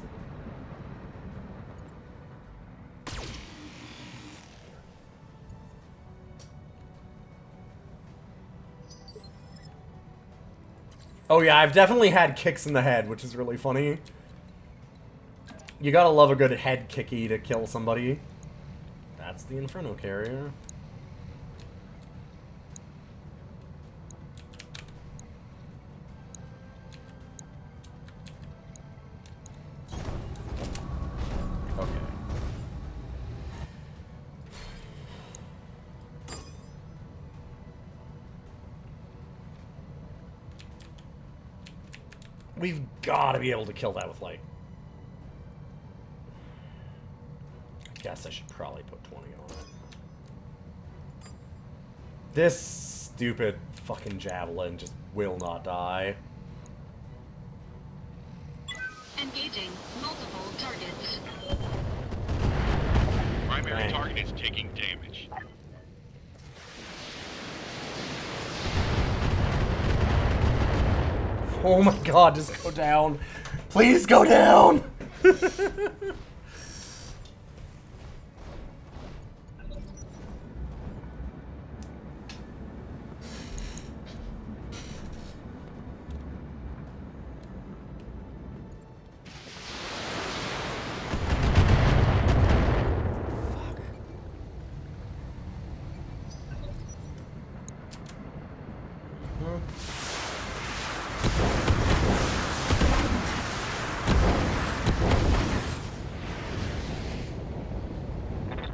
Oh yeah, I've definitely had kicks in the head, which is really funny. You gotta love a good head kicky to kill somebody. That's the Inferno carrier. Okay. We've got to be able to kill that with, like... I guess I should probably put 20 on it. This stupid fucking javelin just will not die. Engaging multiple targets. Primary Dang. target is taking damage. Oh my god, just go down. Please go down!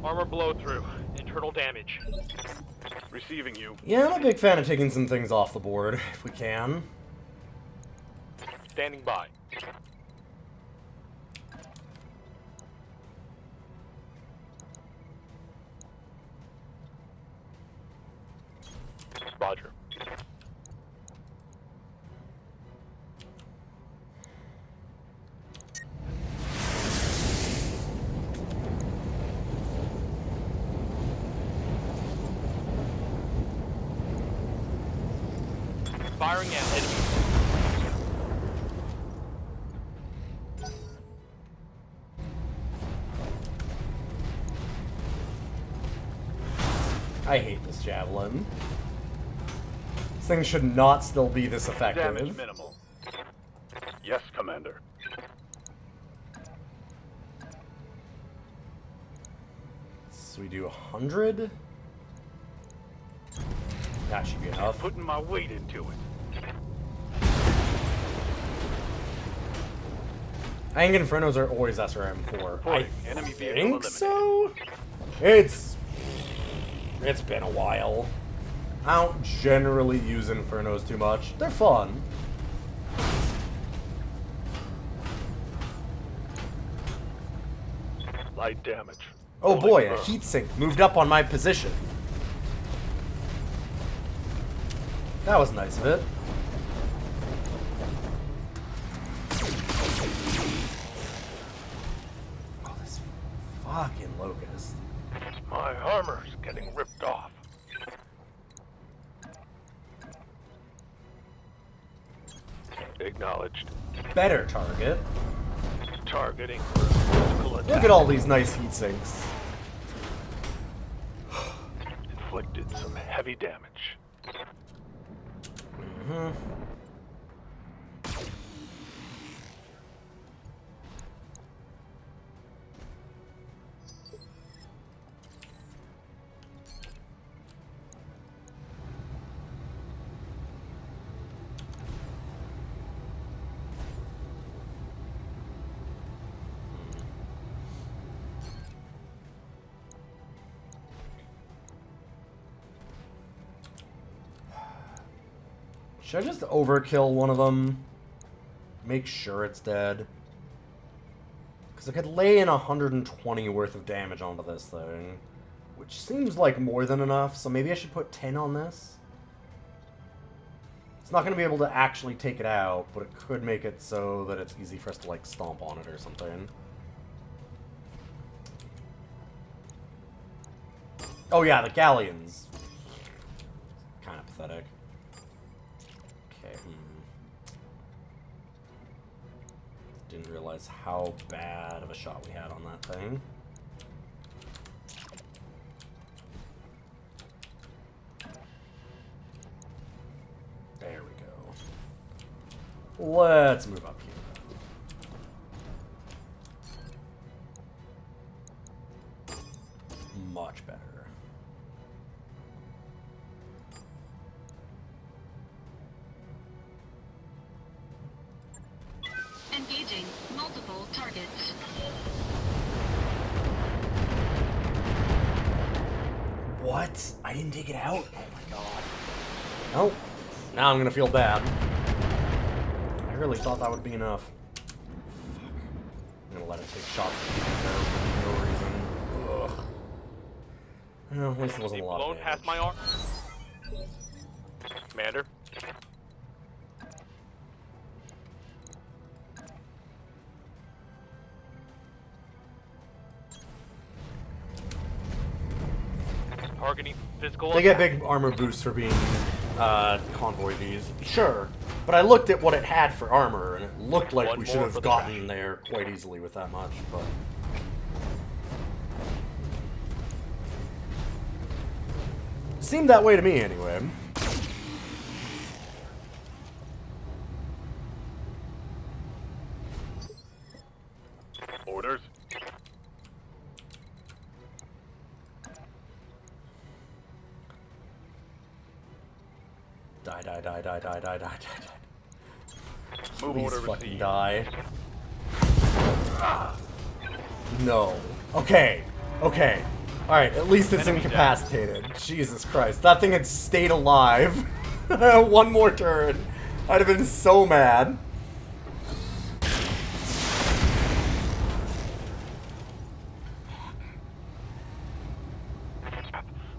Armor blow through. Internal damage. Receiving you. Yeah, I'm a big fan of taking some things off the board, if we can. Standing by. Roger. Firing at enemy. I hate this javelin. This thing should not still be this effective. Damage minimal. Yes, Commander. So we do 100? That should be enough. Putting my weight into it. I think Infernos are always SRM4. I Reporting. Enemy vehicle think eliminated. so? It's been a while. I don't generally use Infernos too much. They're fun. Light damage. Oh Holding boy, a firm. heat sink moved up on my position. That was nice of it. Oh, this fucking locust. My armor's getting Acknowledged. Better target. Targeting for physical attack. Look at all these nice heat sinks. Inflicted some heavy damage. Mm-hmm. Should I just overkill one of them? Make sure it's dead? Because I could lay in 120 worth of damage onto this thing. Which seems like more than enough, so maybe I should put 10 on this? It's not going to be able to actually take it out, but it could make it so that it's easy for us to, like, stomp on it or something. Oh yeah, the galleons. Kind of pathetic. Okay. Didn't realize how bad of a shot we had on that thing. There we go. Let's move up here. Much better. Engaging multiple targets. What? I didn't take it out? Oh my god. Nope. Now I'm gonna feel bad. I really thought that would be enough. Fuck. I'm gonna let it take shots for no reason. Ugh. Well, at least it wasn't a lot of blown damage. past my arm. Commander. Targeting physical They get attack. big armor boosts for being convoy Vs. Sure. But I looked at what it had for armor, and it looked like One we should more have for the gotten crash. there quite easily with that much, but... Seemed that way to me, anyway. Orders. Die, die, die, die, die, die, die, die, die. Move Please order fucking received. die. No. Okay. Okay. Alright, at least it's Enemy incapacitated. Jesus Christ. That thing had stayed alive. One more turn. I'd have been so mad.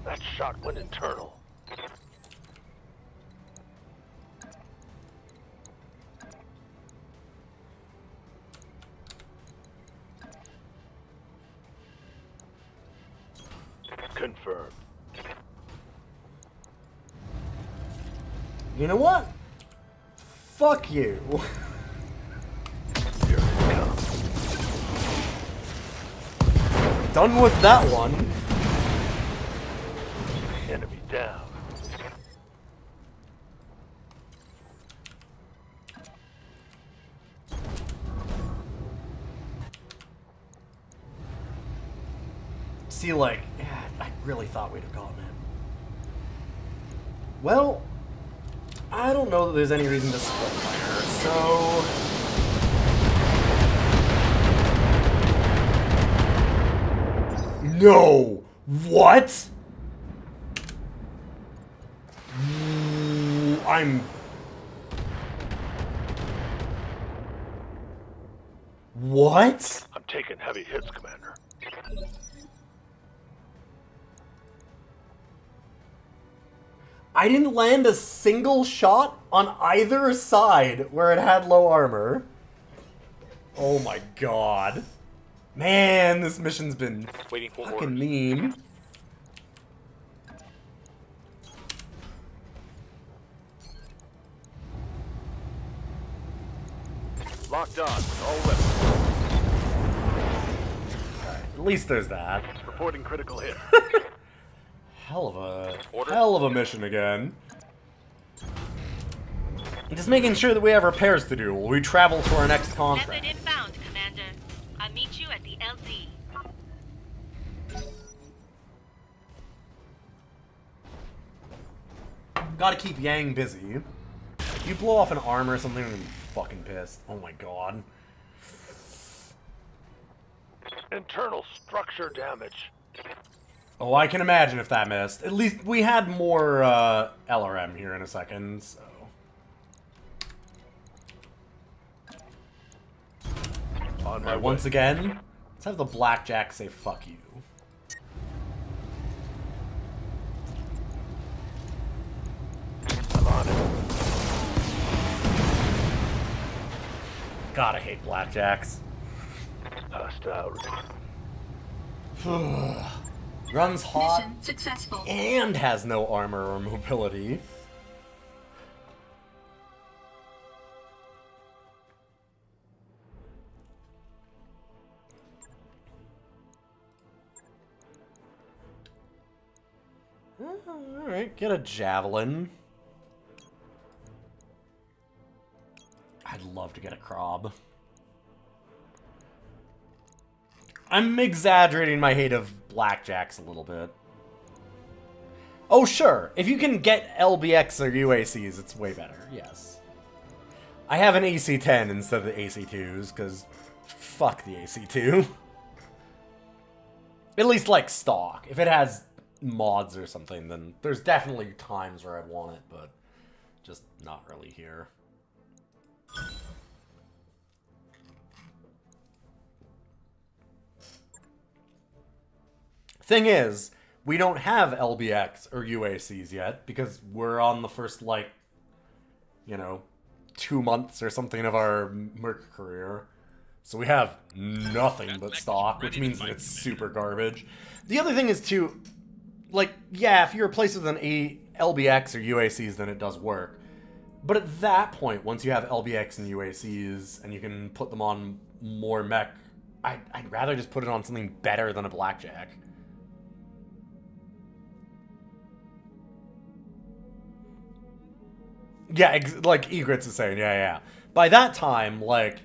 That shot went internal. Confirmed. You know what? Fuck you. Here it comes. Done with that one. Enemy down. See, like, yeah, I really thought we'd have gotten it. Well, I don't know that there's any reason to split fire, so... No! What? I'm... What? I'm taking heavy hits, Commander. I didn't land a single shot on either side where it had low armor. Oh my god. Man, this mission's been Waiting for fucking orders. mean. Locked on. All weapons. At least there's that. Reporting critical hit. Hell Order. of a mission again. Just making sure that we have repairs to do while we travel to our next contract. Method inbound, Commander. I'll meet you at the LZ. Gotta keep Yang busy. If you blow off an arm or something, I'm gonna be fucking pissed. Oh my god. Internal structure damage. Oh, I can imagine if that missed. At least we had more LRM here in a second, so... On my Alright, once again, let's have the Blackjack say fuck you. I'm on it. God, I hate Blackjacks. Hostile. Runs hot Mission successful. and has no armor or mobility. Alright, get a javelin. I'd love to get a Krob. I'm exaggerating my hate of Blackjacks a little bit. Oh, sure. If you can get LBX or UACs, it's way better. Yes. I have an AC-10 instead of the AC-2s, because fuck the AC-2. At least, like, stock. If it has mods or something, then there's definitely times where I'd want it, but just not really here. Thing is, we don't have LBX or UACs yet, because we're on the first, like, you know, 2 months or something of our Merc career. So we have nothing but stock, which means that it's super garbage. The other thing is, too, like, yeah, if you replace it with an LBX or UACs, then it does work. But at that point, once you have LBX and UACs, and you can put them on more mech, I'd rather just put it on something better than a Blackjack. Yeah, like Egrets is saying, yeah. By that time, like,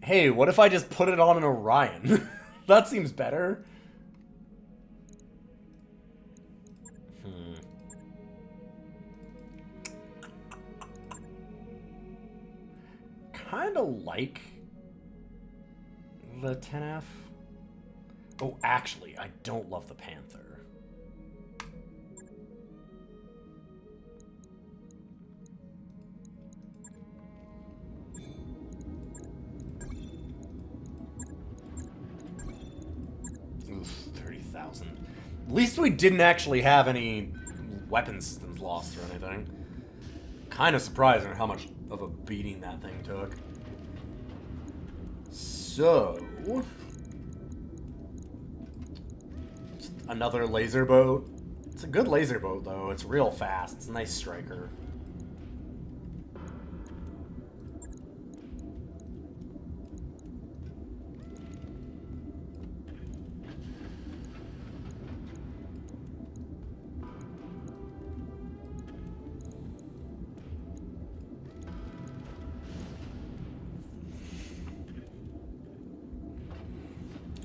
hey, what if I just put it on an Orion? That seems better. Kinda like the 10F. Oh, actually, I don't love the Panther. Oof, 30,000. At least we didn't actually have any weapon systems lost or anything. Kind of surprising how much of a beating that thing took. So... just another laser boat. It's a good laser boat, though. It's real fast. It's a nice striker.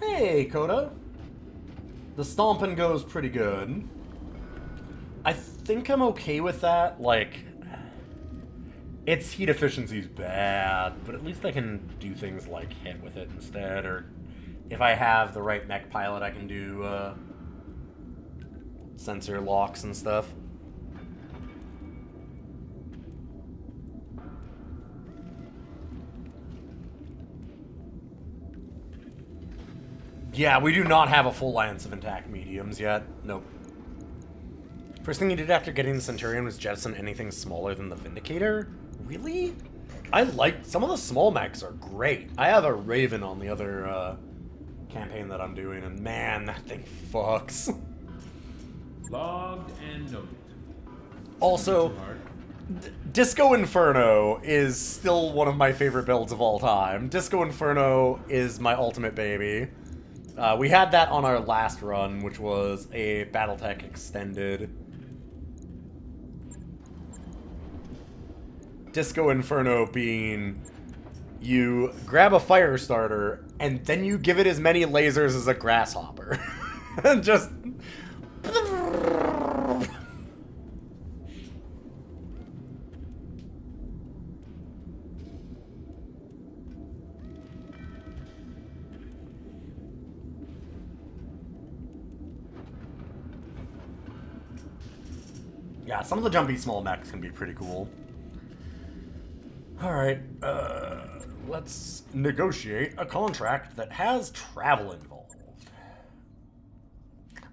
Hey, Coda. The stomping goes pretty good. I think I'm okay with that. Like, its heat efficiency's bad, but at least I can do things like hit with it instead, or if I have the right mech pilot, I can do sensor locks and stuff. Yeah, we do not have a full lance of intact mediums yet. Nope. First thing you did after getting the Centurion was jettison anything smaller than the Vindicator? Really? I like... some of the small mechs are great. I have a Raven on the other campaign that I'm doing, and man, that thing fucks. Logged and noted. Also, Disco Inferno is still one of my favorite builds of all time. Disco Inferno is my ultimate baby. We had that on our last run, which was a Battletech Extended. Disco Inferno being you grab a fire starter and then you give it as many lasers as a grasshopper. And just... Yeah, some of the jumpy small mechs can be pretty cool. Alright, let's negotiate a contract that has travel involved.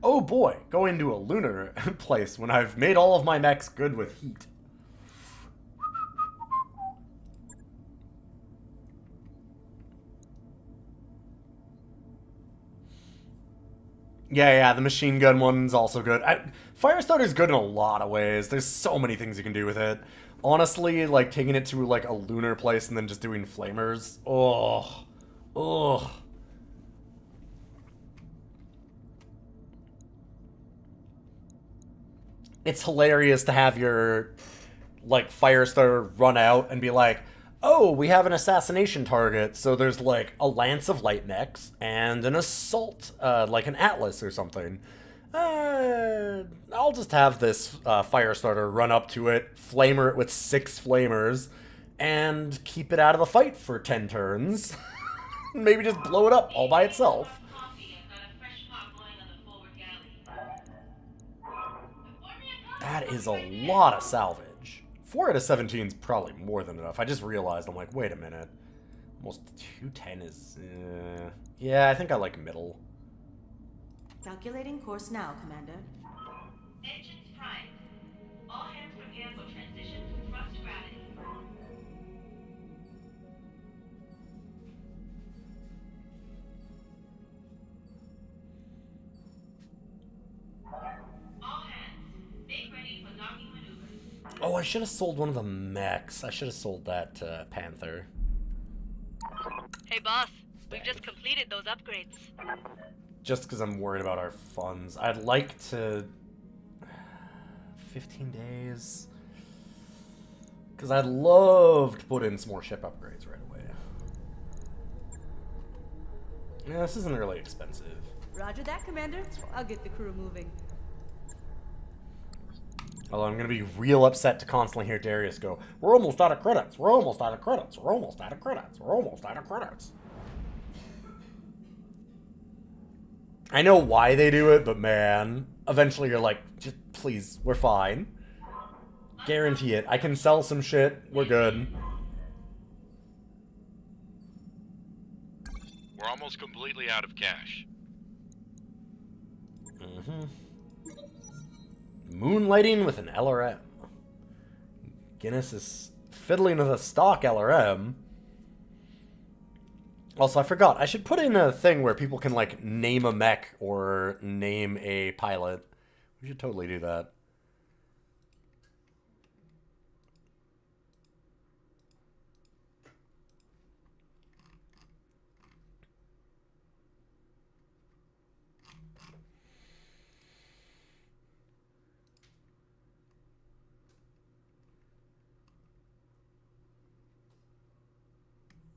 Oh boy, going to a lunar place when I've made all of my mechs good with heat. Yeah, the machine gun one's also good. Firestarter's good in a lot of ways. There's so many things you can do with it. Honestly, like, taking it to, like, a lunar place and then just doing flamers. Oh. Ugh. It's hilarious to have your, like, Firestarter run out and be like, oh, we have an assassination target, so there's, like, a Lance of Light mechs and an assault, like an Atlas or something. I'll just have this Firestarter run up to it, flamer it with 6 flamers, and keep it out of the fight for 10 turns. Maybe just blow it up all by itself. That is a lot of salvage. 4 out of 17 is probably more than enough. I just realized, I'm like, wait a minute. Almost 210 is... yeah, I think I like middle. Calculating course now, Commander. Engines primed. All hands prepare for transition to thrust gravity. All hands, make ready for docking maneuvers. Oh, I should have sold one of the mechs. I should have sold that Panther. Hey boss, we've just completed those upgrades. Just because I'm worried about our funds. I'd like to... 15 days? Because I'd love to put in some more ship upgrades right away. Yeah, this isn't really expensive. Roger that, Commander. I'll get the crew moving. Although I'm going to be real upset to constantly hear Darius go, we're almost out of credits, we're almost out of credits, we're almost out of credits, we're almost out of credits. I know why they do it, but man, eventually you're like, just please, we're fine. Guarantee it. I can sell some shit, we're good. We're almost completely out of cash. Moonlighting with an LRM. Guinness is fiddling with a stock LRM. Also, I forgot. I should put in a thing where people can, like, name a mech or name a pilot. We should totally do that.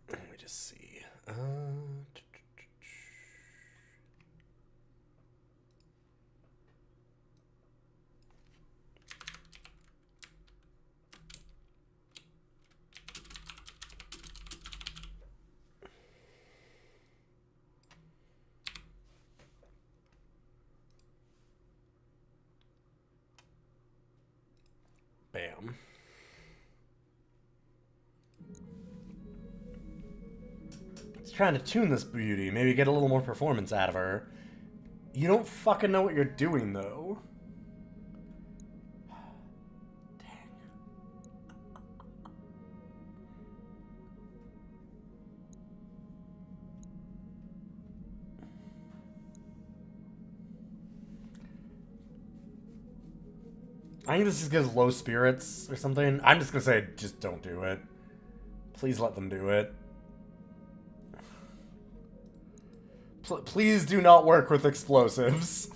Let me just see. Bam. Trying to tune this beauty, maybe get a little more performance out of her. You don't fucking know what you're doing, though. Dang. I think this just gives low spirits or something. I'm just gonna say, just don't do it. Please let them do it. Please do not work with explosives.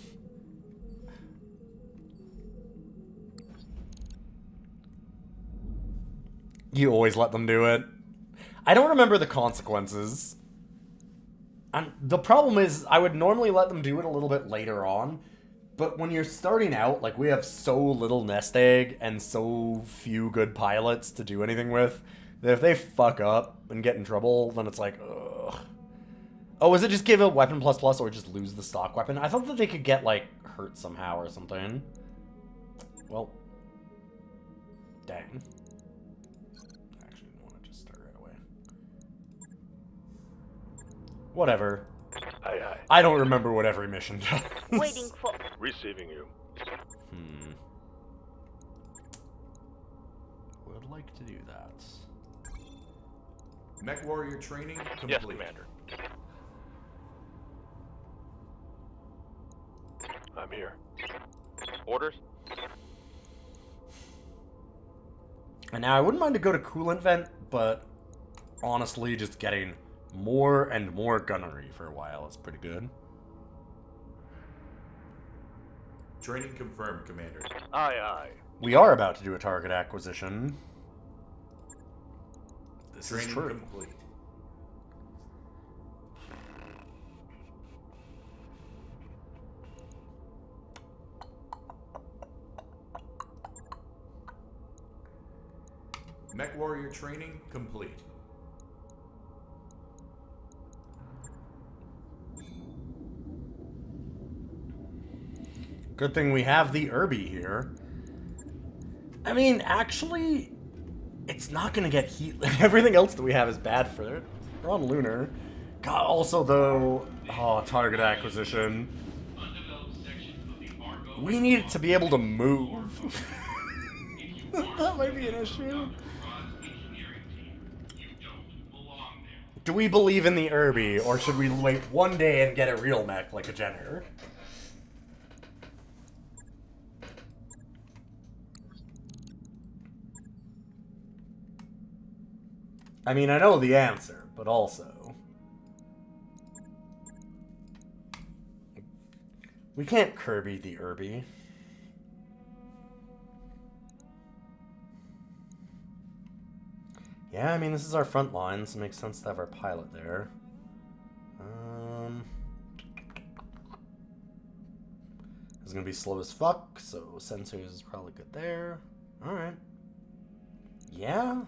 You always let them do it. I don't remember the consequences. And the problem is, I would normally let them do it a little bit later on, but when you're starting out, like, we have so little nest egg and so few good pilots to do anything with, that if they fuck up and get in trouble, then it's like, ugh. Oh, is it just give a weapon plus plus or just lose the stock weapon? I thought that they could get, like, hurt somehow or something. Well, dang. Whatever. Aye, aye. I don't remember what every mission does. Waiting for... Receiving you. Would like to do that. Mech warrior training complete. Yes, Commander. I'm here. Orders? And now I wouldn't mind to go to coolant vent, but honestly, just getting more and more gunnery for a while is pretty good. Training confirmed, Commander. Aye, aye. We are about to do a target acquisition. This Training is true. complete. Mech warrior training complete. Good thing we have the Irby here. I mean, actually, it's not going to get heat. Everything else that we have is bad for it. We're on Lunar. God, also, though, target acquisition. We need it to be able to move. That might be an issue. Do we believe in the Irby, or should we wait one day and get a real mech like a Jenner? I mean, I know the answer, but also... we can't Kirby the Irby. Yeah, I mean, this is our front line, so it makes sense to have our pilot there. It's gonna be slow as fuck, so sensors is probably good there. Alright. Yeah?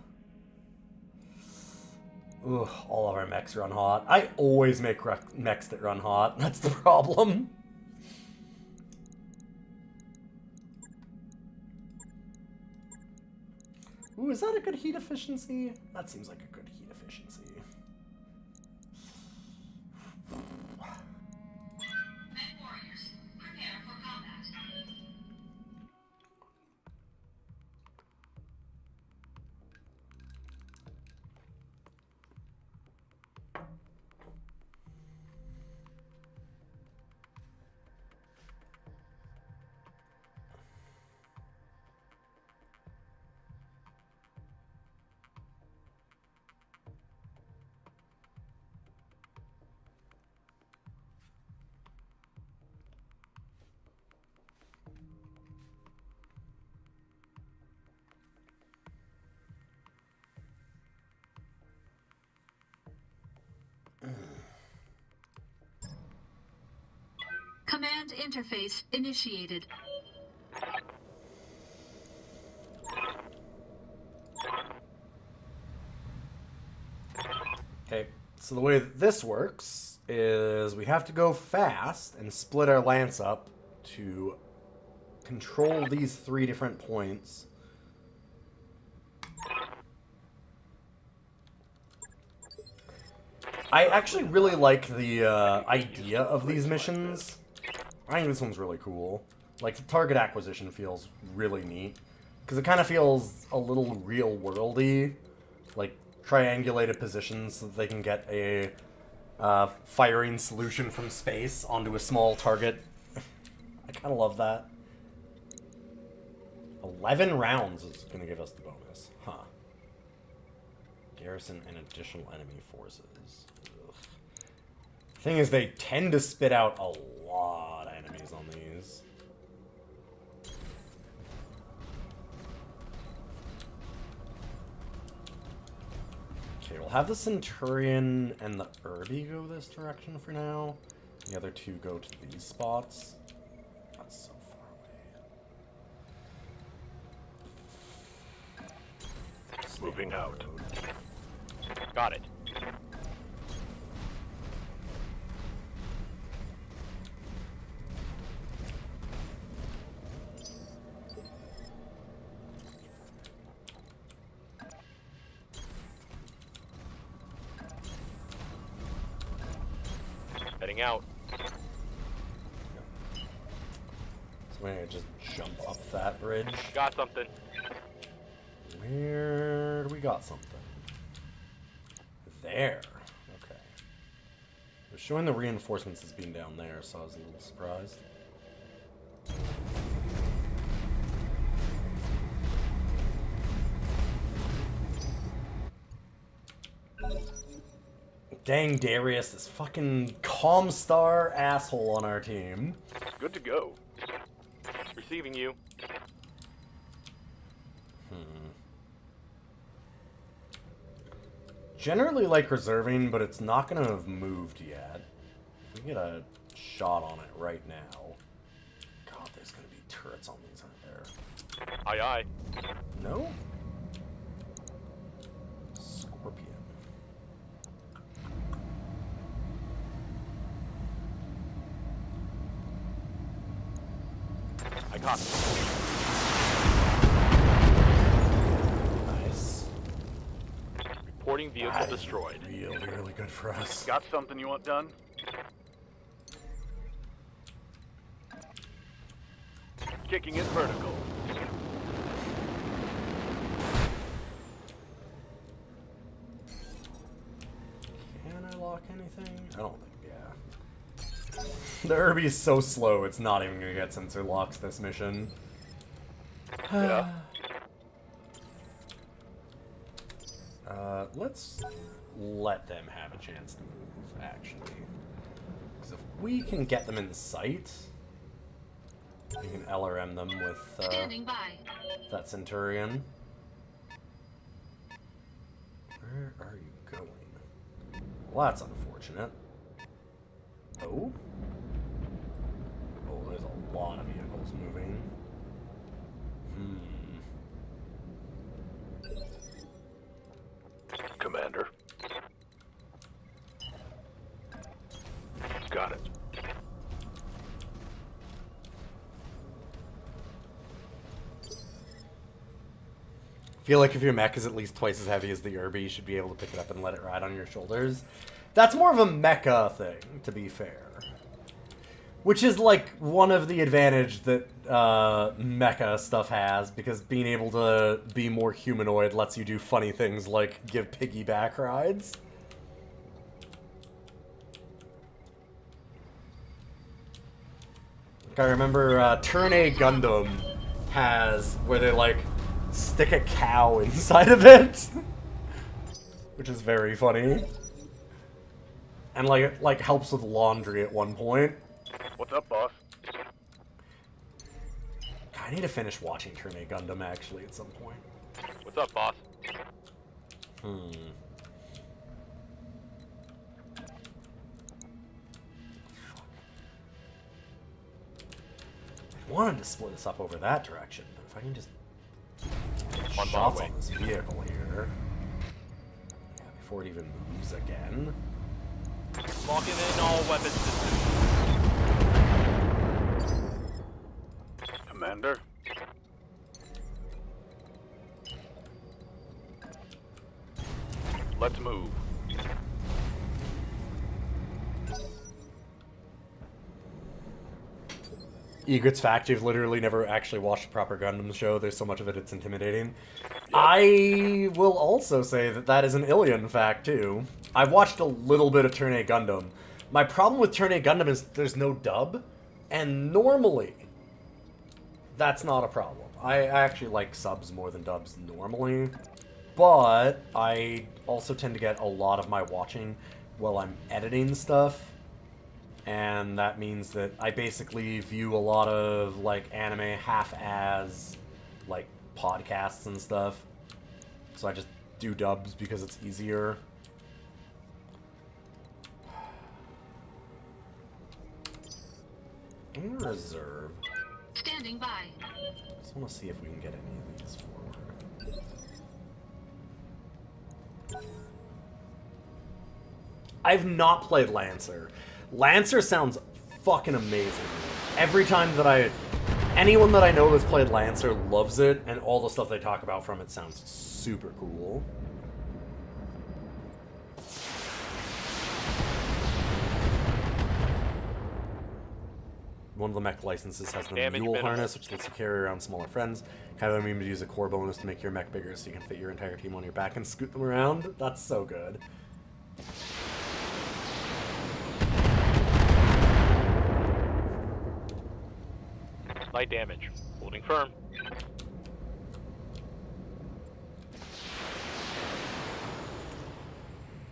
Ugh, all of our mechs run hot. I always make mechs that run hot. That's the problem. Ooh, is that a good heat efficiency? That seems like a good heat efficiency. Men warriors, prepare for combat. Command interface initiated. Okay, so the way that this works is we have to go fast and split our lance up to control these 3 different points. I actually really like the idea of these missions. I think this one's really cool. Like, the target acquisition feels really neat. Because it kind of feels a little real-worldy. Like, triangulated positions so that they can get a firing solution from space onto a small target. I kind of love that. 11 rounds is going to give us the bonus. Huh. Garrison and additional enemy forces. Ugh. Thing is, they tend to spit out a lot of enemies on these. Okay, we'll have the Centurion and the Irby go this direction for now. The other two go to these spots. That's so far away. Moving out. Got it. Heading out. So we're gonna just jump up that bridge. Got something. Where do we got something? There. Okay. They're showing the reinforcements as being down there, so I was a little surprised. Dang, Darius, this fucking Comstar asshole on our team. Good to go. Receiving you. Generally like reserving, but it's not going to have moved yet. If we get a shot on it right now. God, there's going to be turrets on these, aren't there? Aye, aye. No? Scorpion. I got it. Nice. Reporting vehicle destroyed. Really, really good for us. Got something you want done? Kicking it vertical. Can I lock anything? I don't think, yeah. The Irby is so slow, it's not even going to get sensor locks this mission. Yeah. Let's let them have a chance to move, actually. Because if we can get them in sight, we can LRM them with Standing by. that Centurion. Where are you going? Well, that's unfortunate. Oh? Oh, there's a lot of vehicles moving. Commander. Got it. I feel like if your mech is at least twice as heavy as the Irby, you should be able to pick it up and let it ride on your shoulders. That's more of a mecha thing, to be fair. Which is, like, one of the advantage that mecha stuff has, because being able to be more humanoid lets you do funny things like give piggyback rides. Like, I remember Turn A Gundam has where they, like, stick a cow inside of it. Which is very funny. And, like, it helps with laundry at one point. What's up, boss? I need to finish watching Turn A Gundam, actually, at some point. What's up, boss? I wanted to split this up over that direction, but if I can just get On my shots way. on this vehicle here. Yeah, before it even moves again. Locking in all weapon systems. Commander. Let's move. Egret's fact, you've literally never actually watched a proper Gundam show. There's so much of it, it's intimidating. I will also say that that is an Ilion fact, too. I've watched a little bit of Turn A Gundam. My problem with Turn A Gundam is there's no dub, and normally, that's not a problem. I actually like subs more than dubs normally, but I also tend to get a lot of my watching while I'm editing stuff, and that means that I basically view a lot of like anime half as like podcasts and stuff, so I just do dubs because it's easier. I'm gonna reserve. Standing by. Just want to see if we can get any of these forward. I've not played Lancer. Lancer sounds fucking amazing. Every time that anyone that I know that's played Lancer loves it, and all the stuff they talk about from it sounds super cool. One of the mech licenses has the Damage mule minimal. harness, which lets you carry around smaller friends. Kind of mean to use a core bonus to make your mech bigger so you can fit your entire team on your back and scoot them around. That's so good. Light damage. Holding firm.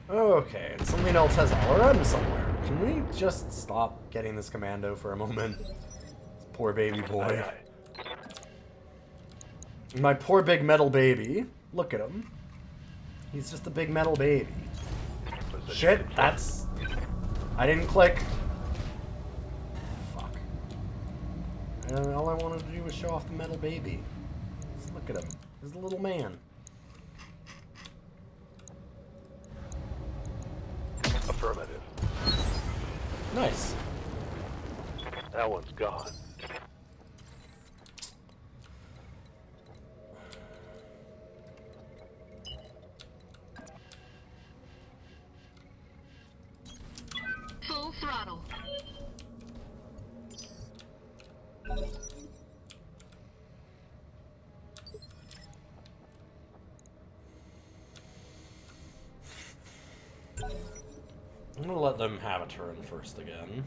Okay, and something else has LRM somewhere. Can we just stop getting this commando for a moment? This poor baby boy. My poor big metal baby. Look at him. He's just a big metal baby. Shit, that's... I didn't click. Fuck. All I wanted to do was show off the metal baby. Just look at him. He's a little man. Affirmative. Nice. That one's gone. Full throttle. I'm gonna let them have a turn first again.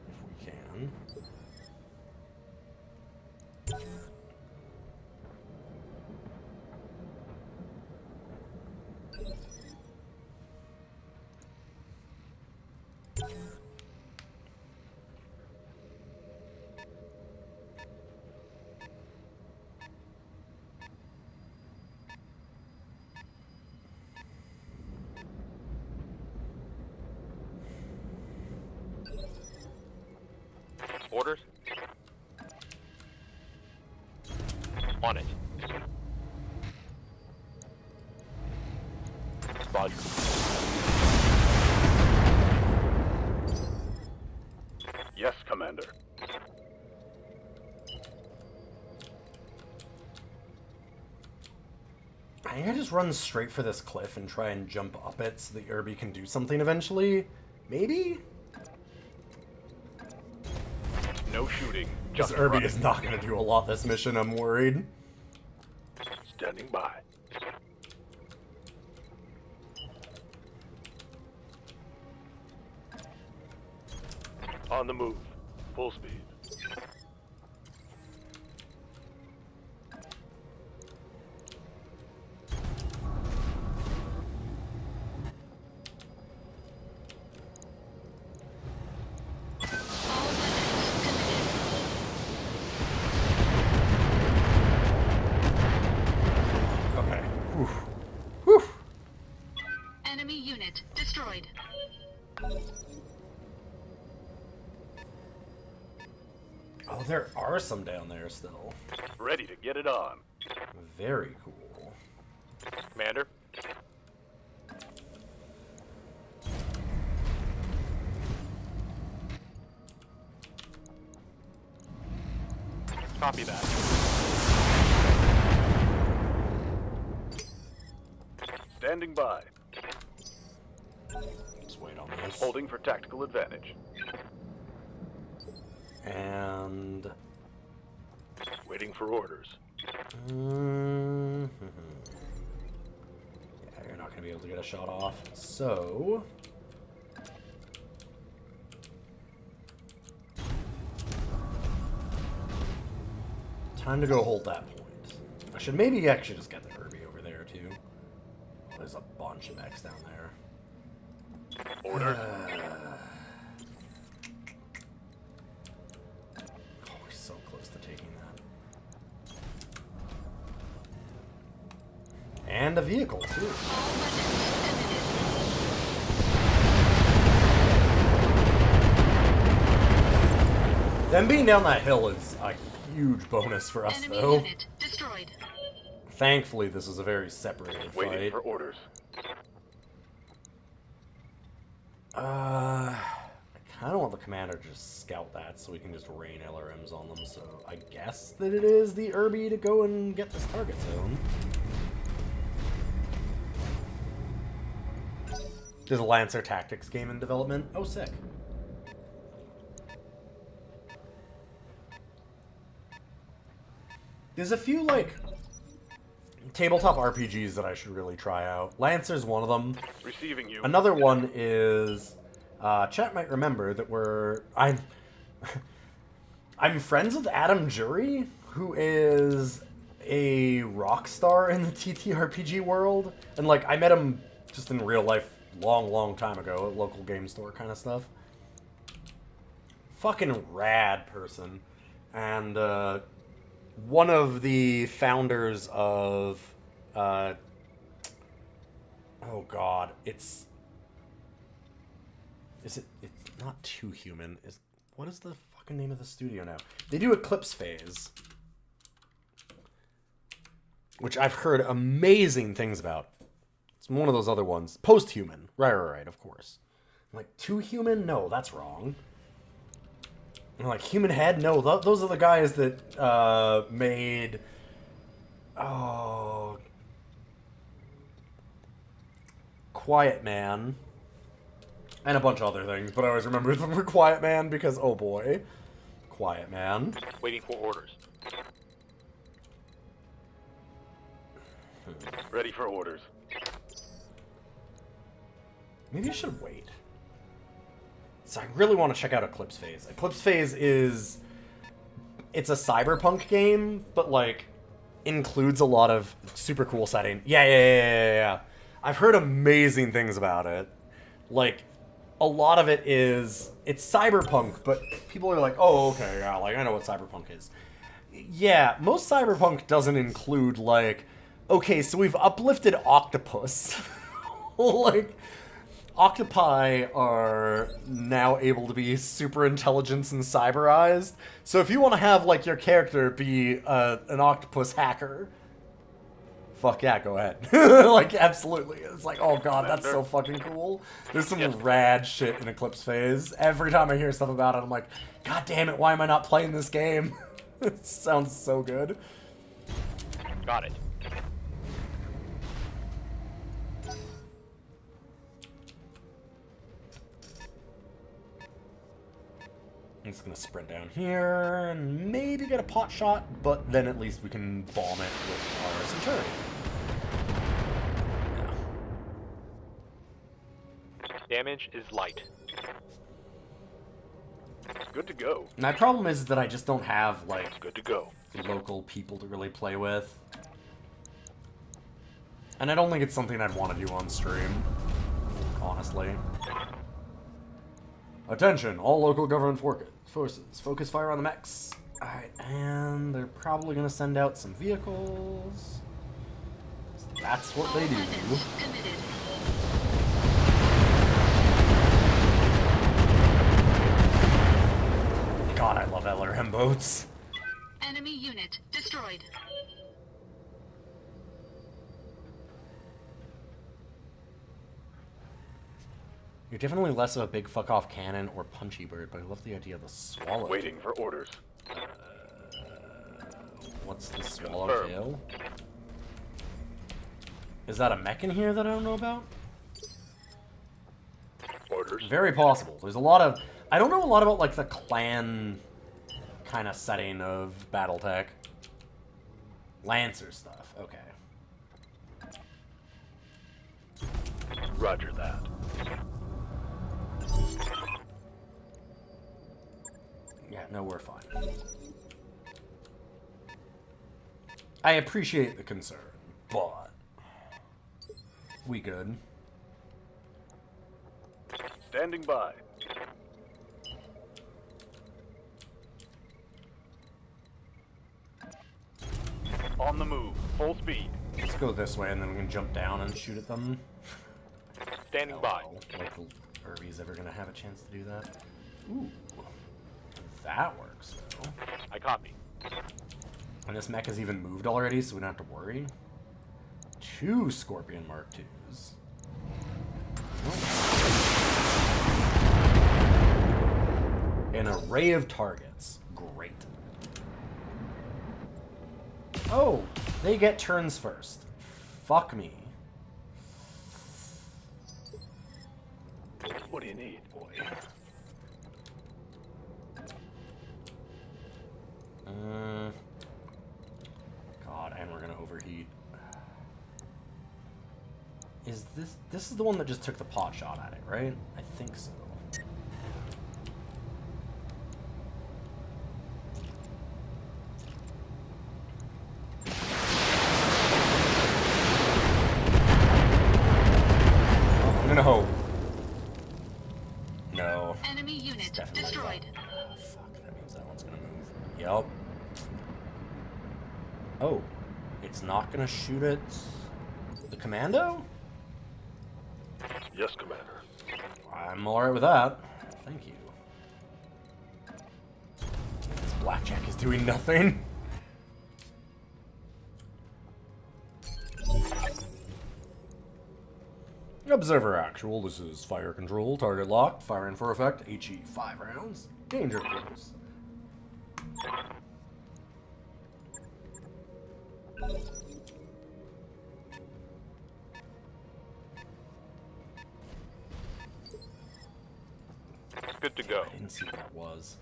If we can. Orders. On it. Roger. Yes, Commander. I think I just run straight for this cliff and try and jump up it so that Irby can do something eventually. Maybe? No shooting. Because Just Irby running. is not going to do a lot this mission, I'm worried. Standing by. On the move. Full speed. Okay. Oof. Whew. Enemy unit destroyed. Oh, there are some down there still. Ready to get it on. Very cool. Commander. Copy that. Standing by. Just wait on this. Holding for tactical advantage. And... Waiting for orders. Yeah, you're not going to be able to get a shot off. So... Time to go hold that point. I should maybe actually just get the Herbie over there, too. Oh, there's a bunch of X down there. Orders. Oh, we're so close to taking that. And a vehicle, too. Them being down that hill is a huge bonus for us, Enemy though. unit destroyed. Thankfully, this is a very separated Waiting fight. for orders. I kind of want the commander to just scout that so we can just rain LRMs on them. So I guess that it is the Herbie to go and get this target zone. There's a Lancer Tactics game in development. Oh, sick. There's a few, like, tabletop RPGs that I should really try out. Lancer's one of them. Receiving you. Another one is, chat might remember that I'm friends with Adam Jury, who is a rock star in the TTRPG world. And, like, I met him just in real life long time ago at local game store kind of stuff. Fucking rad person. And, one of the founders of, oh god, it's not Too Human. What is the fucking name of the studio now? They do Eclipse Phase, which I've heard amazing things about. It's one of those other ones. Post-Human. Right, of course. I'm like, Too Human? No, that's wrong. I'm like, Human Head? No, those are the guys that made... Oh... Quiet Man. And a bunch of other things, but I always remember them for Quiet Man because, oh boy. Quiet Man. Waiting for orders. Ready for orders. Maybe I should wait. So I really want to check out Eclipse Phase. Eclipse Phase is... It's a cyberpunk game, but, like, includes a lot of super cool setting. Yeah. I've heard amazing things about it. Like, a lot of it is... It's cyberpunk, but people are like, oh, okay, yeah, like, I know what cyberpunk is. Yeah, most cyberpunk doesn't include, like... Okay, so we've uplifted Octopus. Like... Octopi are now able to be super intelligent and cyberized. So if you want to have, like, your character be an octopus hacker, fuck yeah, go ahead. Like, absolutely. It's like, oh god, that's so fucking cool. There's some rad shit in Eclipse Phase. Every time I hear stuff about it, I'm like, god damn it, why am I not playing this game? It sounds so good. Got it. I'm just gonna sprint down here and maybe get a pot shot, but then at least we can bomb it with our Centurion. Yeah. Damage is light. Good to go. My problem is that I just don't have, like, Good to go. local people to really play with. And I don't think it's something I'd want to do on stream, honestly. Attention, all local government forces. Focus fire on the mechs. Alright, and they're probably going to send out some vehicles. That's what they do. Committed. God, I love LRM boats. Enemy unit destroyed. You're definitely less of a big fuck-off cannon or punchy bird, but I love the idea of the swallow. Waiting for orders. What's the swallowtail? Is that a mech in here that I don't know about? Orders. Very possible. There's a lot of... I don't know a lot about, like, the clan kind of setting of Battletech. Lancer stuff. Okay. Roger that. Yeah, no, we're fine. I appreciate the concern, but we good. Standing by. On the move. Full speed. Let's go this way, and then we can jump down and shoot at them. Standing by. Like Irby's ever gonna have a chance to do that? Ooh, that works though. I copy. And this mech has even moved already, so we don't have to worry. 2 Scorpion Mark IIs. An array of targets. Great. Oh, they get turns first. Fuck me. What do you need? Boy. God, and we're gonna overheat. Is this is the one that just took the pot shot at it, right? I think so. Oh, I'm gonna hope. No. Enemy unit Definitely. destroyed. Fuck, that means that one's gonna move. Yep. Oh, it's not gonna shoot at the commando? Yes, Commander. I'm alright with that. Thank you. This blackjack is doing nothing. Observer actual, this is fire control, target locked, fire in for effect, HE 5 rounds, danger close. Good to go. I didn't see what that was.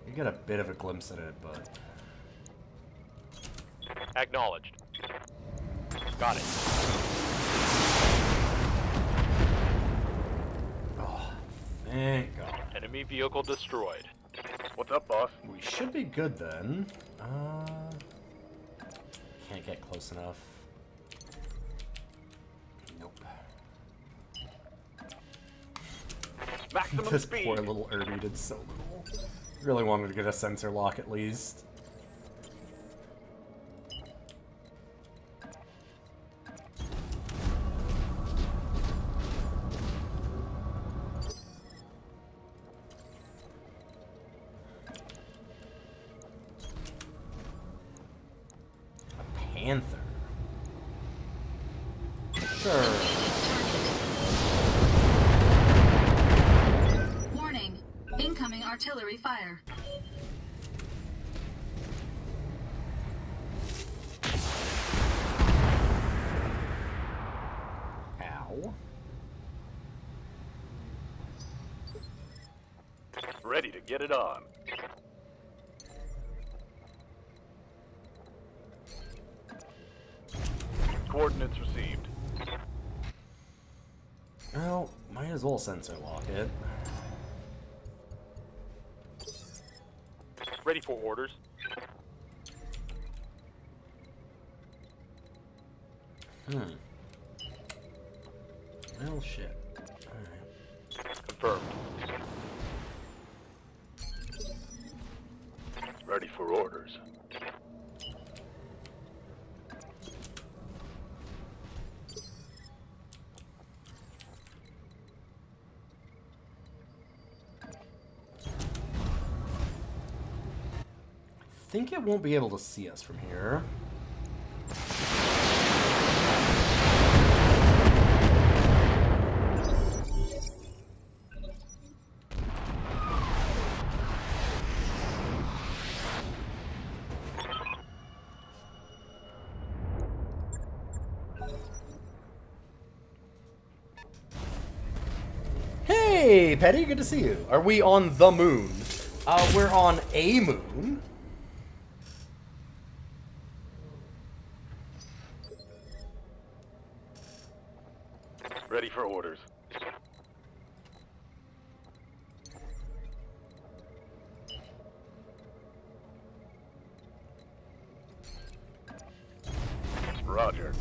You get a bit of a glimpse at it, but... Acknowledged. Got it. Oh, thank God. Enemy vehicle destroyed. What's up, boss? We should be good then. Can't get close enough. Nope. Maximum This speed. poor little Irby did so little. Really wanted to get a sensor lock at least. A panther. Sure. Warning. Incoming artillery fire. Ow. Ready to get it on. Coordinates received. Well, might as well sensor lock it. Ready for orders. Well, shit. Alright. Confirmed. Ready for orders. I think it won't be able to see us from here. Hey, Petty, good to see you. Are we on the moon? We're on a moon. Ready for orders.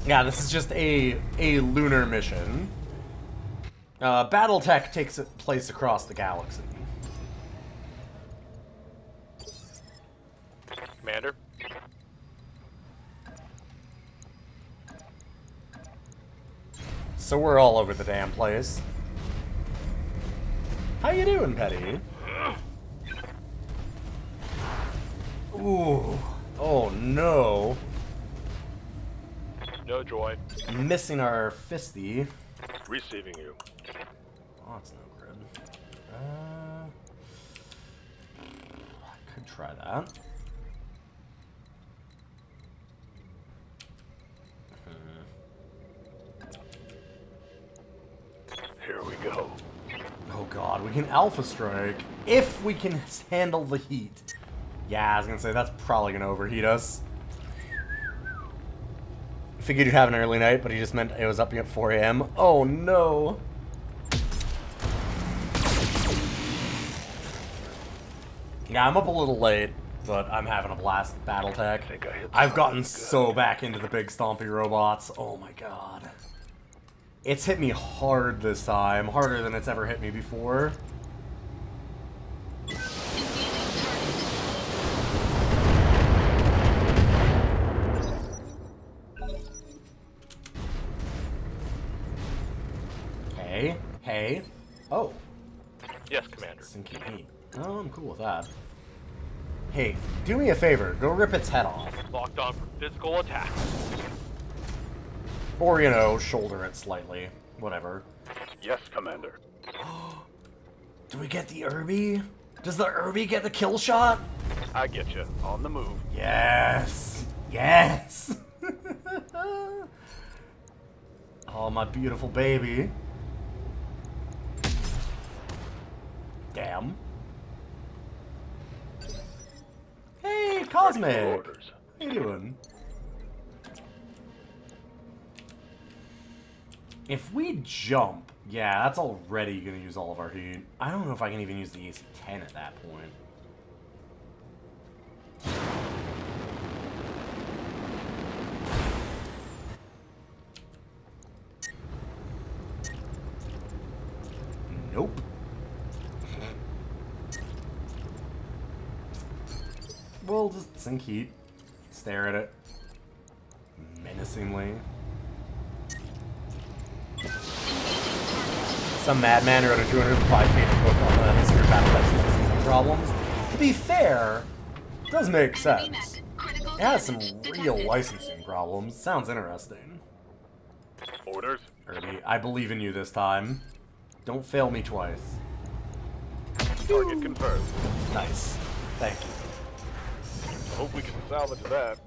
Yeah, this is just a lunar mission. Battletech takes place across the galaxy. Commander. So we're all over the damn place. How you doing, Petty? Ooh. Oh no. No joy. Missing our fisty. Receiving you. Oh, that's no grid. I could try that. Here we go. Oh god, we can Alpha Strike if we can handle the heat. Yeah, I was gonna say, that's probably gonna overheat us. Figured you'd have an early night, but he just meant it was up at 4 a.m. Oh no! Yeah, I'm up a little late, but I'm having a blast at Battletech. I've gotten so back into the big stompy robots. Oh my god. It's hit me hard this time, harder than it's ever hit me before. Hey, hey. Oh. Yes, Commander. Sinking heat. Oh, I'm cool with that. Hey, do me a favor. Go rip its head off. Locked on for physical attack. Or, you know, shoulder it slightly. Whatever. Yes, Commander. Do we get the Irby? Does the Irby get the kill shot? I get you. On the move. Yes! Yes! Oh, my beautiful baby. Damn. Hey, Cosmic! Orders. How you doing? If we jump, yeah, that's already gonna use all of our heat. I don't know if I can even use the AC-10 at that point. Nope. We'll just sink heat, stare at it menacingly. Some madman wrote a 205-page book on the history of Battletech's licensing problems. To be fair, it does make sense. It has some real licensing problems. Sounds interesting. Orders. Irby, I believe in you this time. Don't fail me twice. Target confirmed. Nice. Thank you. Hope we can salvage that.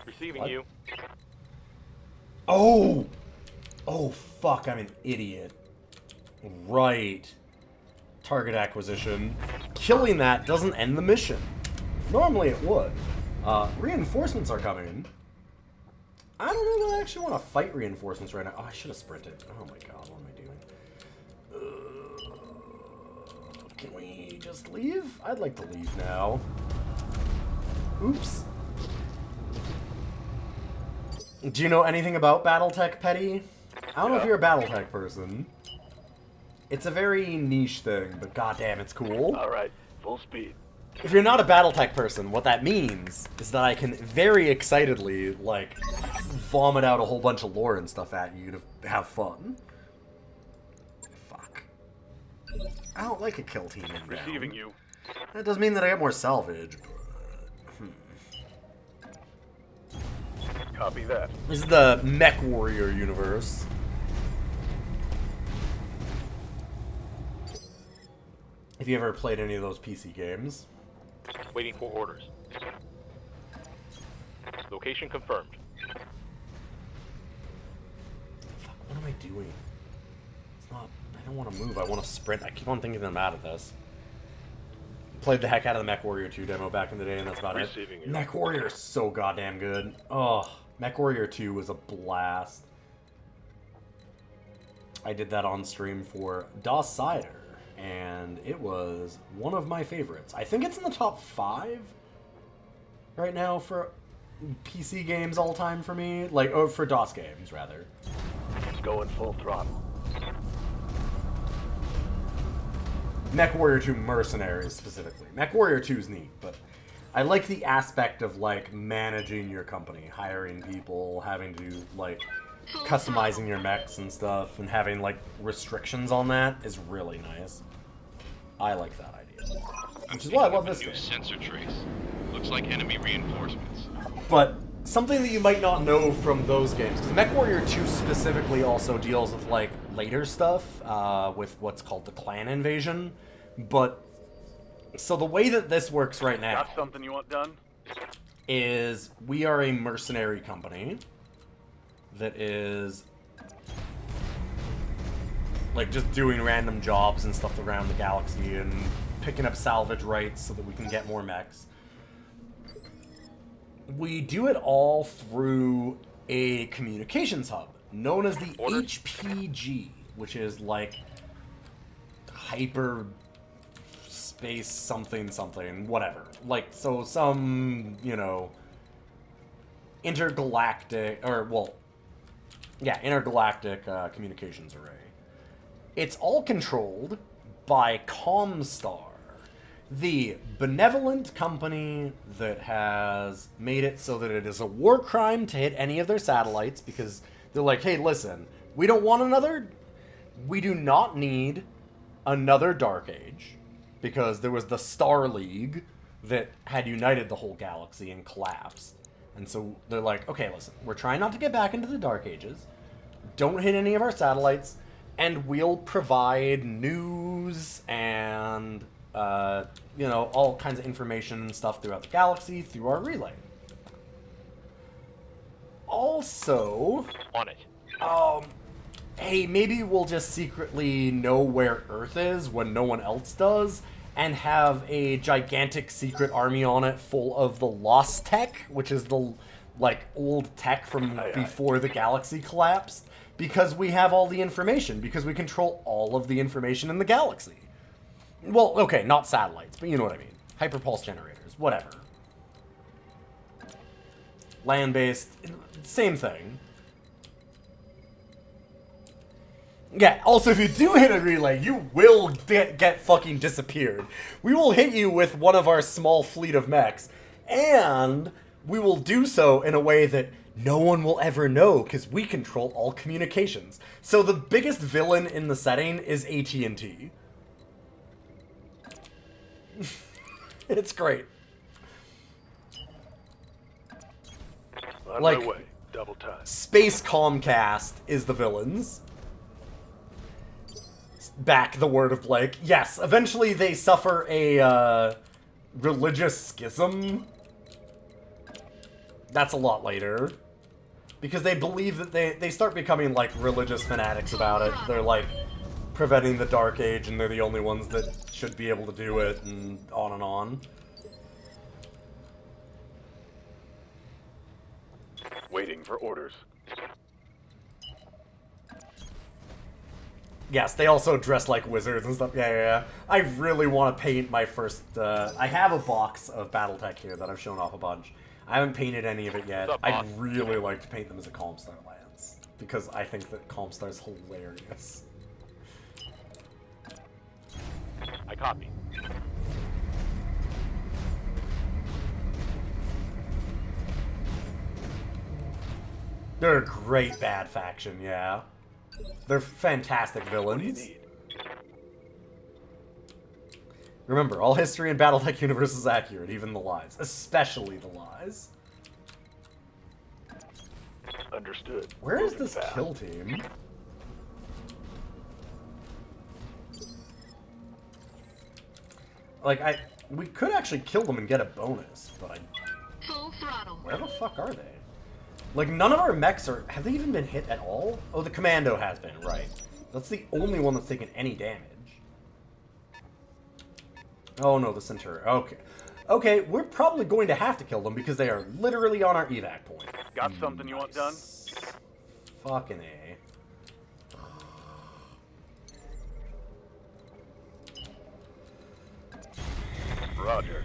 Receiving what? you. Oh! Oh, fuck, I'm an idiot. Right. Target acquisition. Killing that doesn't end the mission. Normally it would. Reinforcements are coming. I don't know that I actually want to fight reinforcements right now. Oh, I should have sprinted. Oh my god, what am I doing? Can we just leave? I'd like to leave now. Oops. Do you know anything about Battletech, Petty? I don't know if you're a Battletech person. It's a very niche thing, but goddamn, it's cool. Alright, full speed. If you're not a Battletech person, what that means is that I can very excitedly, like, vomit out a whole bunch of lore and stuff at you to have fun. Fuck. I don't like a kill team in Receiving you. That does mean that I get more salvage, but... Copy that. This is the Mech Warrior universe. Have you ever played any of those PC games? Waiting for orders. Location confirmed. Fuck, what am I doing? It's not... I don't want to move, I want to sprint. I keep on thinking that I'm out of this. Played the heck out of the Mech Warrior 2 demo back in the day, and that's about Receiving it. you. Mech Warrior is so goddamn good. Oh, Mech Warrior 2 was a blast. I did that on stream for DOS Cider, and it was one of my favorites. I think it's in the top 5? right now for PC games all time for me. Like, or for DOS games, rather. It's going full throttle. MechWarrior 2 Mercenaries, specifically. MechWarrior 2 is neat, but I like the aspect of, like, managing your company. Hiring people, having to, like, customizing your mechs and stuff, and having, like, restrictions on that is really nice. I like that idea. Which is why I love this game. Sensor trace. Looks like enemy reinforcements. But something that you might not know from those games, because MechWarrior 2 specifically also deals with, like, later stuff, with what's called the clan invasion. But, so the way that this works right now Got something you want done? is we are a mercenary company that is, like, just doing random jobs and stuff around the galaxy and picking up salvage rights so that we can get more mechs. We do it all through a communications hub known as the HPG, which is like hyper space something something, whatever. Like, so some, you know, intergalactic, or, well, yeah, intergalactic communications array. It's all controlled by Comstar, the benevolent company that has made it so that it is a war crime to hit any of their satellites, because they're like, hey, listen, we don't want another... We do not need another Dark Age, because there was the Star League that had united the whole galaxy and collapsed. And so they're like, okay, listen, we're trying not to get back into the Dark Ages. Don't hit any of our satellites, and we'll provide news and... you know, all kinds of information and stuff throughout the galaxy through our relay. Also, On it. hey, maybe we'll just secretly know where Earth is when no one else does, and have a gigantic secret army on it full of the Lost Tech, which is the, like, old tech from before the galaxy collapsed, because we have all the information, because we control all of the information in the galaxy. Well, okay, not satellites, but you know what I mean. Hyperpulse generators, whatever. Land-based, same thing. Yeah, also, if you do hit a relay, you will get fucking disappeared. We will hit you with one of our small fleet of mechs, and we will do so in a way that no one will ever know, because we control all communications. So the biggest villain in the setting is AT&T. It's great. On Like, my way. Double time. Space Comcast is the villains. Back the word of Blake. Yes, eventually they suffer a religious schism. That's a lot later. Because they believe that they start becoming, like, religious fanatics about it. They're, like, preventing the Dark Age, and they're the only ones that should be able to do it, and on and on. Waiting for orders. Yes, they also dress like wizards and stuff. Yeah. I really want to paint my first... I have a box of Battletech here that I've shown off a bunch. I haven't painted any of it yet. What's up, boss? I'd really like to paint them as a Comstar Lance, because I think that Comstar's hilarious. I copy. They're a great bad faction, yeah. They're fantastic villains. Remember, all history in Battletech universe is accurate, even the lies. Especially the lies. Understood. Where is Moving this fast. kill team? Like, we could actually kill them and get a bonus, but Full throttle. where the fuck are they? Like, none of our mechs are... Have they even been hit at all? Oh, the Commando has been, right. That's the only one that's taken any damage. Oh, no, the Centurion. Okay. Okay, we're probably going to have to kill them because they are literally on our evac point. Got something you want done? Fucking A. Roger.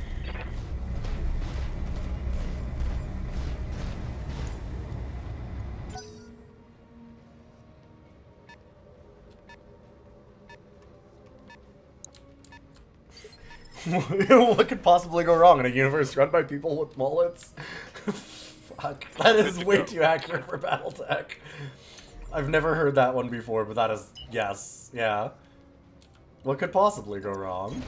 What could possibly go wrong in a universe run by people with mullets? Fuck, that is way too accurate for BattleTech. I've never heard that one before, but that is, yes, yeah. What could possibly go wrong?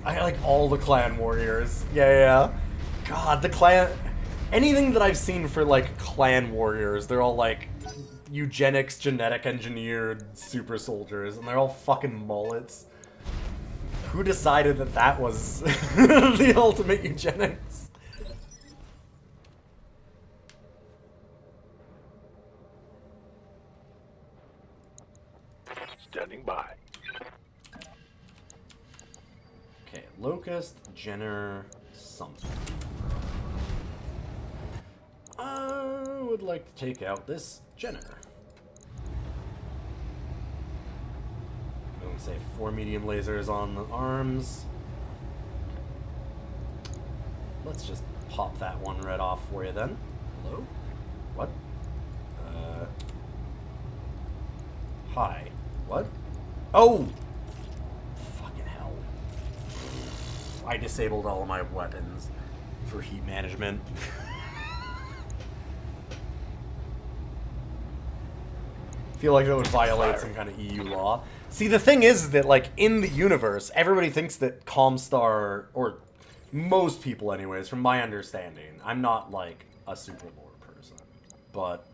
I like all the clan warriors. Yeah. God, the clan... Anything that I've seen for, like, clan warriors, they're all, like, eugenics, genetic engineered super soldiers, and they're all fucking mullets. Who decided that that was the ultimate eugenics? Standing by. Okay, Locust, Jenner, something. I would like to take out this Jenner. I'm going to say 4 medium lasers on the arms. Let's just pop that one right off for you then. Hello? What? Hi. What? Oh! Fucking hell. I disabled all of my weapons for heat management. Feel like that would violate some kind of EU law. See, the thing is that, like, in the universe, everybody thinks that Comstar, or most people anyways, from my understanding, I'm not, like, a super lore person, but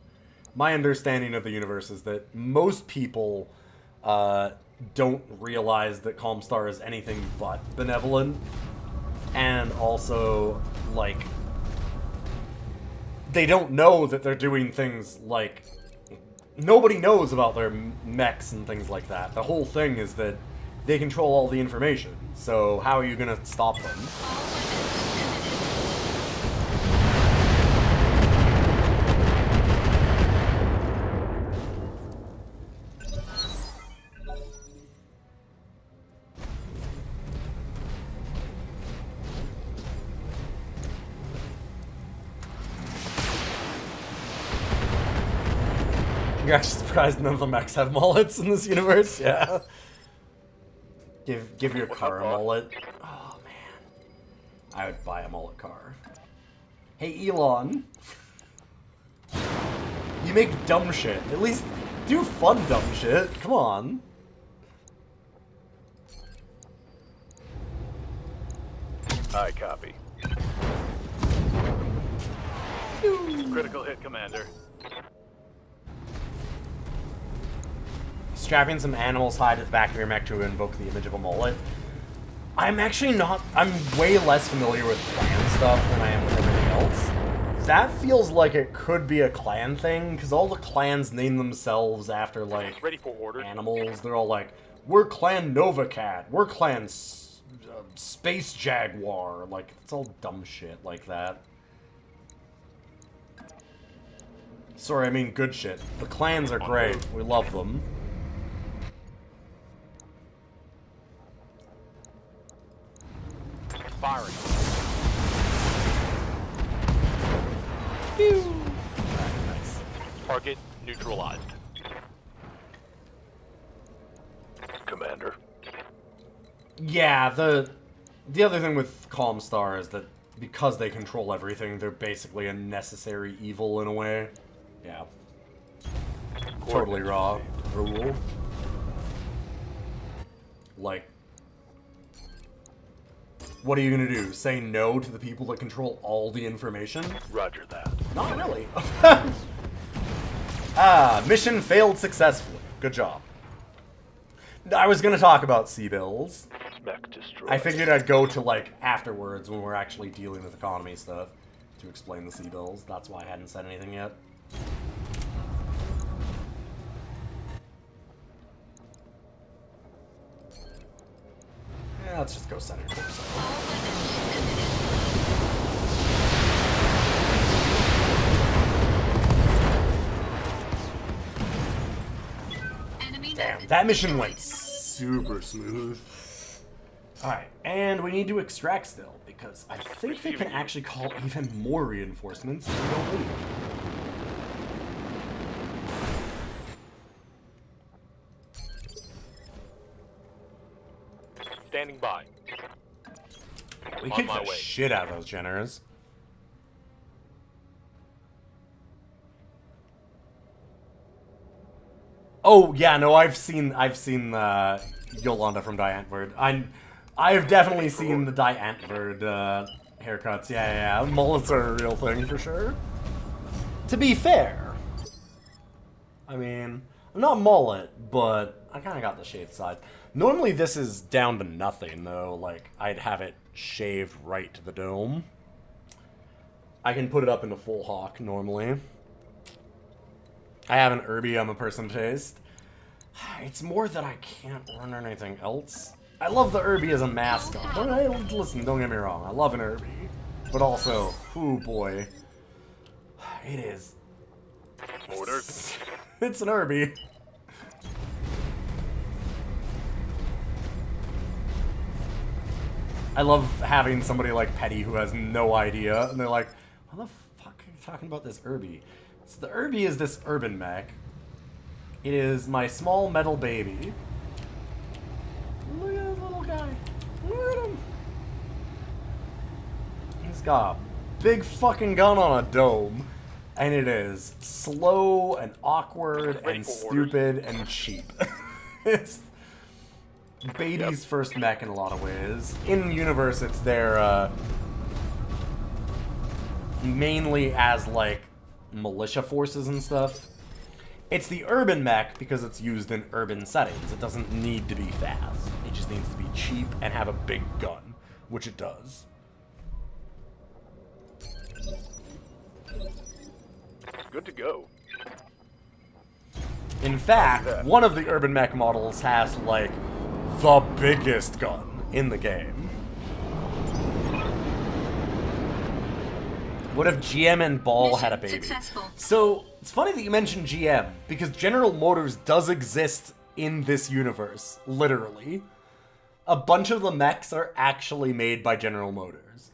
my understanding of the universe is that most people don't realize that Comstar is anything but benevolent, and also, like, they don't know that they're doing things like... Nobody knows about their mechs and things like that. The whole thing is that they control all the information. So how are you going to stop them? You're actually surprised none of the mechs have mullets in this universe? Yeah. Give your car a mullet. Oh, man. I would buy a mullet car. Hey, Elon. You make dumb shit. At least do fun dumb shit. Come on. I copy. Critical hit, Commander. Strapping some animal's hide to the back of your mech to invoke the image of a mullet. I'm actually not... I'm way less familiar with clan stuff than I am with everything else. That feels like it could be a clan thing, because all the clans name themselves after, like, Ready for orders. animals. They're all like, we're Clan Novacat, we're Clan Space Jaguar. Like, it's all dumb shit like that. Sorry, I mean good shit. The clans are great. We love them. Firing. Nice. Target neutralized. Commander. Yeah, the other thing with Comstar is that because they control everything, they're basically a necessary evil in a way. Yeah. Totally raw. Rule. Like, what are you gonna do? Say no to the people that control all the information? Roger that. Not really. Mission failed successfully. Good job. I was gonna talk about C-bills. Mech destroyed. I figured I'd go to, like, afterwards when we're actually dealing with economy stuff to explain the C-bills. That's why I hadn't said anything yet. Yeah, let's just go center torso. Damn, that mission went super smooth. Alright, and we need to extract still, because I think they can actually call even more reinforcements if we don't leave. Standing by. We On kicked my the way. shit out of those Jenners. Oh yeah, no, I've seen Yolanda from Die Antwoord. I've definitely seen the Die Antwoord haircuts. Yeah. Mullets are a real thing for sure. To be fair, I mean, I'm not mullet, but I kind of got the shaved side. Normally this is down to nothing though. Like I'd have it shaved right to the dome. I can put it up into full hawk normally. I have an Irby, I'm a person of taste. It's more that I can't run anything else. I love the Irby as a mascot. Listen, don't get me wrong, I love an Irby. But also, oh boy. It is. Orders. It's an Irby. I love having somebody like Petty who has no idea, and they're like, "What the fuck are you talking about this Irby?" So the Irby is this urban mech. It is my small metal baby. Look at this little guy. Look at him. He's got a big fucking gun on a dome, and it is slow and awkward and stupid and cheap. It's baby's first mech in a lot of ways. In universe, it's their mainly as like militia forces and stuff. It's the urban mech because it's used in urban settings. It doesn't need to be fast. It just needs to be cheap and have a big gun, which it does. Good to go. In fact, one of the urban mech models has like the biggest gun in the game. What if GM and Ball had a baby? Successful. So, it's funny that you mentioned GM, because General Motors does exist in this universe, literally. A bunch of the mechs are actually made by General Motors.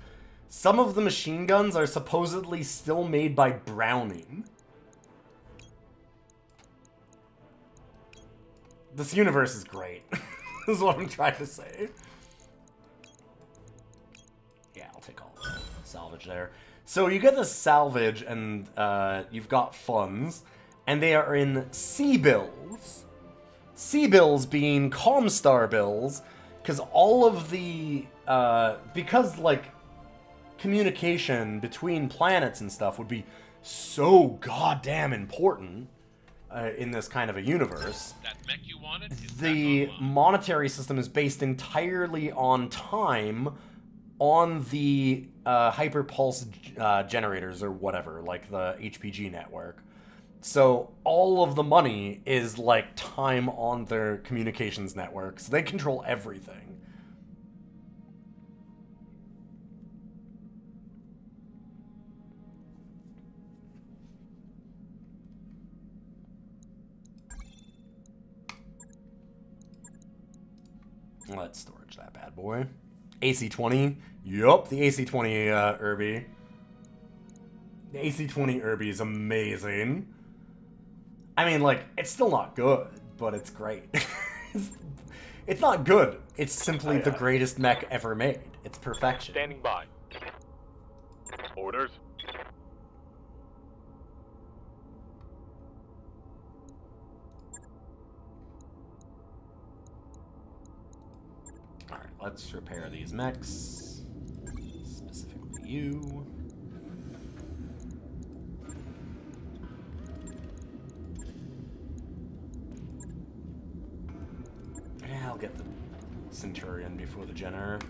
Some of the machine guns are supposedly still made by Browning. This universe is great. This is what I'm trying to say. Yeah, I'll take all the salvage there. So you get the salvage, and you've got funds, and they are in C-bills. C-bills being Comstar bills, because all of the, because, like, communication between planets and stuff would be so goddamn important in this kind of a universe. That mech you wanted is The back online. monetary system is based entirely on time on the hyperpulse generators or whatever, like the HPG network. So all of the money is like time on their communications network. So they control everything. Let's storage that bad boy. AC-20. Yup, the AC-20 Irby. The AC-20 Irby is amazing. I mean, like, it's still not good, but it's great. It's not good. It's simply the greatest mech ever made. It's perfection. Standing by. Orders. Alright, let's repair these mechs. Specifically you. Yeah, I'll get the Centurion before the Jenner.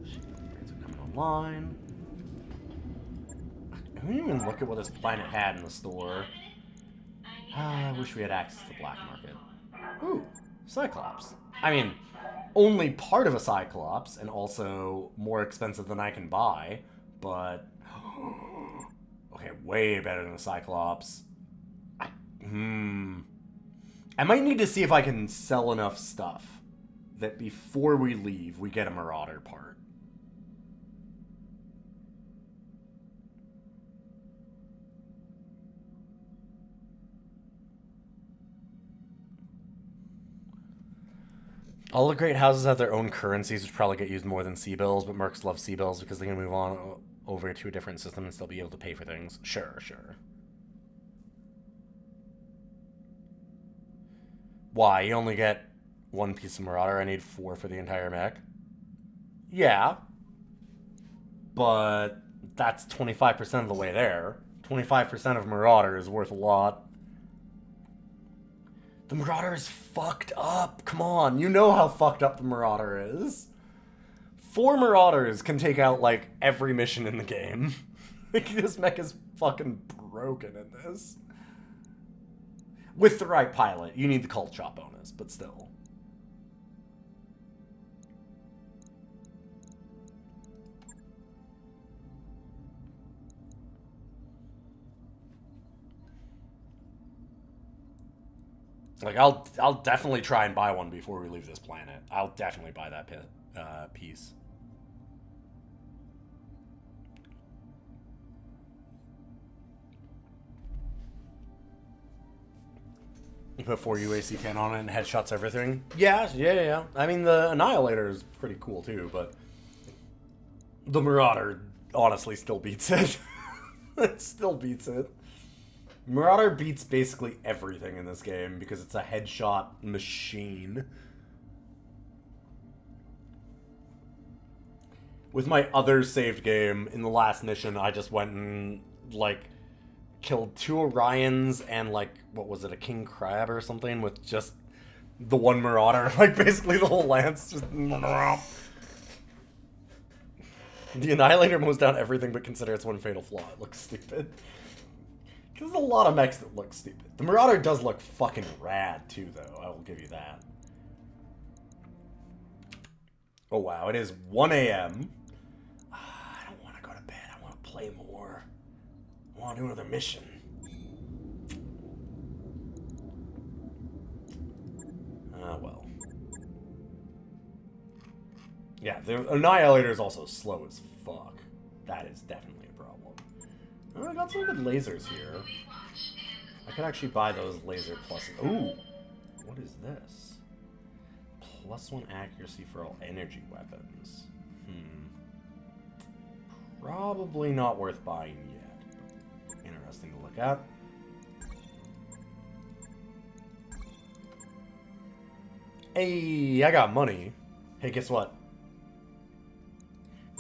Upgrades are coming online. I didn't even look at what this planet had in the store. I wish we had access to the black market. Ooh, Cyclops. I mean, only part of a Cyclops, and also more expensive than I can buy, but... okay, way better than a Cyclops. I might need to see if I can sell enough stuff that before we leave, we get a Marauder part. All the great houses have their own currencies, which probably get used more than C-bills, but mercs love C-bills because they can move on over to a different system and still be able to pay for things. Sure, sure. Why? You only get one piece of Marauder. I need 4 for the entire mech. Yeah. But that's 25% of the way there. 25% of Marauder is worth a lot. The Marauder is fucked up. Come on, you know how fucked up the Marauder is. 4 Marauders can take out, like, every mission in the game. Like, this mech is fucking broken in this. With the right pilot. You need the cult shot bonus, but still. Like, I'll definitely try and buy one before we leave this planet. I'll definitely buy that piece. You put 4 UAC 10 on it and headshots everything? Yeah. I mean, the Annihilator is pretty cool too, but the Marauder honestly still beats it. It still beats it. Marauder beats basically everything in this game because it's a headshot machine. With my other saved game, in the last mission, I just went and, like, killed 2 Orions and, like, what was it, a King Crab or something with just the one Marauder. Like, basically the whole lance just... The Annihilator mows down everything but consider its one fatal flaw. It looks stupid. There's a lot of mechs that look stupid. The Marauder does look fucking rad, too, though. I will give you that. Oh, wow. It is 1 a.m. I don't want to go to bed. I want to play more. I want to do another mission. Well. Yeah, the Annihilator is also slow as fuck. That is definitely a problem. Oh, I got some good lasers here. I could actually buy those laser pluses. Ooh! What is this? +1 accuracy for all energy weapons. Probably not worth buying yet. Interesting to look at. Hey, I got money. Hey, guess what?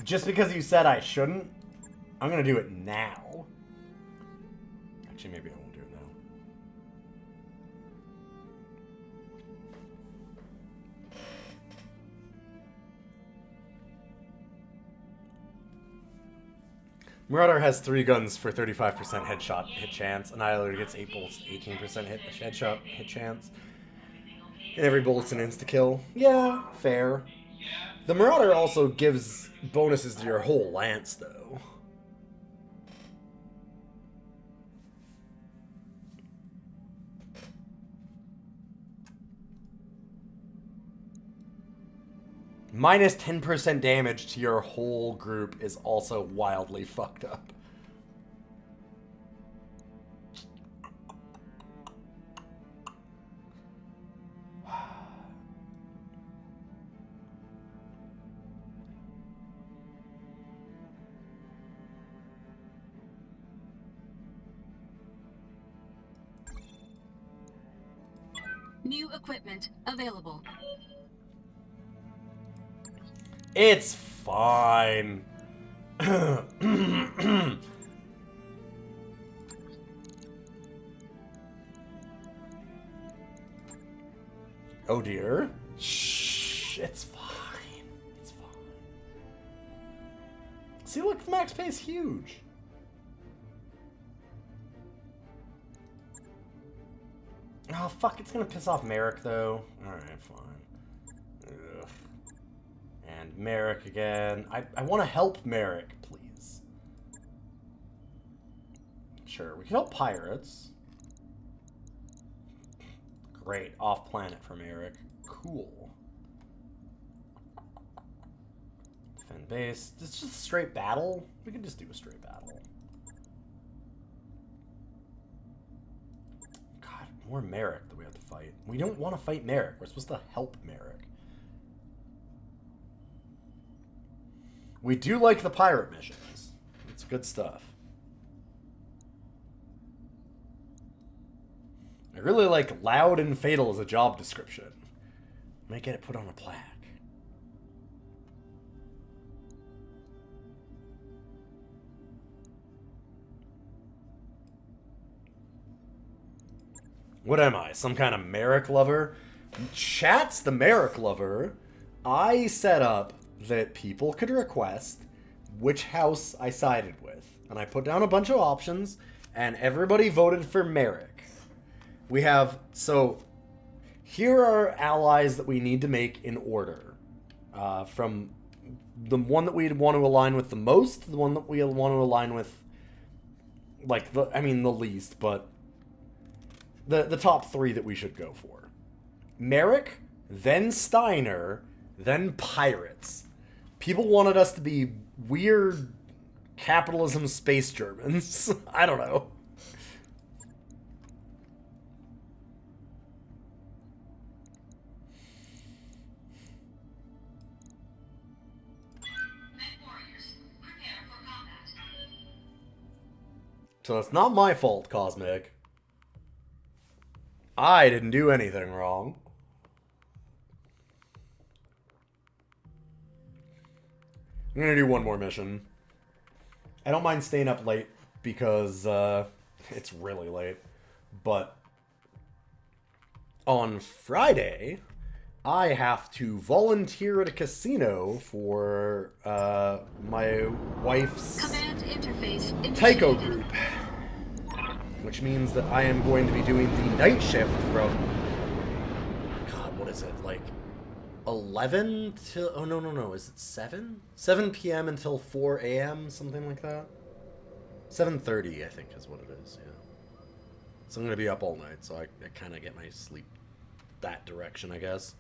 Just because you said I shouldn't, I'm gonna do it now. Actually, maybe I won't do it now. Marauder has 3 guns for 35% headshot hit chance. Annihilator gets 8 bullets, 18% headshot hit chance. And every bullet's an insta-kill. Yeah, fair. The Marauder also gives bonuses to your whole lance, though. Minus 10% damage to your whole group is also wildly fucked up. New equipment available. It's fine. Oh dear. Shh, it's fine. It's fine. See, look, max pay is huge. Oh, fuck, it's gonna piss off Merrick, though. Alright, fine. Ugh. And Merrick again. I want to help Merrick, please. Sure, we can help pirates. Great, off-planet from Merrick. Cool. Defend base. This is just a straight battle? We can just do a straight battle. God, more Merrick that we have to fight. We don't want to fight Merrick. We're supposed to help Merrick. We do like the pirate missions. It's good stuff. I really like loud and fatal as a job description. Might get it put on a plaque. What am I? Some kind of Merrick lover? Chat's the Merrick lover. I set up that people could request which house I sided with. And I put down a bunch of options, and everybody voted for Merrick. We have... So, here are allies that we need to make in order. From the one that we'd want to align with the most, to the one that we want to align with... Like, the least, but... The top 3 that we should go for. Merrick, then Steiner, then Pirates. People wanted us to be weird capitalism space Germans. I don't know. So it's not my fault, Cosmic. I didn't do anything wrong. I'm gonna do one more mission. I don't mind staying up late because it's really late. But on Friday, I have to volunteer at a casino for my wife's Command interface Tycho initiated. group. Which means that I am going to be doing the night shift from... God, what is it? Like 11 till... Oh, no. Is it 7? 7 p.m. until 4 a.m.? Something like that? 7:30, I think, is what it is, yeah. So I'm going to be up all night, so I kind of get my sleep that direction, I guess.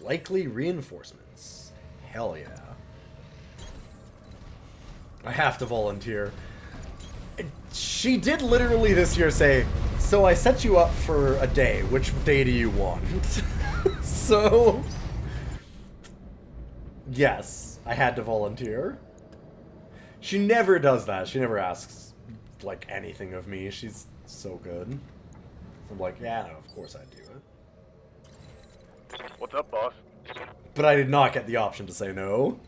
Likely reinforcements. Hell yeah. I have to volunteer. She did literally this year say, so I set you up for a day. Which day do you want? So... Yes, I had to volunteer. She never does that. She never asks, like, anything of me. She's so good. I'm like, yeah, no, of course I'd do it. What's up, boss? But I did not get the option to say no.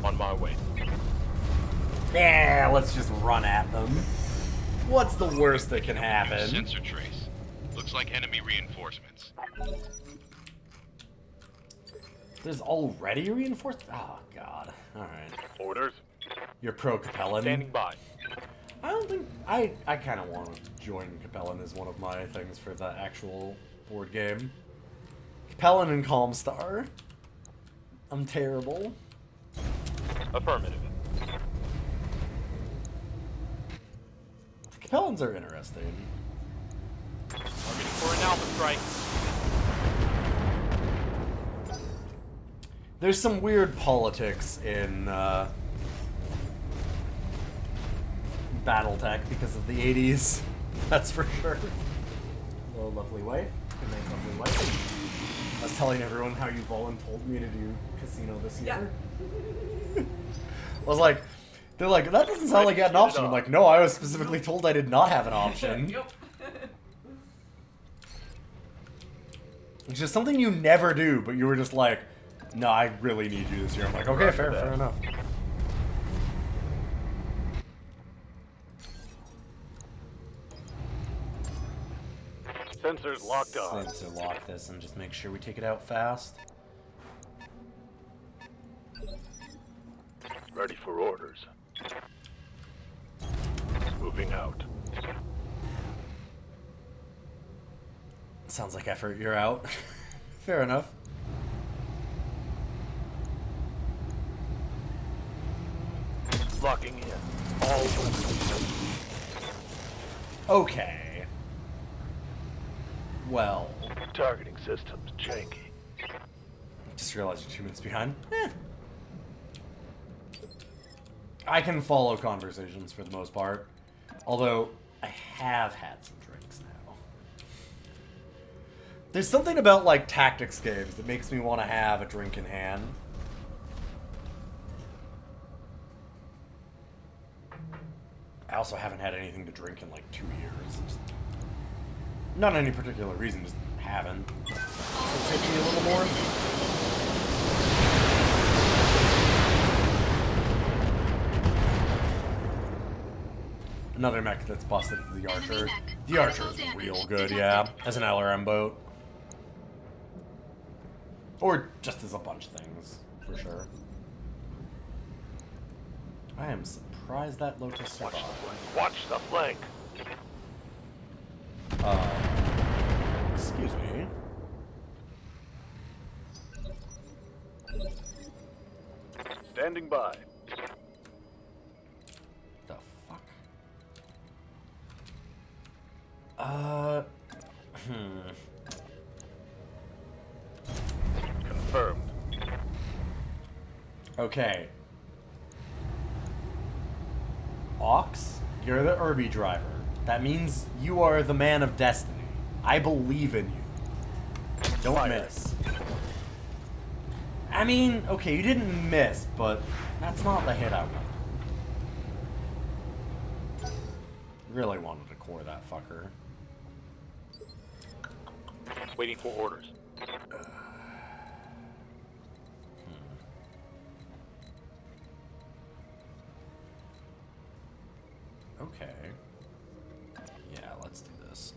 On my way. Yeah, let's just run at them. What's the worst that can happen? Sensor trace. Looks like enemy reinforcements. There's already reinforced? Oh, God. Alright. Orders? You're pro Capellan. Standing by. I don't think... I kind of want to join Capellan as one of my things for the actual board game. Capellan and Calmstar. I'm terrible. Affirmative. Capellans are interesting. Targeting for an alpha strike. There's some weird politics in Battletech because of the 80s. That's for sure. Hello, lovely wife. Good night, lovely wife. I was telling everyone how you told me to do casino this year. I was like, they're like, that doesn't sound like you had an option. I'm like, no, I was specifically told I did not have an option. It's just something you never do, but you were just like, no, I really need you this year. I'm like, okay, fair enough. Sensors locked on. Sensor lock this and just make sure we take it out fast. Ready for orders. Moving out. Sounds like effort, you're out. Fair enough. Locking in. All Okay. Well. targeting systems janky. Just realized you're 2 minutes behind. I can follow conversations for the most part. Although, I have had some drinks now. There's something about, like, tactics games that makes me want to have a drink in hand. I also haven't had anything to drink in, like, 2 years. Just not any particular reason, just haven't. So it's hitting me a little more. Another mech that's busted is the Archer. The Archer is real good, yeah, as an LRM boat. Or just as a bunch of things, for sure. I am surprised that Lotus survived. Watch the flank. Excuse me. Standing by. The fuck? Confirmed. Okay. Ox, you're the Irby driver. That means you are the man of destiny. I believe in you. Don't miss. I mean, okay, you didn't miss, but that's not the hit I want. Really wanted to core that fucker. Waiting for orders. Okay. Yeah, let's do this.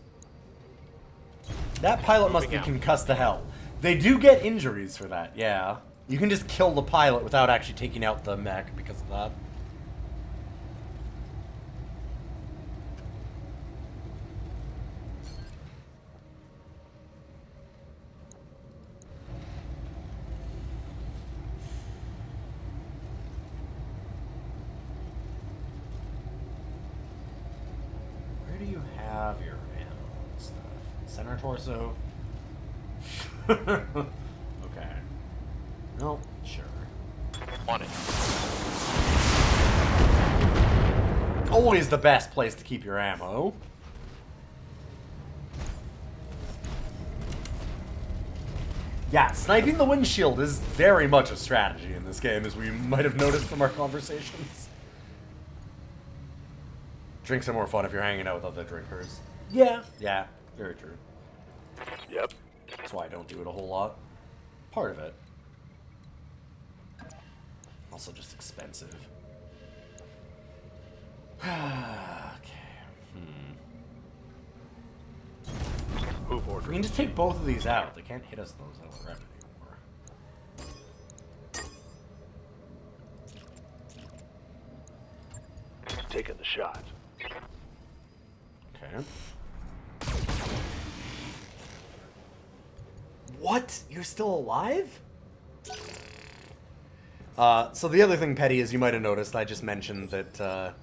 That pilot must be concussed to hell. They do get injuries for that, yeah. You can just kill the pilot without actually taking out the mech because of that. Where do you have your ammo and stuff? Center torso? Okay. No, sure. On it. Always the best place to keep your ammo. Yeah, sniping the windshield is very much a strategy in this game, as we might have noticed from our conversations. Drinks are more fun if you're hanging out with other drinkers. Yeah, very true. Yep. That's why I don't do it a whole lot. Part of it. Also just expensive. Okay. Move order. We can just take both of these out. They can't hit us those LRM anymore. Taking the shot. Okay. What? You're still alive? So the other thing, Petty, is you might have noticed, I just mentioned that,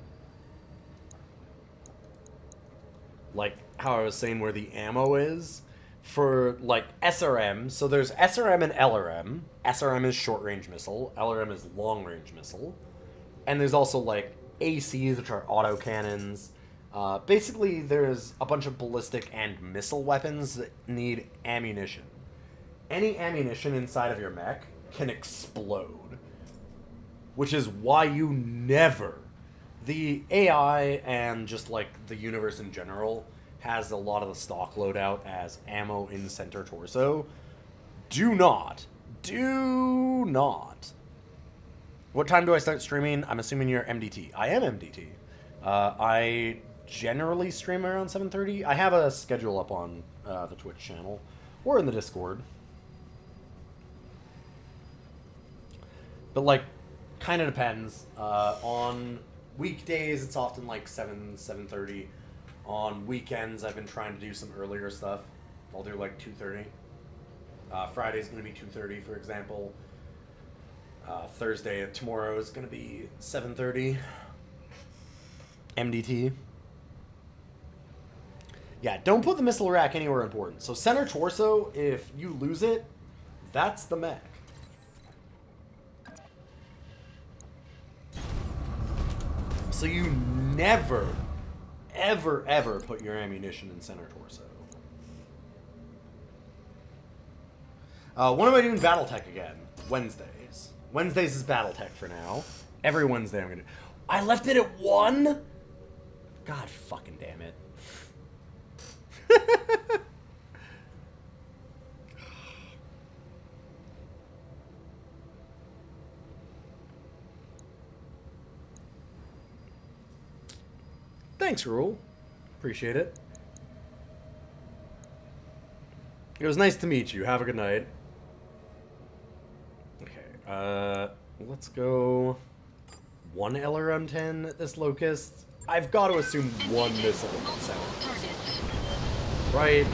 like, how I was saying where the ammo is for, like, SRM. So there's SRM and LRM. SRM is short-range missile. LRM is long-range missile. And there's also, like, ACs, which are autocannons. Basically, there's a bunch of ballistic and missile weapons that need ammunition. Any ammunition inside of your mech can explode. Which is why you never... The AI and just, like, the universe in general has a lot of the stock loadout as ammo in center torso. Do not. What time do I start streaming? I'm assuming you're MDT. I am MDT. I generally stream around 7:30. I have a schedule up on the Twitch channel or in the Discord. But, like, kind of depends. On weekdays, it's often like 7:30. On weekends, I've been trying to do some earlier stuff. I'll do like 2:30. Friday's going to be 2:30, for example. Thursday, tomorrow is going to be 7:30. MDT. Yeah, don't put the missile rack anywhere important. So center torso, if you lose it, that's the mech. So you never, ever, ever put your ammunition in center torso. When am I doing Battletech again? Wednesdays. Wednesdays is Battletech for now. Every Wednesday I'm gonna... I left it at 1? God fucking damn it. Thanks, Rule. Appreciate it. It was nice to meet you. Have a good night. Okay, let's go 1 LRM-10 at this Locust. I've got to assume 1 missile in center. Right?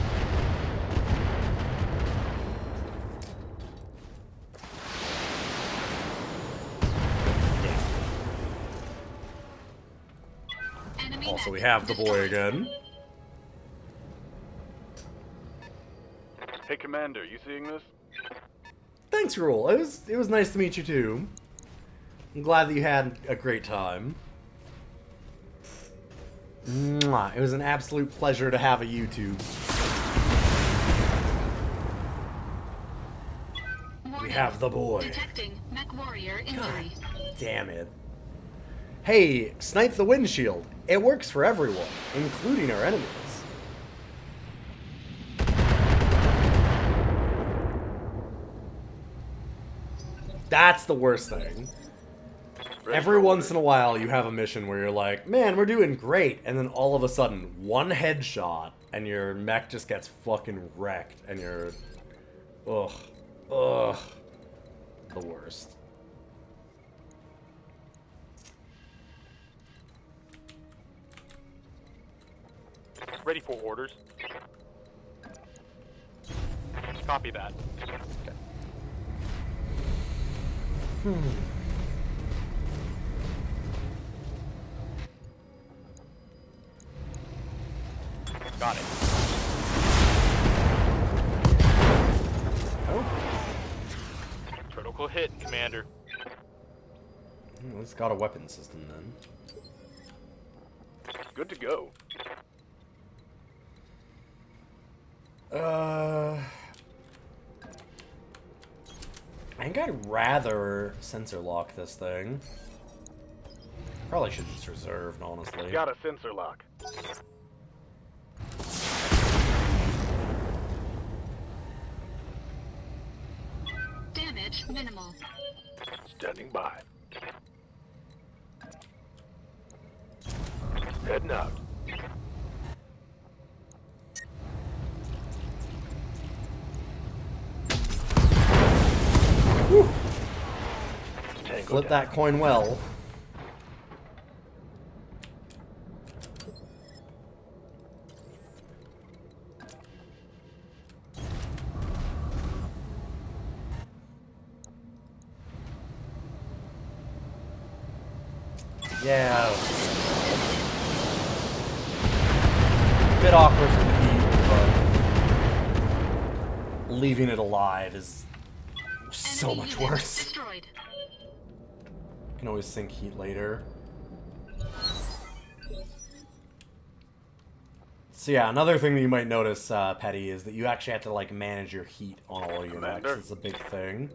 Also, we have the boy again. Hey, Commander, you seeing this? Thanks, Rule. It was nice to meet you too. I'm glad that you had a great time. Mwah. It was an absolute pleasure to have a YouTube. We have the boy. Detecting Mech Warrior injury. God damn it. Hey, snipe the windshield. It works for everyone, including our enemies. That's the worst thing. Every once in a while, you have a mission where you're like, man, we're doing great. And then all of a sudden, 1 headshot, and your mech just gets fucking wrecked. And you're... Ugh. Ugh. The worst. Ready for orders. Copy that. Okay. Got it. Oh. Critical hit, Commander. Well, it's got a weapon system then. Good to go. I think I'd rather sensor lock this thing. Probably should just reserved, honestly. Got a sensor lock. Damage minimal. Standing by. Heading out. Flip that coin well. Yeah. Bit awkward for the heat, but leaving it alive is so much worse. Destroyed. Can always sink heat later. So yeah, another thing that you might notice, Petty, is that you actually have to like manage your heat on all your mechs. It's a big thing.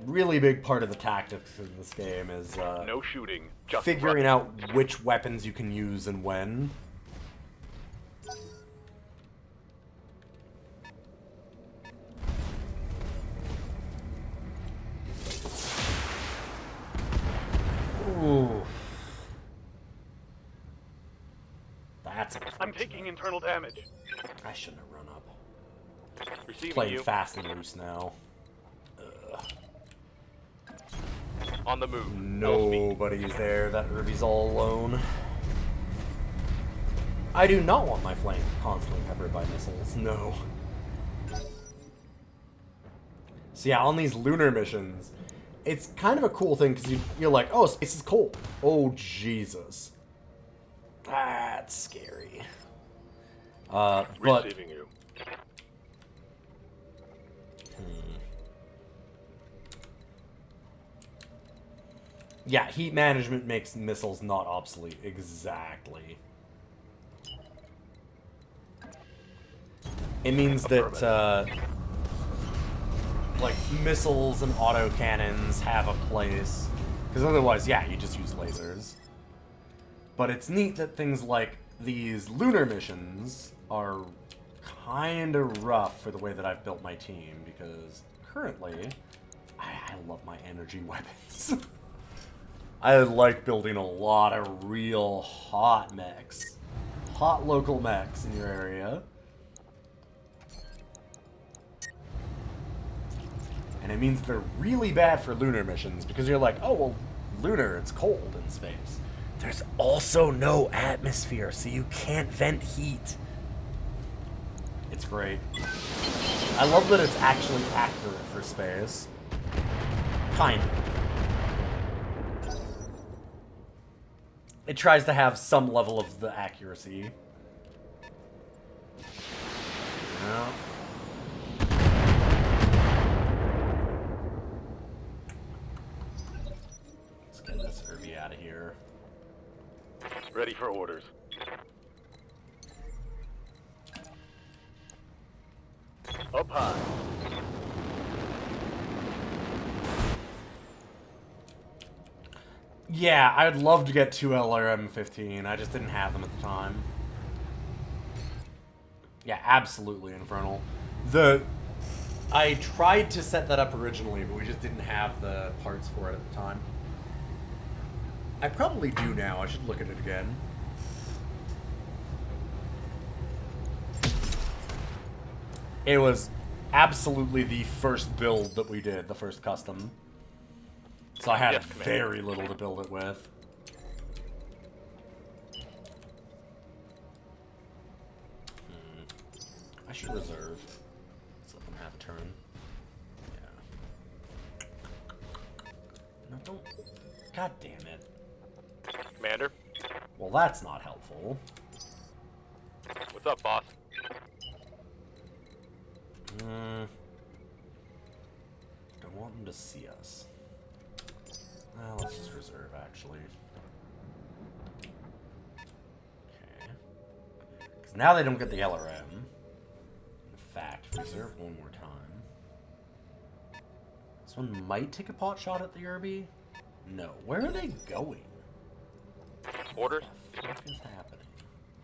Really big part of the tactics in this game is no shooting, just figuring running. out which weapons you can use and when. Ooh. That's I'm taking internal damage. I shouldn't have run up. Receiving Playing you. fast and loose now. On the move. No speed. Nobody's there. That Irby's all alone. I do not want my flank constantly peppered by missiles. No. So yeah, on these lunar missions, it's kind of a cool thing because you're like, oh, space is cold. Oh, Jesus. That's scary. But... Receiving you. Yeah, heat management makes missiles not obsolete. Exactly. It means that, like, missiles and autocannons have a place. Because otherwise, yeah, you just use lasers. But it's neat that things like these lunar missions are kind of rough for the way that I've built my team. Because currently, I love my energy weapons. I like building a lot of real hot mechs. Hot local mechs in your area. And it means they're really bad for lunar missions, because you're like, oh, well, lunar, it's cold in space. There's also no atmosphere, so you can't vent heat. It's great. I love that it's actually accurate for space. Kind of. It tries to have some level of the accuracy. Yeah. Let's get this Irby out of here. Ready for orders. Up high. Yeah, I'd love to get 2 LRM-15. I just didn't have them at the time. Yeah, absolutely Infernal. I tried to set that up originally, but we just didn't have the parts for it at the time. I probably do now. I should look at it again. It was absolutely the first build that we did, the first custom. So I had very little to build it with. I should reserve. Let's let them have a turn. Yeah. No, don't. God damn it. Commander? Well, that's not helpful. What's up, boss? Don't want them to see us. Let's just reserve, actually. Okay. Because now they don't get the LRM. In fact, reserve one more time. This one might take a pot shot at the Irby. No. Where are they going? Orders? What is happening?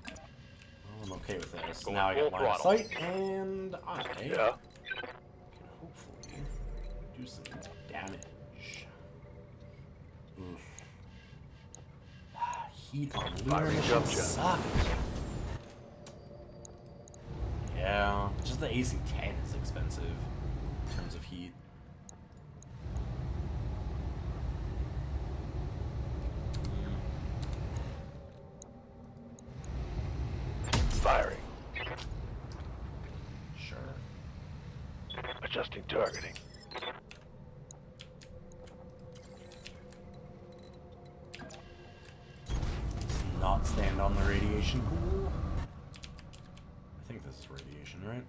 Well, I'm okay with this. Going Now I get full line of throttle. sight, and I can hopefully do some damage. Oof. Heat on lunar missions suck. Yeah, just the AC-10 is expensive in terms of heat. Firing. Sure. Adjusting targeting. Not stand on the radiation pool. I think this is radiation, right?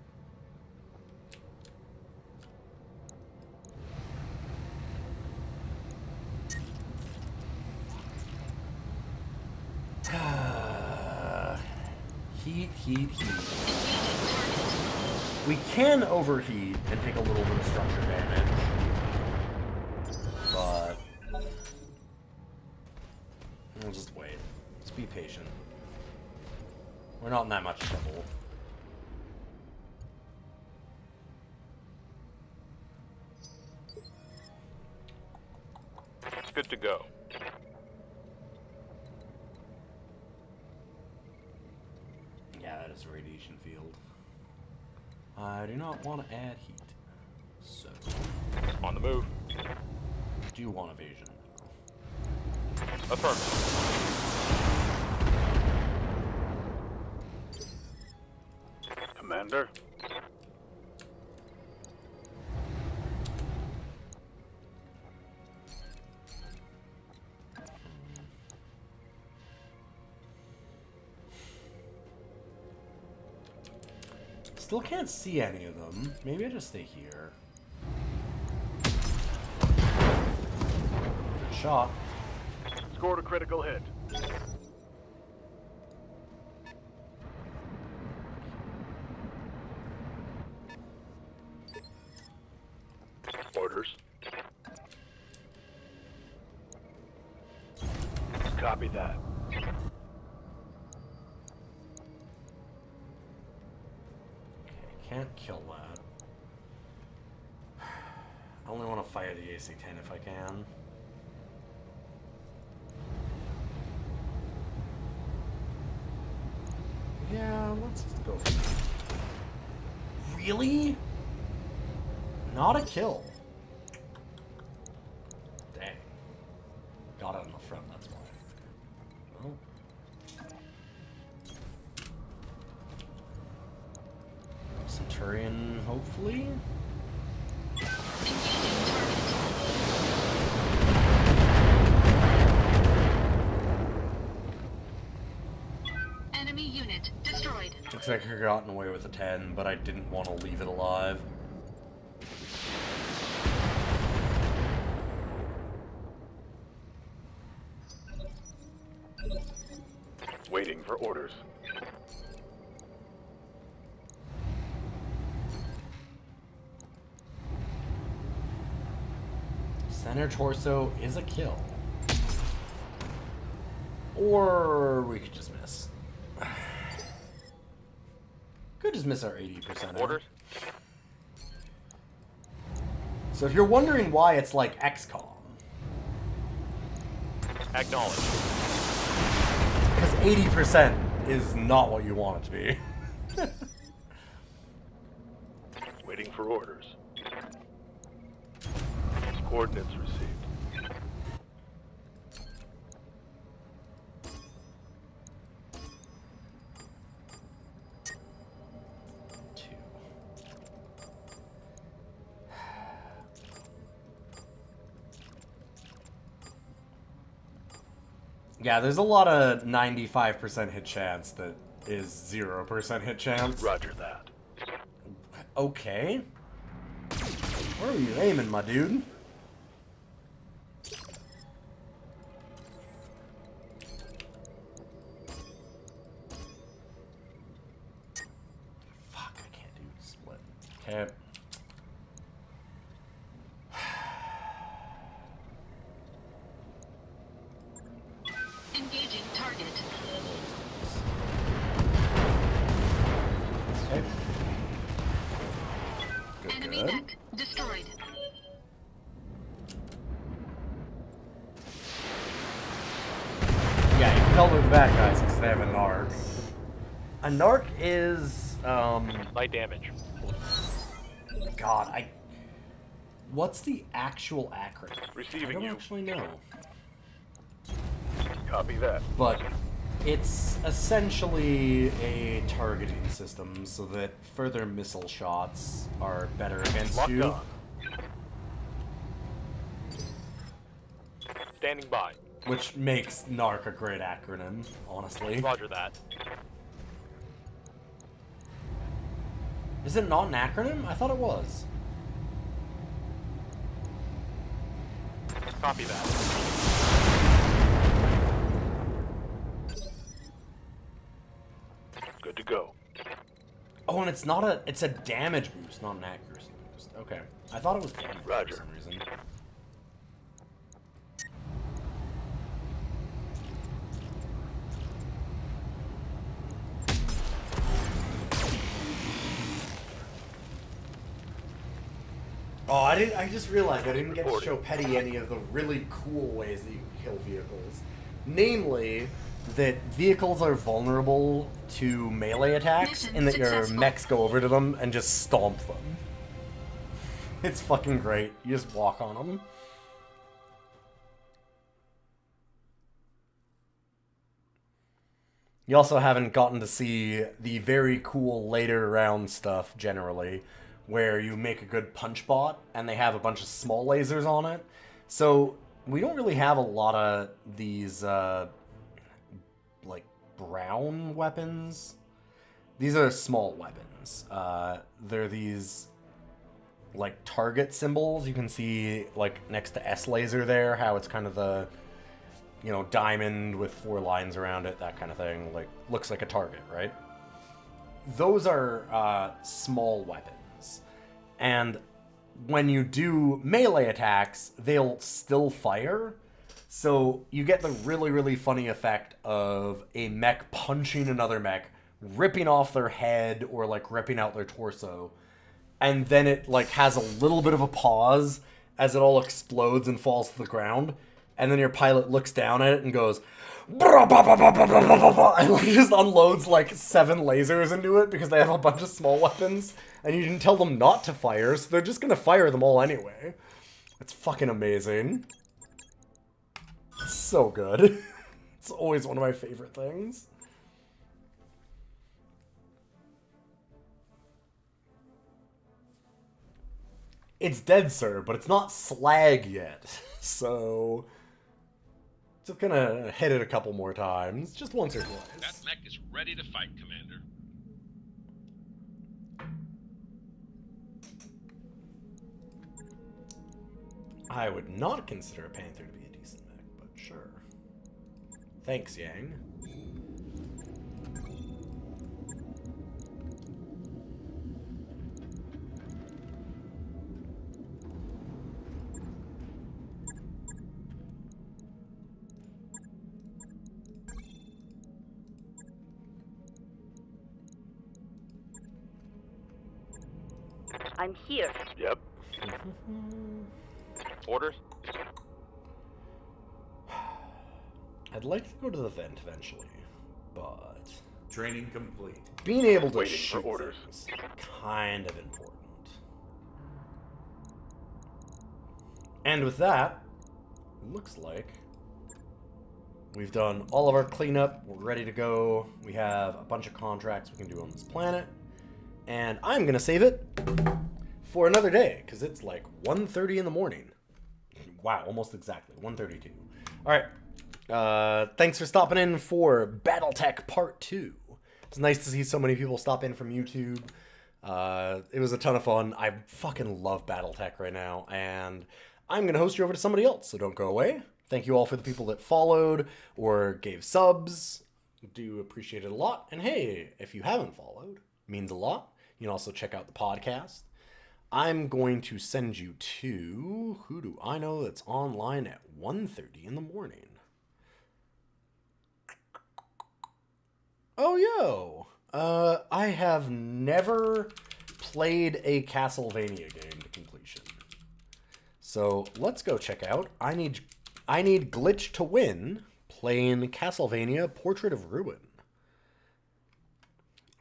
Heat. We can overheat and take a little bit of structure damage, but we'll just wait. Let's be patient. We're not in that much trouble. Good to go. Yeah, that is a radiation field. I do not want to add heat, so On the move. I do want evasion. Affirmative. Commander. Still can't see any of them. Maybe I just stay here. Good shot. Scored a critical hit. Orders. Copy that. Okay, can't kill that. I only want to fire the AC-10 if I can. Yeah, let's just go for that. Really? Not a kill. Dang. Got it in the front, that's why. Well. Centurion, hopefully? Enemy unit destroyed. Looks like I gotten away with a 10, but I didn't want to leave it alive. Waiting for orders. Center torso is a kill. Or we could just miss. Could just miss our 80%. Orders. So if you're wondering why it's like XCOM, Acknowledge. because 80% is not what you want it to be. Waiting for orders. Coordinates received. Two. Yeah, there's a lot of 95% hit chance that is 0% hit chance. Roger that. Okay. Where are you aiming, my dude? Fuck, I can't do split. Okay. Engaging target. Okay. Good, Enemy good. mech destroyed. Yeah, you can tell they're the bad guys because they have a narc. A narc is, Light damage. God, what's the actual acronym? I Receiving don't you. actually know. Copy that. But it's essentially a targeting system so that further missile shots are better against Locked you. on. Standing by. Which makes NARC a great acronym, honestly. Roger that. Is it not an acronym? I thought it was. Copy that. Good to go. Oh, and it's a damage boost, not an accuracy boost. Okay. I thought it was damage Roger. for some reason. Oh, I just realized I didn't get to show Petty any of the really cool ways that you can kill vehicles. Namely, that vehicles are vulnerable to melee attacks, Mission and that your successful. mechs go over to them and just stomp them. It's fucking great. You just walk on them. You also haven't gotten to see the very cool later round stuff, generally, where you make a good punch bot, and they have a bunch of small lasers on it. So, we don't really have a lot of these, like, brown weapons. These are small weapons. They're these, like, target symbols. You can see, like, next to S laser there, how it's kind of the you know, diamond with 4 lines around it, that kind of thing. Like, looks like a target, right? Those are small weapons. And when you do melee attacks, they'll still fire. So you get the really, really funny effect of a mech punching another mech, ripping off their head or like ripping out their torso. And then it like has a little bit of a pause as it all explodes and falls to the ground. And then your pilot looks down at it and goes, and like just unloads like 7 lasers into it because they have a bunch of small weapons. And you didn't tell them not to fire, so they're just gonna fire them all anyway. It's fucking amazing. It's so good. It's always one of my favorite things. It's dead, sir, but it's not slag yet. So, just gonna hit it a couple more times, just once or twice. That mech is ready to fight, Commander. I would not consider a Panther to be a decent mech, but sure. Thanks, Yang. I'm here. Yep. Orders? I'd like to go to the vent eventually, but Training complete. being able to Waiting for shoot orders. things is kind of important. And with that, it looks like we've done all of our cleanup. We're ready to go. We have a bunch of contracts we can do on this planet. And I'm going to save it for another day, because it's like 1:30 in the morning. Wow, almost exactly. 1:32. All right. Thanks for stopping in for Battletech Part 2. It's nice to see so many people stop in from YouTube. It was a ton of fun. I fucking love Battletech right now, and I'm going to host you over to somebody else, so don't go away. Thank you all for the people that followed or gave subs. Do appreciate it a lot. And hey, if you haven't followed, it means a lot. You can also check out the podcast. I'm going to send you to, who do I know that's online at 1:30 in the morning? Oh, yo. I have never played a Castlevania game to completion. So let's go check out. I need Glitch to Win playing Castlevania Portrait of Ruin.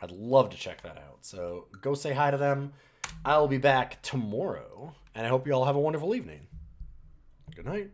I'd love to check that out. So go say hi to them. I'll be back tomorrow, and I hope you all have a wonderful evening. Good night.